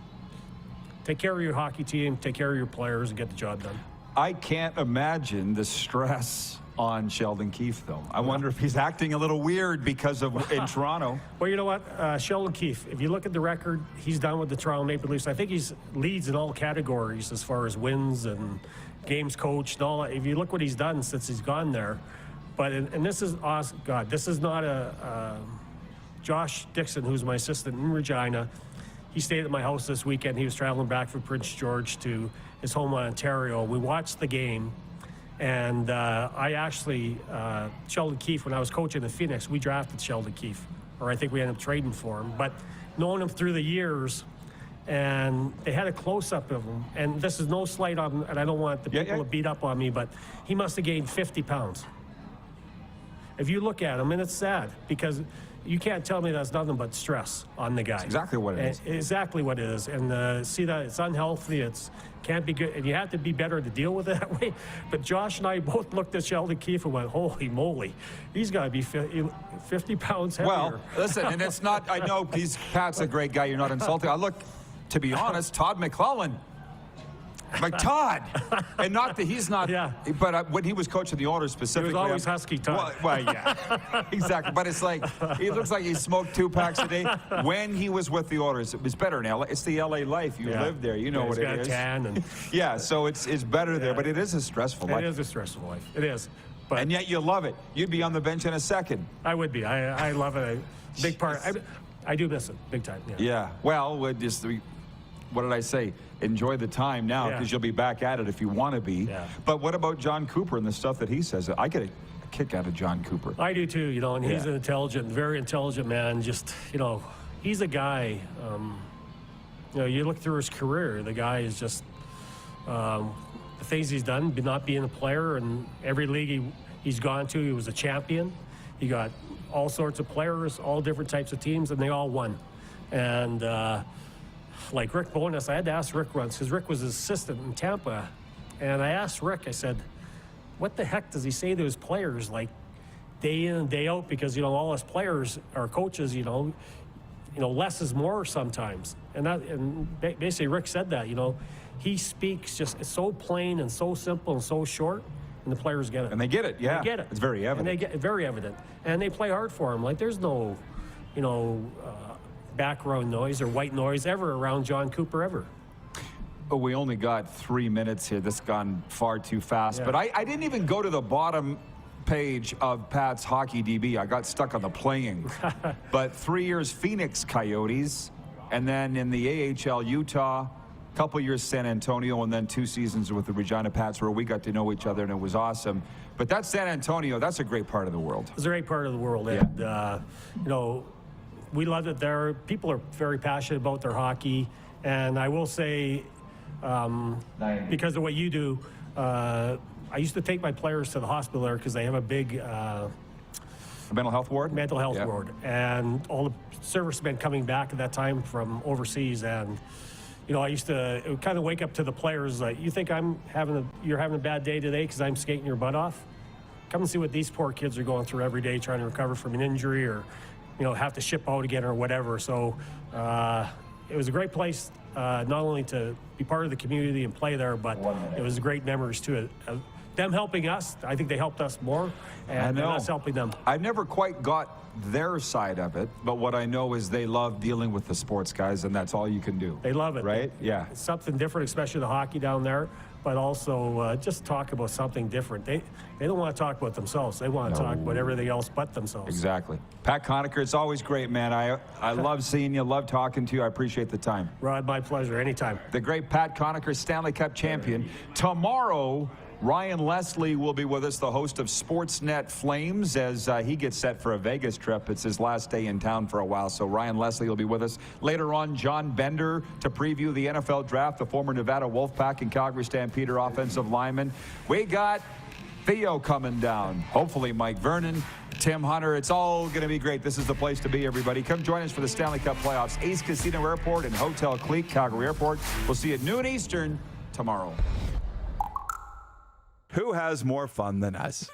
take care of your hockey team, take care of your players, and get the job done.
I can't imagine the stress on Sheldon Keefe, though. I wonder if he's acting a little weird because of in Toronto.
Well, you know what? Sheldon Keefe, if you look at the record, he's done with the Toronto Maple Leafs. I think he's leads in all categories as far as wins and games coached and all that. If you look what he's done since he's gone there. But, and this is awesome. God, this is not Josh Dixon, who's my assistant in Regina. He stayed at my house this weekend. He was traveling back from Prince George to his home in Ontario. We watched the game, and I actually, Sheldon Keefe, when I was coaching in Phoenix, we drafted Sheldon Keefe, or I think we ended up trading for him. But knowing him through the years, and they had a close-up of him, and this is no slight on him, and I don't want the people to beat up on me, but he must have gained 50 pounds. If you look at him, and it's sad, because you can't tell me that's nothing but stress on the guy.
That's exactly what it is.
Exactly what it is. And see that it's unhealthy, can't be good, and you have to be better to deal with it that way. But Josh and I both looked at Sheldon Keefe and went, holy moly, he's got to be 50 pounds heavier.
Well, listen, and it's not, I know Pat's a great guy, you're not insulting. I look, to be honest, Todd McClellan, Like Todd. And not that he's not, but when he was coaching the Oilers
He
specifically.
was always Husky Todd.
Well, yeah, exactly. But it's like, he looks like he smoked 2 packs a day. When he was with the Oilers, it was better in LA. It's the LA life. You live there. You know what it is.
He's got a tan. And,
yeah, so it's better there, but it is a stressful life.
It is a stressful life. It is. But
and yet you love it. You'd be on the bench in a second.
I would be. I love it. A big part. I do miss it big time.
Yeah. Well, what did I say? Enjoy the time now because you'll be back at it if you want to be.
Yeah.
But what about John Cooper and the stuff that he says? I get a kick out of John Cooper.
I do too, and he's an intelligent, very intelligent man. Just, he's a guy, you look through his career, the guy is just, the things he's done, not being a player, and every league he's gone to, he was a champion. He got all sorts of players, all different types of teams, and they all won. And, like Rick Bowness, I had to ask Rick once, because Rick was his assistant in Tampa, and I asked Rick, I said, what the heck does he say to his players, like, day in and day out? Because, all his players are coaches, less is more sometimes. And basically Rick said that, he speaks just, it's so plain and so simple and so short, and the players get it.
And they get it, yeah.
They get it.
It's very evident.
And they get it, very evident. And they play hard for him. Like, there's no, background noise or white noise ever around John Cooper ever.
Oh, we only got 3 minutes here. This has gone far too fast. But I didn't even go to the bottom page of Pat's Hockey DB. I got stuck on the playing. But 3 years Phoenix Coyotes, and then in the AHL Utah, couple years San Antonio, and then 2 seasons with the Regina Pats where we got to know each other, and it was awesome. But that's San Antonio. That's a great part of the world.
It's a great part of the world. And, we love it there. People are very passionate about their hockey. And I will say, because of what you do, I used to take my players to the hospital there because they have a big
mental health ward?
Mental health ward. And all the servicemen coming back at that time from overseas. And, I used to kind of wake up to the players like, you think you're having a bad day today because I'm skating your butt off? Come and see what these poor kids are going through every day trying to recover from an injury or, have to ship out again or whatever. So it was a great place, not only to be part of the community and play there, but it was great memories too. Them helping us, I think they helped us more, and us helping them.
I've never quite got their side of it, but what I know is they love dealing with the sports guys, and that's all you can do.
They love it.
Right? Yeah.
It's something different, especially the hockey down there, but also just talk about something different. They don't want to talk about themselves. They want to talk about everything else but themselves.
Exactly. Pat Conacher, it's always great, man. I love seeing you, love talking to you. I appreciate the time.
Rod, my pleasure. Anytime.
The great Pat Conacher, Stanley Cup champion. Tomorrow, Ryan Leslie will be with us, the host of Sportsnet Flames, as he gets set for a Vegas trip. It's his last day in town for a while, so Ryan Leslie will be with us. Later on, John Bender to preview the NFL draft, the former Nevada Wolfpack and Calgary Stampeder offensive lineman. We got Theo coming down. Hopefully Mike Vernon, Tim Hunter. It's all going to be great. This is the place to be, everybody. Come join us for the Stanley Cup Playoffs. Ace Casino Airport and Hotel Clique, Calgary Airport. We'll see you at noon Eastern tomorrow.
Who has more fun than us?